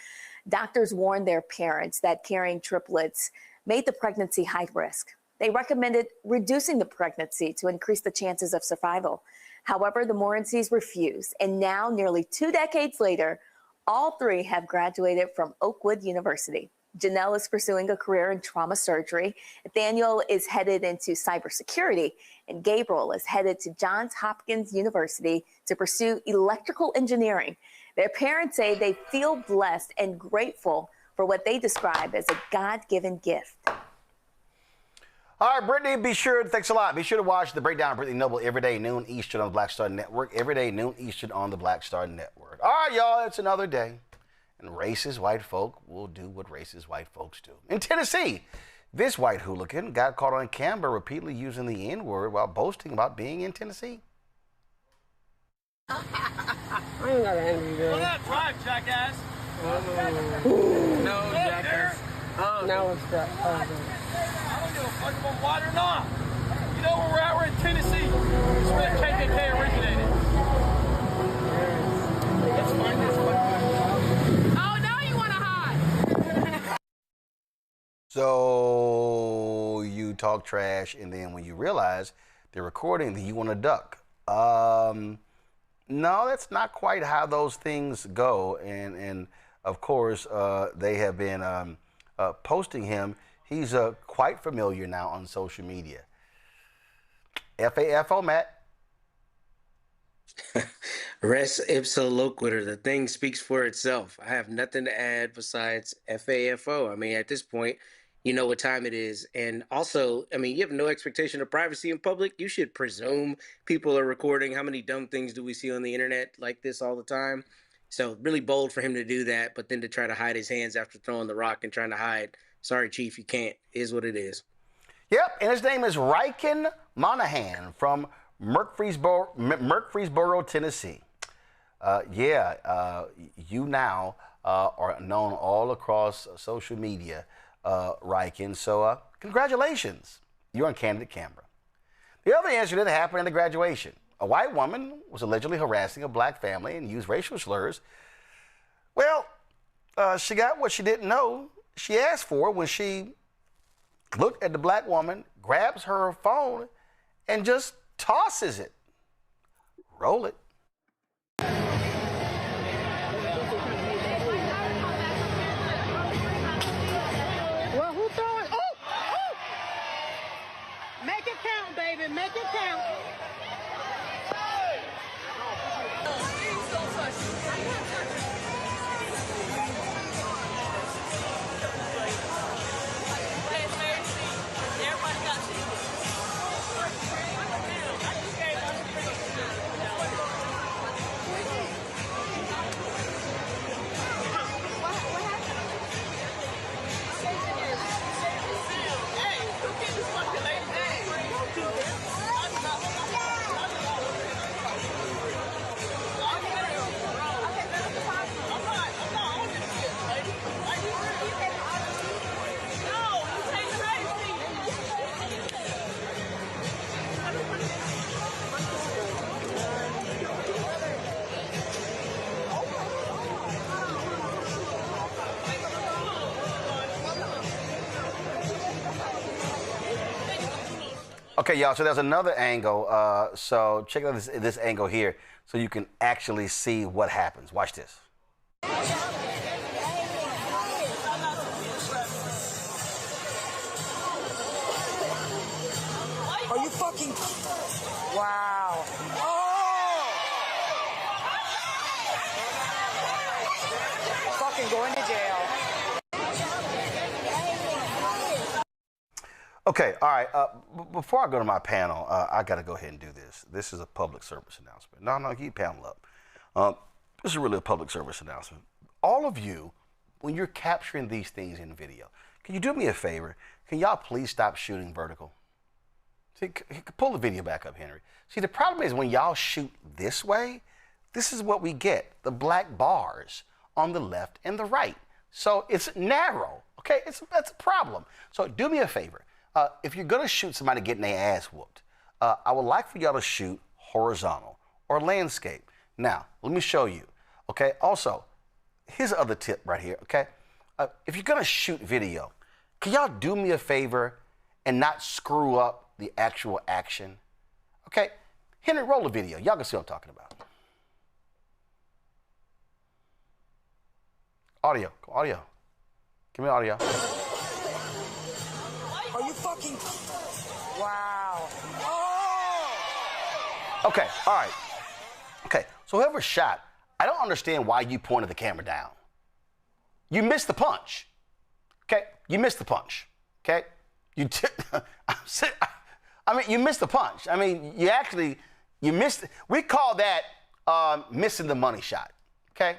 Doctors warned their parents that carrying triplets made the pregnancy high risk. They recommended reducing the pregnancy to increase the chances of survival. However, the Morencys refused, and now, nearly 2 decades later, all three have graduated from Oakwood University. Janelle is pursuing a career in trauma surgery. Nathaniel is headed into cybersecurity, and Gabriel is headed to Johns Hopkins University to pursue electrical engineering. Their parents say they feel blessed and grateful for what they describe as a God-given gift. All right, Brittany, thanks a lot. Be sure to watch The Breakdown of Brittany Noble every day, noon Eastern on the Black Star Network. Every day, noon Eastern on the Black Star Network. All right, y'all, it's another day. And racist white folk will do what racist white folks do. In Tennessee, this white hooligan got caught on camera repeatedly using the N-word while boasting about being in Tennessee. I ain't got an angry girl. Why not drive, jackass? No, jackass. Now it's that. I don't give a fuck if I'm white or not. You know where we're at? We're in Tennessee. It's where the KKK originated. Let's find this one. Oh, now you want to hide. So you talk trash, and then when you realize they're recording, then you want to duck. No, that's not quite how those things go. And of course, they have been posting him. He's quite familiar now on social media. FAFO, Matt. Res ipsa loquitur. The thing speaks for itself. I have nothing to add besides FAFO. I mean, at this point, you know what time it is. And also, I mean, you have no expectation of privacy in public. You should presume people are recording. How many dumb things do we see on the internet like this all the time? So really bold for him to do that, but then to try to hide his hands after throwing the rock and trying to hide. Sorry, Chief, you can't. It is what it is. Yep, and his name is Ryken Monahan from Murfreesboro, Tennessee. You now are known all across social media, Ryken. So congratulations. You're on candid camera. The other incident happened at the graduation. A white woman was allegedly harassing a black family and used racial slurs. Well, she got what she didn't know she asked for when she looked at the black woman, grabs her phone, and just tosses it. Roll it. Well, who throwing? Oh! Make it count, baby. Make it count. Okay, y'all, so there's another angle. So check out this angle here so you can actually see what happens. Watch this. Are you fucking... Wow. Oh! Fucking going to jail. Okay, all right. Before I go to my panel, I got to go ahead and do this. This is a public service announcement. No, keep panel up. This is really a public service announcement. All of you, when you're capturing these things in video, can you do me a favor? Can y'all please stop shooting vertical? See, pull the video back up, Henry. See, the problem is when y'all shoot this way, this is what we get, the black bars on the left and the right. So it's narrow, okay? That's a problem. So do me a favor. If you're gonna shoot somebody getting their ass whooped, I would like for y'all to shoot horizontal or landscape. Now, let me show you, okay? Also, here's the other tip right here, okay? If you're gonna shoot video, can y'all do me a favor and not screw up the actual action? Okay, Henry, roll the video. Y'all can see what I'm talking about. Audio, audio. Give me audio. Are you fucking... Wow. Okay, all right. Okay, so whoever shot, I don't understand why you pointed the camera down. You missed the punch. Okay, you missed the punch. Okay, you you missed the punch. I mean, you missed. We call that missing the money shot. Okay,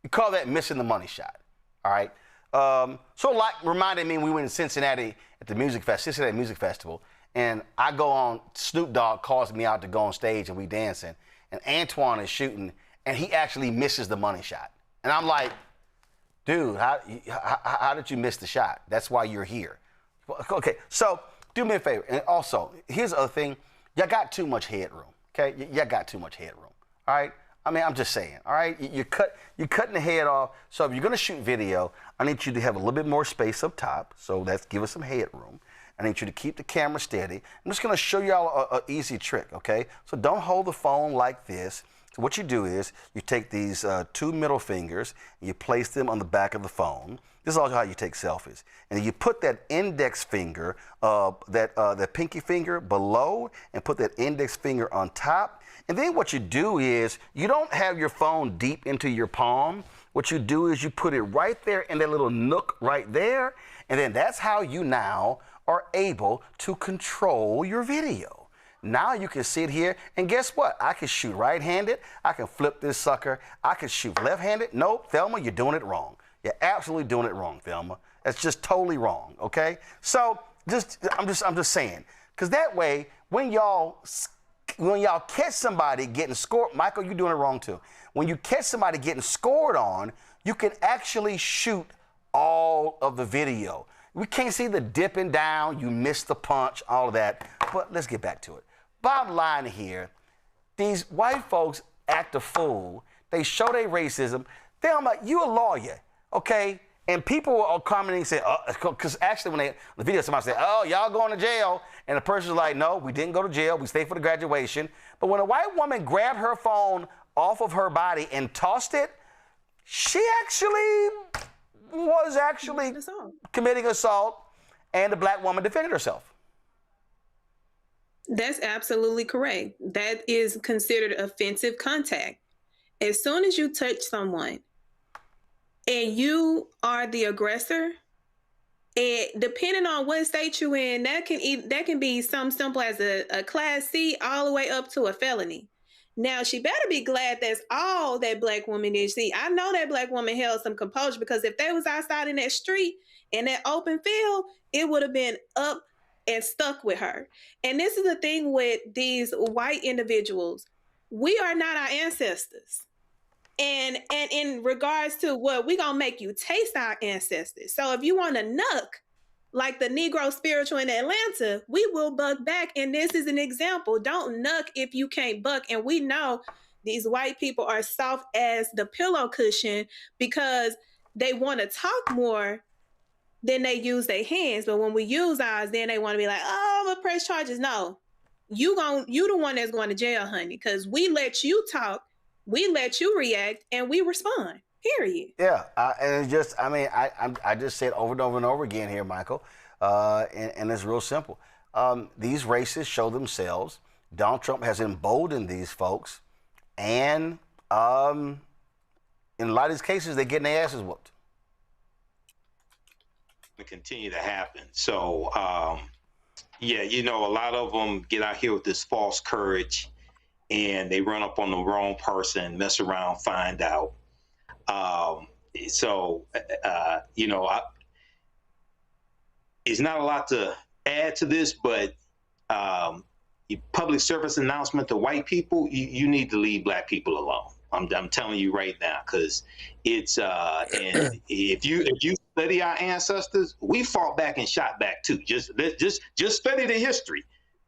we call that missing the money shot. All right. Reminded me when we went in Cincinnati at the Cincinnati Music Festival, and I go on. Snoop Dogg calls me out to go on stage, and we dancing, and Antoine is shooting, and he actually misses the money shot, and I'm like, dude, how did you miss the shot? That's why you're here. Okay, so do me a favor. And also, here's the other thing. Y'all got too much headroom, okay? Y'all got too much headroom, all right? I mean, I'm just saying, all right? You're cutting the head off. So if you're going to shoot video, I need you to have a little bit more space up top. So that's give us some headroom. I need you to keep the camera steady. I'm just going to show y'all an easy trick, okay? So don't hold the phone like this. So what you do is you take these two middle fingers and you place them on the back of the phone. This is also how you take selfies. And you put that index finger, that pinky finger below, and put that index finger on top. And then what you do is you don't have your phone deep into your palm. What you do is you put it right there in that little nook right there. And then that's how you now are able to control your video. Now you can sit here, and guess what? I can shoot right-handed. I can flip this sucker. I can shoot left-handed. Nope, Thelma, you're doing it wrong. You're absolutely doing it wrong, Thelma. That's just totally wrong, okay? So I'm just saying, because that way, when y'all catch somebody getting scored, Michael, you're doing it wrong too. When you catch somebody getting scored on, you can actually shoot all of the video. We can't see the dipping down, you missed the punch, all of that. But let's get back to it. Bottom line here, these white folks act a fool. They show their racism. Thelma, you a lawyer, okay? And people are commenting and say, because actually when the video, somebody said, oh, y'all going to jail. And the person's like, no, we didn't go to jail. We stayed for the graduation. But when a white woman grabbed her phone off of her body and tossed it, she was committing assault, and the black woman defended herself. That's absolutely correct. That is considered offensive contact. As soon as you touch someone and you are the aggressor, and depending on what state you're in, that can be something simple as a Class C all the way up to a felony. Now, she better be glad that's all that black woman did. See, I know that black woman held some composure, because if they was outside in that street, in that open field, it would have been up and stuck with her. And this is the thing with these white individuals. We are not our ancestors. And in regards to what we gonna make you taste our ancestors. So if you want to nuck like the Negro spiritual in Atlanta, we will buck back. And this is an example. Don't nuck if you can't buck. And we know these white people are soft as the pillow cushion because they want to talk more than they use their hands. But when we use ours, then they want to be like, oh, I'm gonna press charges. No, you the one that's going to jail, honey, because we let you talk, we let you react, and we respond. Period. Yeah, and it's just, I just said over and over and over again here, Michael, and it's real simple. These racists show themselves. Donald Trump has emboldened these folks, and in a lot of these cases, they're getting their asses whooped. To continue to happen. So, yeah, a lot of them get out here with this false courage, and they run up on the wrong person, mess around, find out. It's not a lot to add to this, but public service announcement to white people, you need to leave black people alone. I'm telling you right now, because it's and if you study our ancestors, we fought back and shot back too. Just study the history.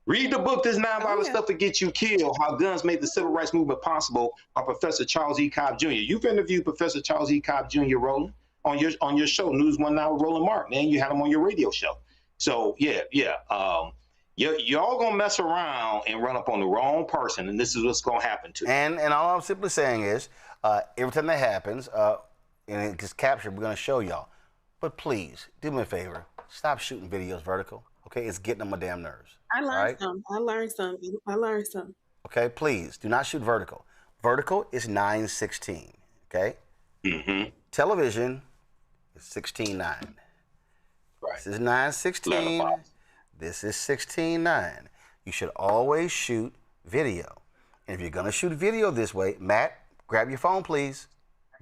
Read the book, This Nonviolent Stuff That Gets You Killed, How Guns Made the Civil Rights Movement Possible by Professor Charles E. Cobb Jr. You've interviewed Professor Charles E. Cobb Jr., Roland, on your show, News One Now with Roland Martin, and you had him on your radio show. So y'all gonna mess around and run up on the wrong person, and this is what's gonna happen to you. And all I'm simply saying is, every time that happens, and it gets captured, we're gonna show y'all. But please, do me a favor, stop shooting videos vertical. Okay, it's getting on my damn nerves. I learned some. Okay, please do not shoot vertical. Vertical is 9:16. Okay. Mm-hmm. Television is 16:9. Right. This is 9:16. This is 16:9. You should always shoot video. And if you're gonna shoot video this way, Matt, grab your phone, please.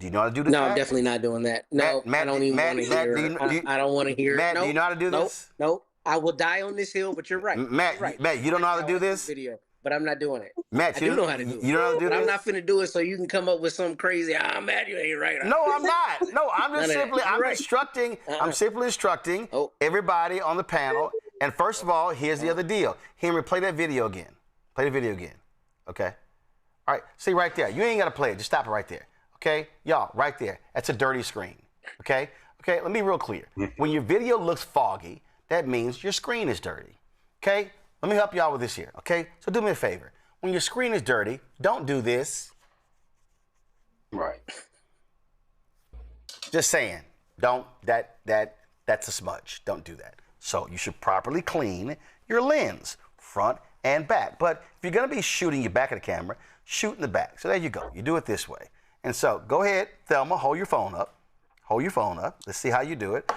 Do you know how to do this? No, I'm definitely not doing that. No, Matt, I don't even want to hear it. I don't want to hear it. Matt, do you know how to do this? Nope. I will die on this hill, but you're right. Matt, you're right. Matt, you don't know how to do this? Video, but I'm not doing it. Matt, I do know how to do it. You know how to do but this? I'm not finna do it so you can come up with some crazy, Matt, you ain't right. No, I'm not. No, I'm just simply, I'm instructing, I'm simply instructing everybody on the panel. And first of all, here's the other deal. Henry, play that video again. Play the video again. Okay? All right, see right there. You ain't got to play it. Just stop it right there. Okay? Y'all, right there. That's a dirty screen. Okay? Okay, let me be real clear. When your video looks foggy, that means your screen is dirty. Okay? Let me help y'all with this here. Okay? So do me a favor. When your screen is dirty, don't do this. Right. Just saying. Don't, that's a smudge. Don't do that. So you should properly clean your lens, front and back. But if you're gonna be shooting your back of the camera, shoot in the back. So there you go. You do it this way. And so go ahead, Thelma, hold your phone up. Hold your phone up. Let's see how you do it.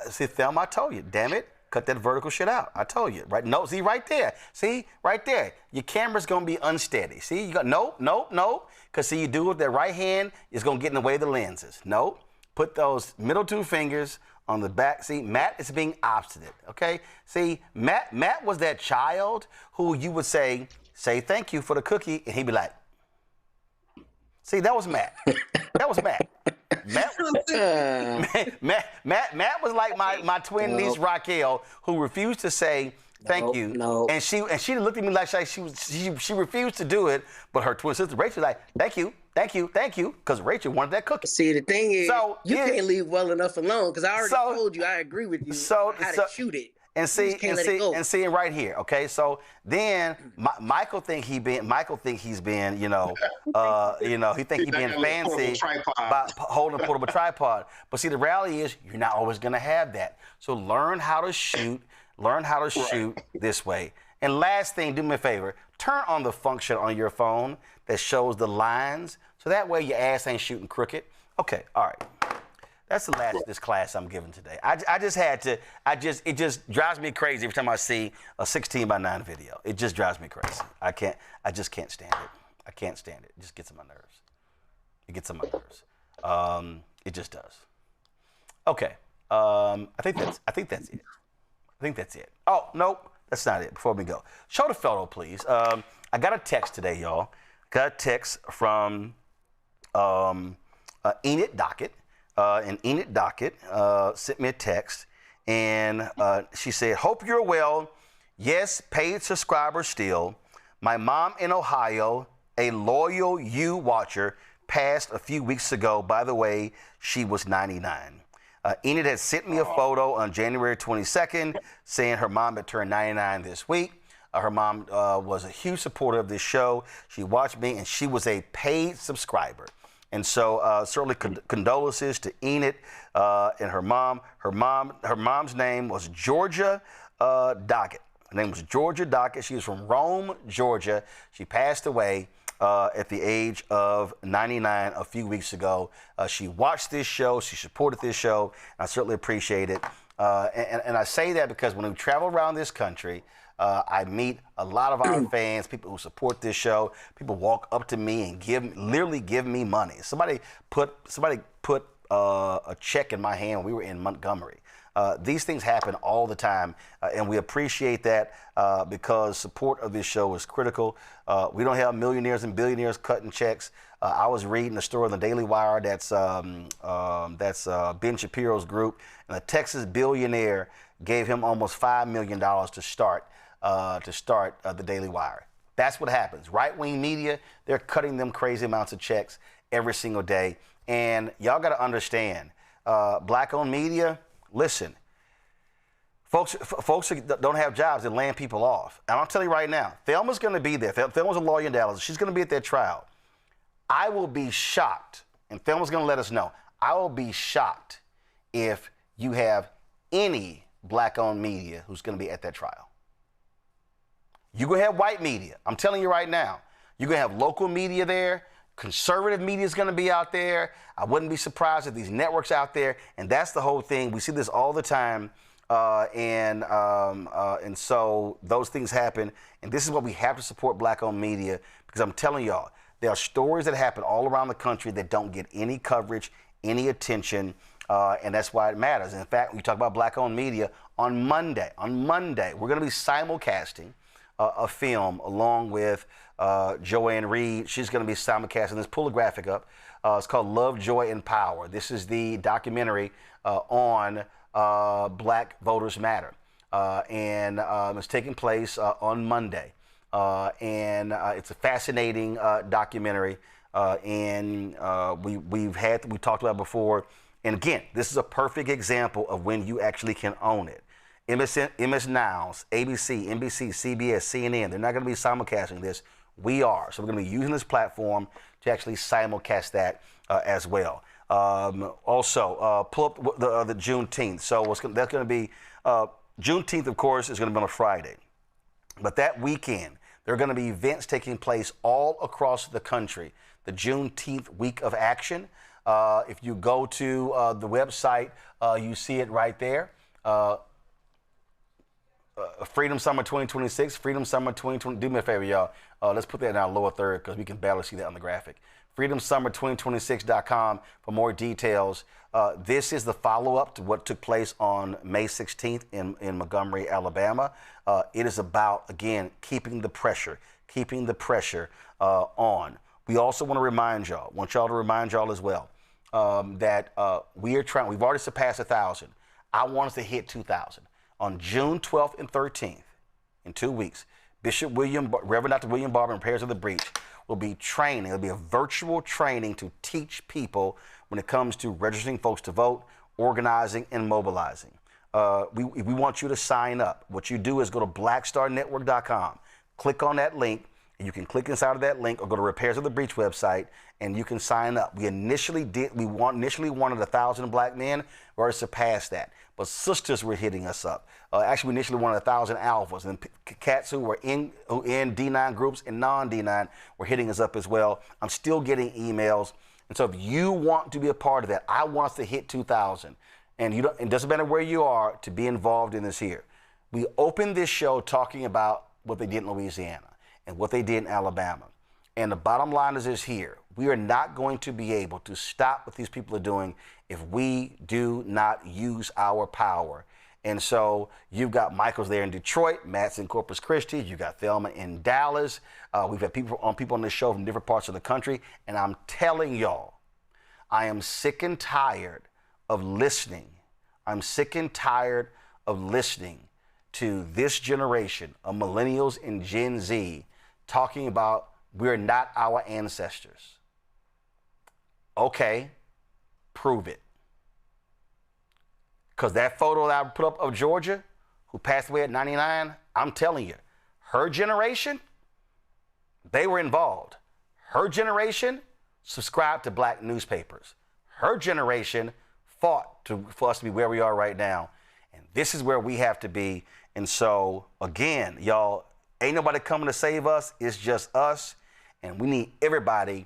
See, Thelma, I told you, damn it, cut that vertical shit out. I told you, right? No, see, right there. See, right there. Your camera's gonna be unsteady. See, you got, nope. Because see, you do it with that right hand, it's gonna get in the way of the lenses. Nope. Put those middle two fingers on the back. See, Matt is being obstinate, okay? See, Matt was that child who you would say thank you for the cookie, and he'd be like, see, that was Matt. That was Matt. Matt was like my twin niece Raquel, who refused to say thank you. No. And she looked at me like she refused to do it, but her twin sister Rachel was like, thank you, because Rachel wanted that cookie. See, the thing is, you can't leave well enough alone, because I already told you I agree with you how to shoot it. And see right here, okay? So then Michael think he's being, you know, he think he's being fancy by holding a portable tripod. But see, the reality is you're not always gonna have that. So learn how to shoot this way. And last thing, do me a favor, turn on the function on your phone that shows the lines, so that way your ass ain't shooting crooked. Okay, all right. That's the last of this class I'm giving today. It just drives me crazy every time I see a 16:9 video. It just drives me crazy. I just can't stand it. I can't stand it. It just gets on my nerves. It gets on my nerves. It just does. Okay. I think that's it. Oh, nope. That's not it. Before we go, show the photo, please. I got a text today, y'all. Got a text from Enid Dockett. And Enid Dockett sent me a text, and she said, hope you're well. Yes, paid subscriber still. My mom in Ohio, a loyal you watcher, passed a few weeks ago. By the way, she was 99. Enid had sent me a photo on January 22nd saying her mom had turned 99 this week. Her mom was a huge supporter of this show. She watched me, and she was a paid subscriber. And so certainly condolences to Enid and her mom. Her mom's name was Georgia Dockett. Her name was Georgia Dockett. She was from Rome, Georgia. She passed away at the age of 99 a few weeks ago. She watched this show. She supported this show. I certainly appreciate it. And I say that because when we travel around this country, I meet a lot of our fans, people who support this show. People walk up to me and literally give me money. Somebody put a check in my hand when we were in Montgomery. These things happen all the time, and we appreciate that because support of this show is critical. We don't have millionaires and billionaires cutting checks. I was reading a story in the Daily Wire that's Ben Shapiro's group, and a Texas billionaire gave him almost $5 million to start the Daily Wire. That's what happens. Right-wing media, they're cutting them crazy amounts of checks every single day. And y'all got to understand, black-owned media, listen, folks who don't have jobs, they're laying people off. And I'll tell you right now, Thelma's going to be there. Thelma's a lawyer in Dallas. She's going to be at that trial. I will be shocked, and Thelma's going to let us know, I will be shocked if you have any black-owned media who's going to be at that trial. You're going to have white media. I'm telling you right now. You're going to have local media there. Conservative media is going to be out there. I wouldn't be surprised if these networks out there. And that's the whole thing. We see this all the time. And so those things happen. And this is why we have to support black-owned media, because I'm telling y'all, there are stories that happen all around the country that don't get any coverage, any attention. And that's why it matters. And in fact, when you talk about black-owned media, on Monday, we're going to be simulcasting a film along with Joanne Reed. She's going to be simulcasting this. Pull the graphic up. It's called Love, Joy, and Power. This is the documentary on Black Voters Matter. And it's taking place on Monday. And it's a fascinating documentary. And we talked about it before. And again, this is a perfect example of when you actually can own it. MS Now, ABC, NBC, CBS, CNN, they're not going to be simulcasting this. We are. So we're going to be using this platform to actually simulcast that as well. Also, pull up the Juneteenth. So that's going to be, Juneteenth, of course, is going to be on a Friday. But that weekend, there are going to be events taking place all across the country. The Juneteenth Week of Action. If you go to the website, you see it right there. Freedom Summer 2026, Freedom Summer 2020. Do me a favor, y'all. Let's put that in our lower third because we can barely see that on the graphic. FreedomSummer2026.com for more details. This is the follow-up to what took place on May 16th in Montgomery, Alabama. It is about, again, keeping the pressure on. We also want to remind y'all, as well, that we've already surpassed 1,000. I want us to hit 2,000. On June 12th and 13th, in 2 weeks, Reverend Dr. William Barber and Prayers of the Breach will be training. It'll be a virtual training to teach people when it comes to registering folks to vote, organizing, and mobilizing. We want you to sign up. What you do is go to blackstarnetwork.com, click on that link, and you can click inside of that link or go to Repairs of the Breach website, and you can sign up. We initially wanted 1,000 black men. We already surpassed that. But sisters were hitting us up. Actually, we initially wanted 1,000 alphas, and cats who were in D9 groups and non-D9 were hitting us up as well. I'm still getting emails. And so if you want to be a part of that, I want us to hit 2,000. And it doesn't matter where you are to be involved in this here. We opened this show talking about what they did in Louisiana and what they did in Alabama. And the bottom line is this here. We are not going to be able to stop what these people are doing if we do not use our power. And so you've got Michael's there in Detroit, Matt's in Corpus Christi, you've got Thelma in Dallas. We've had people on this show from different parts of the country. And I'm telling y'all, I am sick and tired of listening. I'm sick and tired of listening to this generation of millennials and Gen Z talking about we're not our ancestors. Okay, prove it. Because that photo that I put up of Georgia, who passed away at 99, I'm telling you, her generation, they were involved. Her generation subscribed to black newspapers. Her generation fought for us to be where we are right now. And this is where we have to be. And so, again, y'all, ain't nobody coming to save us. It's just us. And we need everybody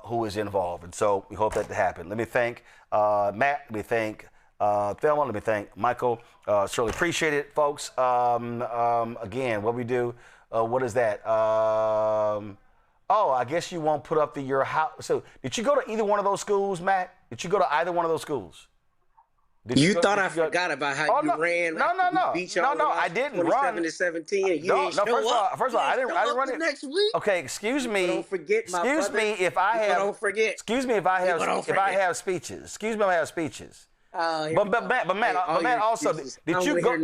who is involved. And so we hope that to happen. Let me thank Matt. Let me thank Thelma. Let me thank Michael. Certainly appreciate it, folks. Again, what we do, what is that? Oh, I guess you won't put up your house. So did you go to either one of those schools, Matt? Did you go to either one of those schools? You thought I forgot about how you ran? No, I didn't run. 27-17. And you didn't show up. First of all, I didn't run it next week. Okay, excuse me. Don't forget, my excuse brother. me if I have. Don't forget. Excuse me if I have speeches. Excuse me if I have speeches. But Matt, also, did you go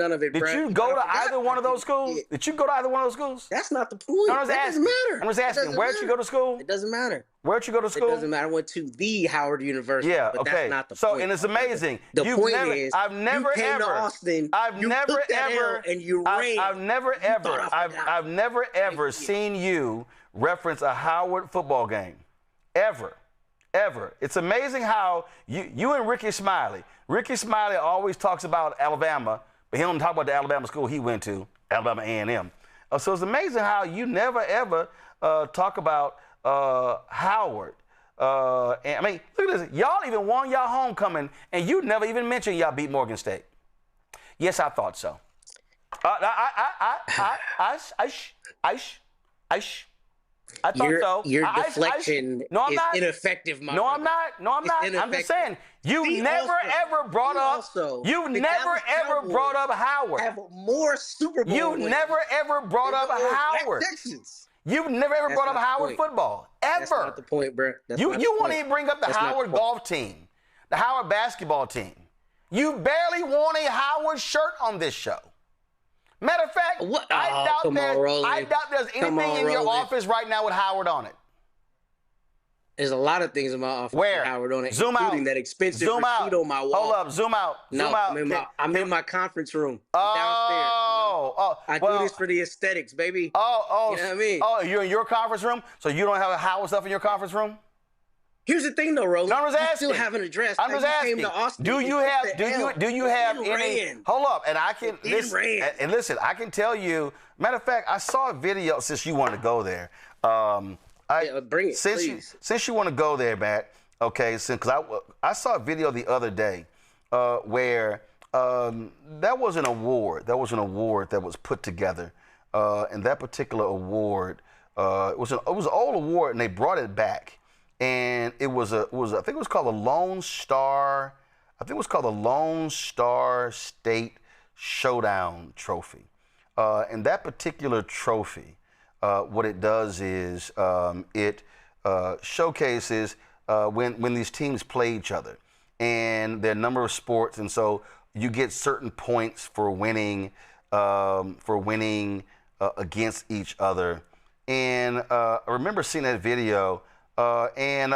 to either one of those schools? Did you go to either one of those schools? That's not the point. No, that doesn't matter. I'm just asking, where'd you go to school? It doesn't matter. Where'd you go to school? It doesn't matter. I went to the Howard University. Yeah, but okay. That's not the point. So, and it's amazing. The point is, I've never you came to Austin. I've never ever seen you reference a Howard football game. Ever. It's amazing how you and Ricky Smiley always talks about Alabama, but he don't talk about the Alabama school he went to, Alabama A&M. So it's amazing how you never, ever talk about Howard. And I mean, look at this. Y'all even won y'all homecoming, and you never even mentioned y'all beat Morgan State. Yes, I thought so. I thought so. Your deflection is ineffective, my No, brother. I'm not. No, I'm not. I'm just saying. You never ever brought up Howard. Have more Super Bowl You wins. never ever brought up Howard. You've never ever brought up Howard football. Ever. That's not the point, bro. You want to even bring up the Howard golf team, the Howard basketball team. You barely wore a Howard shirt on this show. Matter of fact, I doubt there's anything in your office right now with Howard on it. There's a lot of things in my office with Howard on it, including that expensive receipt on my wall. Hold up, zoom out. I'm in my conference room. I do this for the aesthetics, baby. You know what I mean? Oh, you're in your conference room, so you don't have Howard stuff in your conference room? Here's the thing, though, Roland. No, I'm just asking. You still haven't addressed. I'm just asking. Came to Austin, do you have any? Hold up, and I can listen. I can tell you. Matter of fact, I saw a video since you want to go there. Bring it, please. Since you want to go there, Matt. Okay, because I saw a video the other day where that was an award. That was an award that was put together, and that particular award it was an old award, and they brought it back. And I think it was called the Lone Star. I think it was called the Lone Star State Showdown Trophy. And that particular trophy, what it does is it showcases when these teams play each other, and there are a number of sports, and so you get certain points for winning against each other. And I remember seeing that video. And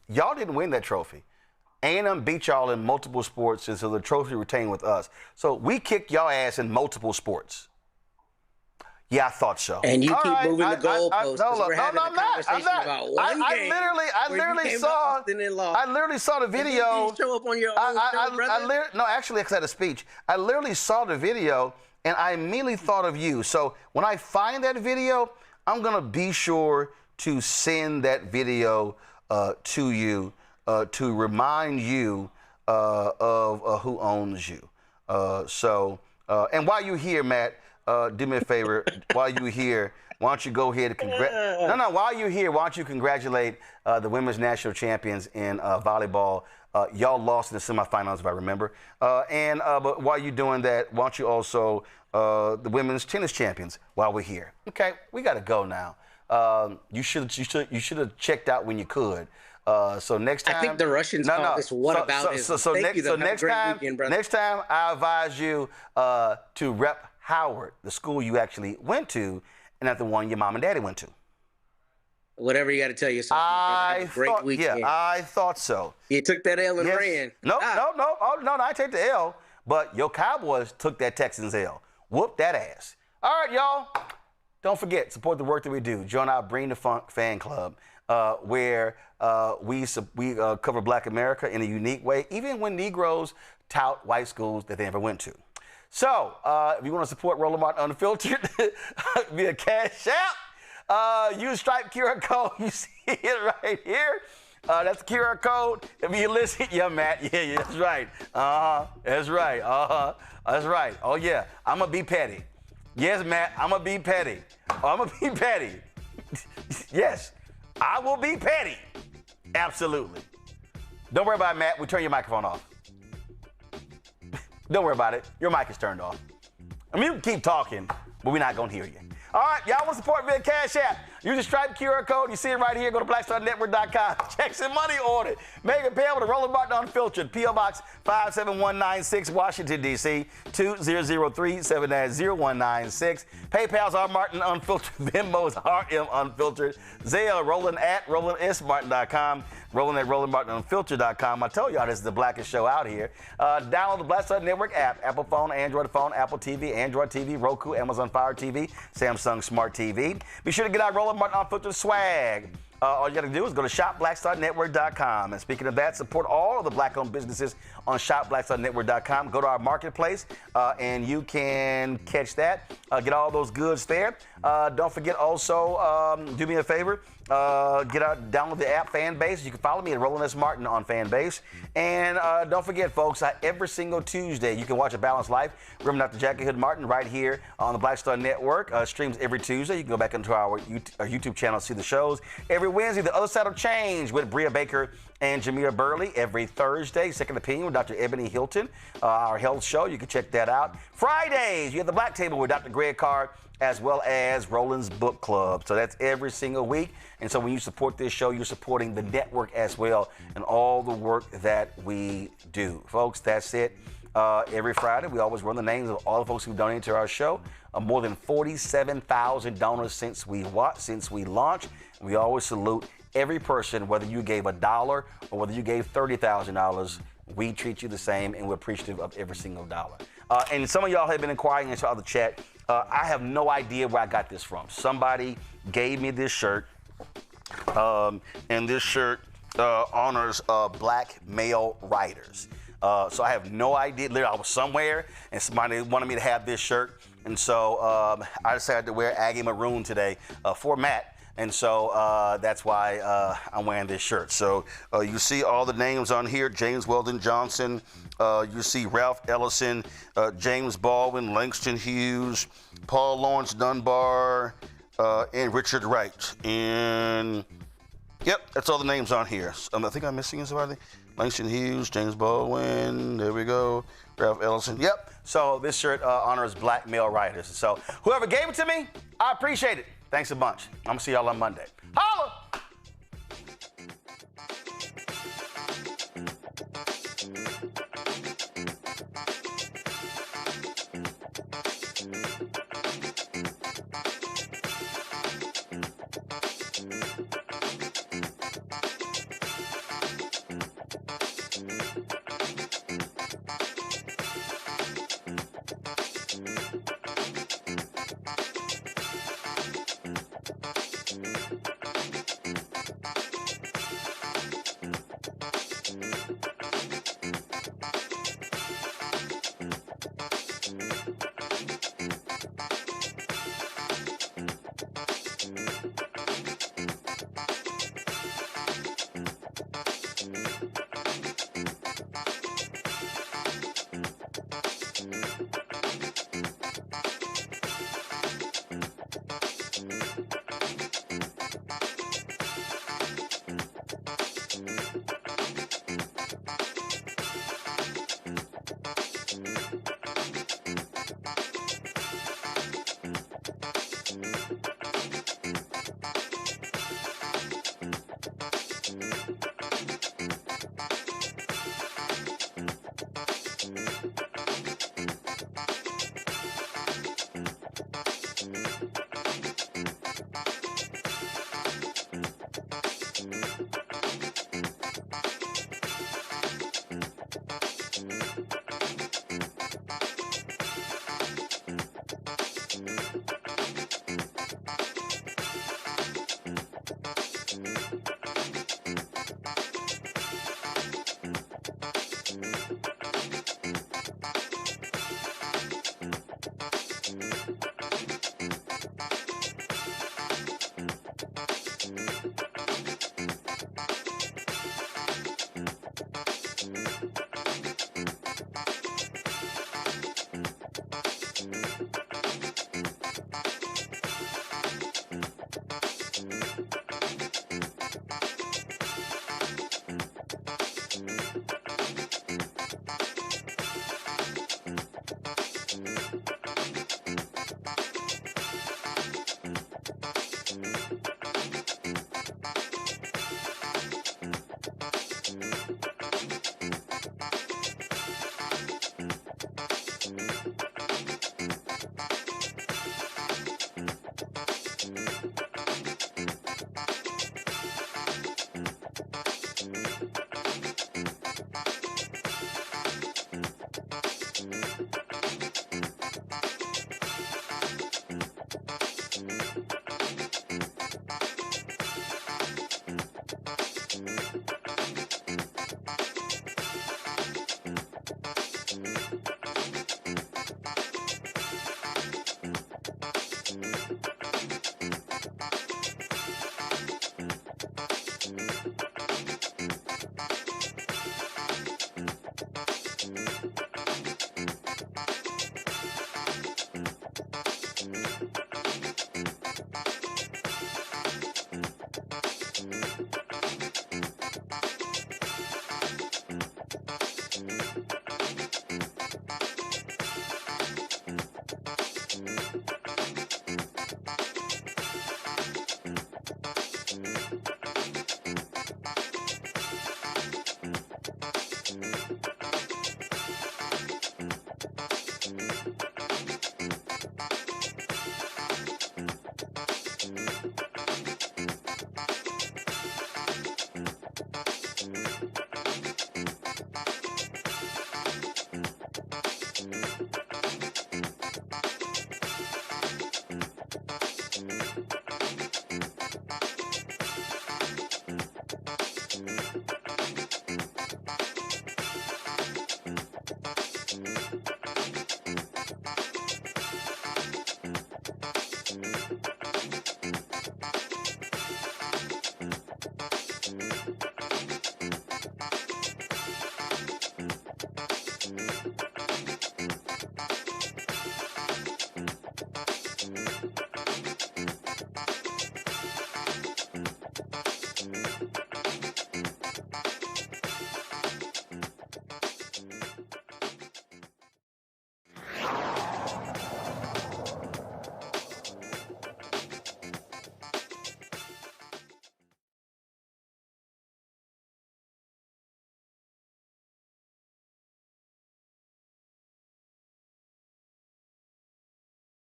y'all didn't win that trophy. A&M beat y'all in multiple sports, and so the trophy retained with us. So we kicked y'all ass in multiple sports. Yeah, I thought so. And you keep moving the goalposts. I literally saw the video. You show up on your own show, brother? No, actually, because I had a speech. I literally saw the video, and I immediately thought of you. So when I find that video, I'm going to be sure to send that video to you to remind you of who owns you. And while you're here, Matt, do me a favor. While you're here, why don't you go ahead and while you're here, why don't you congratulate the women's national champions in volleyball. Y'all lost in the semifinals, if I remember. But while you're doing that, why don't you also the women's tennis champions while we're here? Okay, we got to go now. You should have checked out when you could. So next time, I think the Russians call this next time, I advise you to rep Howard, the school you actually went to, and not the one your mom and daddy went to. Whatever you got to tell yourself. Have a great weekend. Yeah, I thought so. You took that L and ran. No, I take the L. But your Cowboys took that Texans L. Whoop that ass. All right, y'all. Don't forget, support the work that we do. Join our Bring the Funk fan club, where we cover Black America in a unique way, even when Negroes tout white schools that they never went to. So, if you want to support Roland Martin Unfiltered via Cash App, use Stripe QR code. You see it right here. That's the QR code. If you listen, Matt. Yeah, that's right. That's right. That's right. Oh, yeah. I'm going to be petty. Yes, Matt, I'm going to be petty. I'm going to be petty. Yes, I will be petty. Absolutely. Don't worry about it, Matt. We turn your microphone off. Don't worry about it. Your mic is turned off. I mean, you can keep talking, but we're not going to hear you. All right, y'all want to support via Cash App? Use the Stripe QR code. You see it right here. Go to blackstarnetwork.com. Check some money order. Make it payable to Roland Martin Unfiltered. P.O. Box 57196, Washington, D.C. 2003-7-0196. PayPal's R Martin Unfiltered. Venmo's RM Unfiltered. Zelle, Roland at RolandSMartin.com. Roland at RolandMartinUnfiltered.com. I told y'all this is the blackest show out here. Download the Black Star Network app. Apple phone, Android phone, Apple TV, Android TV, Roku, Amazon Fire TV, Samsung Smart TV. Be sure to get our Roland Martin Unfiltered swag. All you got to do is go to shopblackstarnetwork.com. And speaking of that, support all of the black-owned businesses on shopblackstarnetwork.com. Go to our marketplace, and you can catch that. Get all those goods there. Don't forget also, do me a favor, download the app Fanbase. You can follow me at Roland S. Martin on Fanbase. And don't forget, folks, every single Tuesday, you can watch A Balanced Life. Remember Dr. Jackie Hood Martin right here on the Black Star Network. Streams every Tuesday. You can go back into our YouTube channel, see the shows. Every Wednesday, The Other Side of Change with Bria Baker and Jameer Burley. Every Thursday, Second Opinion with Dr. Ebony Hilton, our health show. You can check that out. Fridays, you have the Black Table with Dr. Greg Carr, as well as Roland's Book Club. So that's every single week. And so when you support this show, you're supporting the network as well and all the work that we do. Folks, that's it. Every Friday, we always run the names of all the folks who donated to our show. More than 47,000 donors since we launched. We always salute every person, whether you gave $1 or whether you gave $30,000. We treat you the same, and we're appreciative of every single dollar. And some of y'all have been inquiring into the chat. I have no idea where I got this from. Somebody gave me this shirt, and this shirt honors black male writers. So I have no idea. Literally, I was somewhere, and somebody wanted me to have this shirt. And so I decided to wear Aggie Maroon today for Matt. And so that's why I'm wearing this shirt. So you see all the names on here: James Weldon Johnson. You see Ralph Ellison, James Baldwin, Langston Hughes, Paul Lawrence Dunbar, and Richard Wright. And yep, that's all the names on here. I think I'm missing somebody. Langston Hughes, James Baldwin. There we go. Ralph Ellison. Yep. So this shirt honors black male writers. So whoever gave it to me, I appreciate it. Thanks a bunch. I'm going to see y'all on Monday. Holla!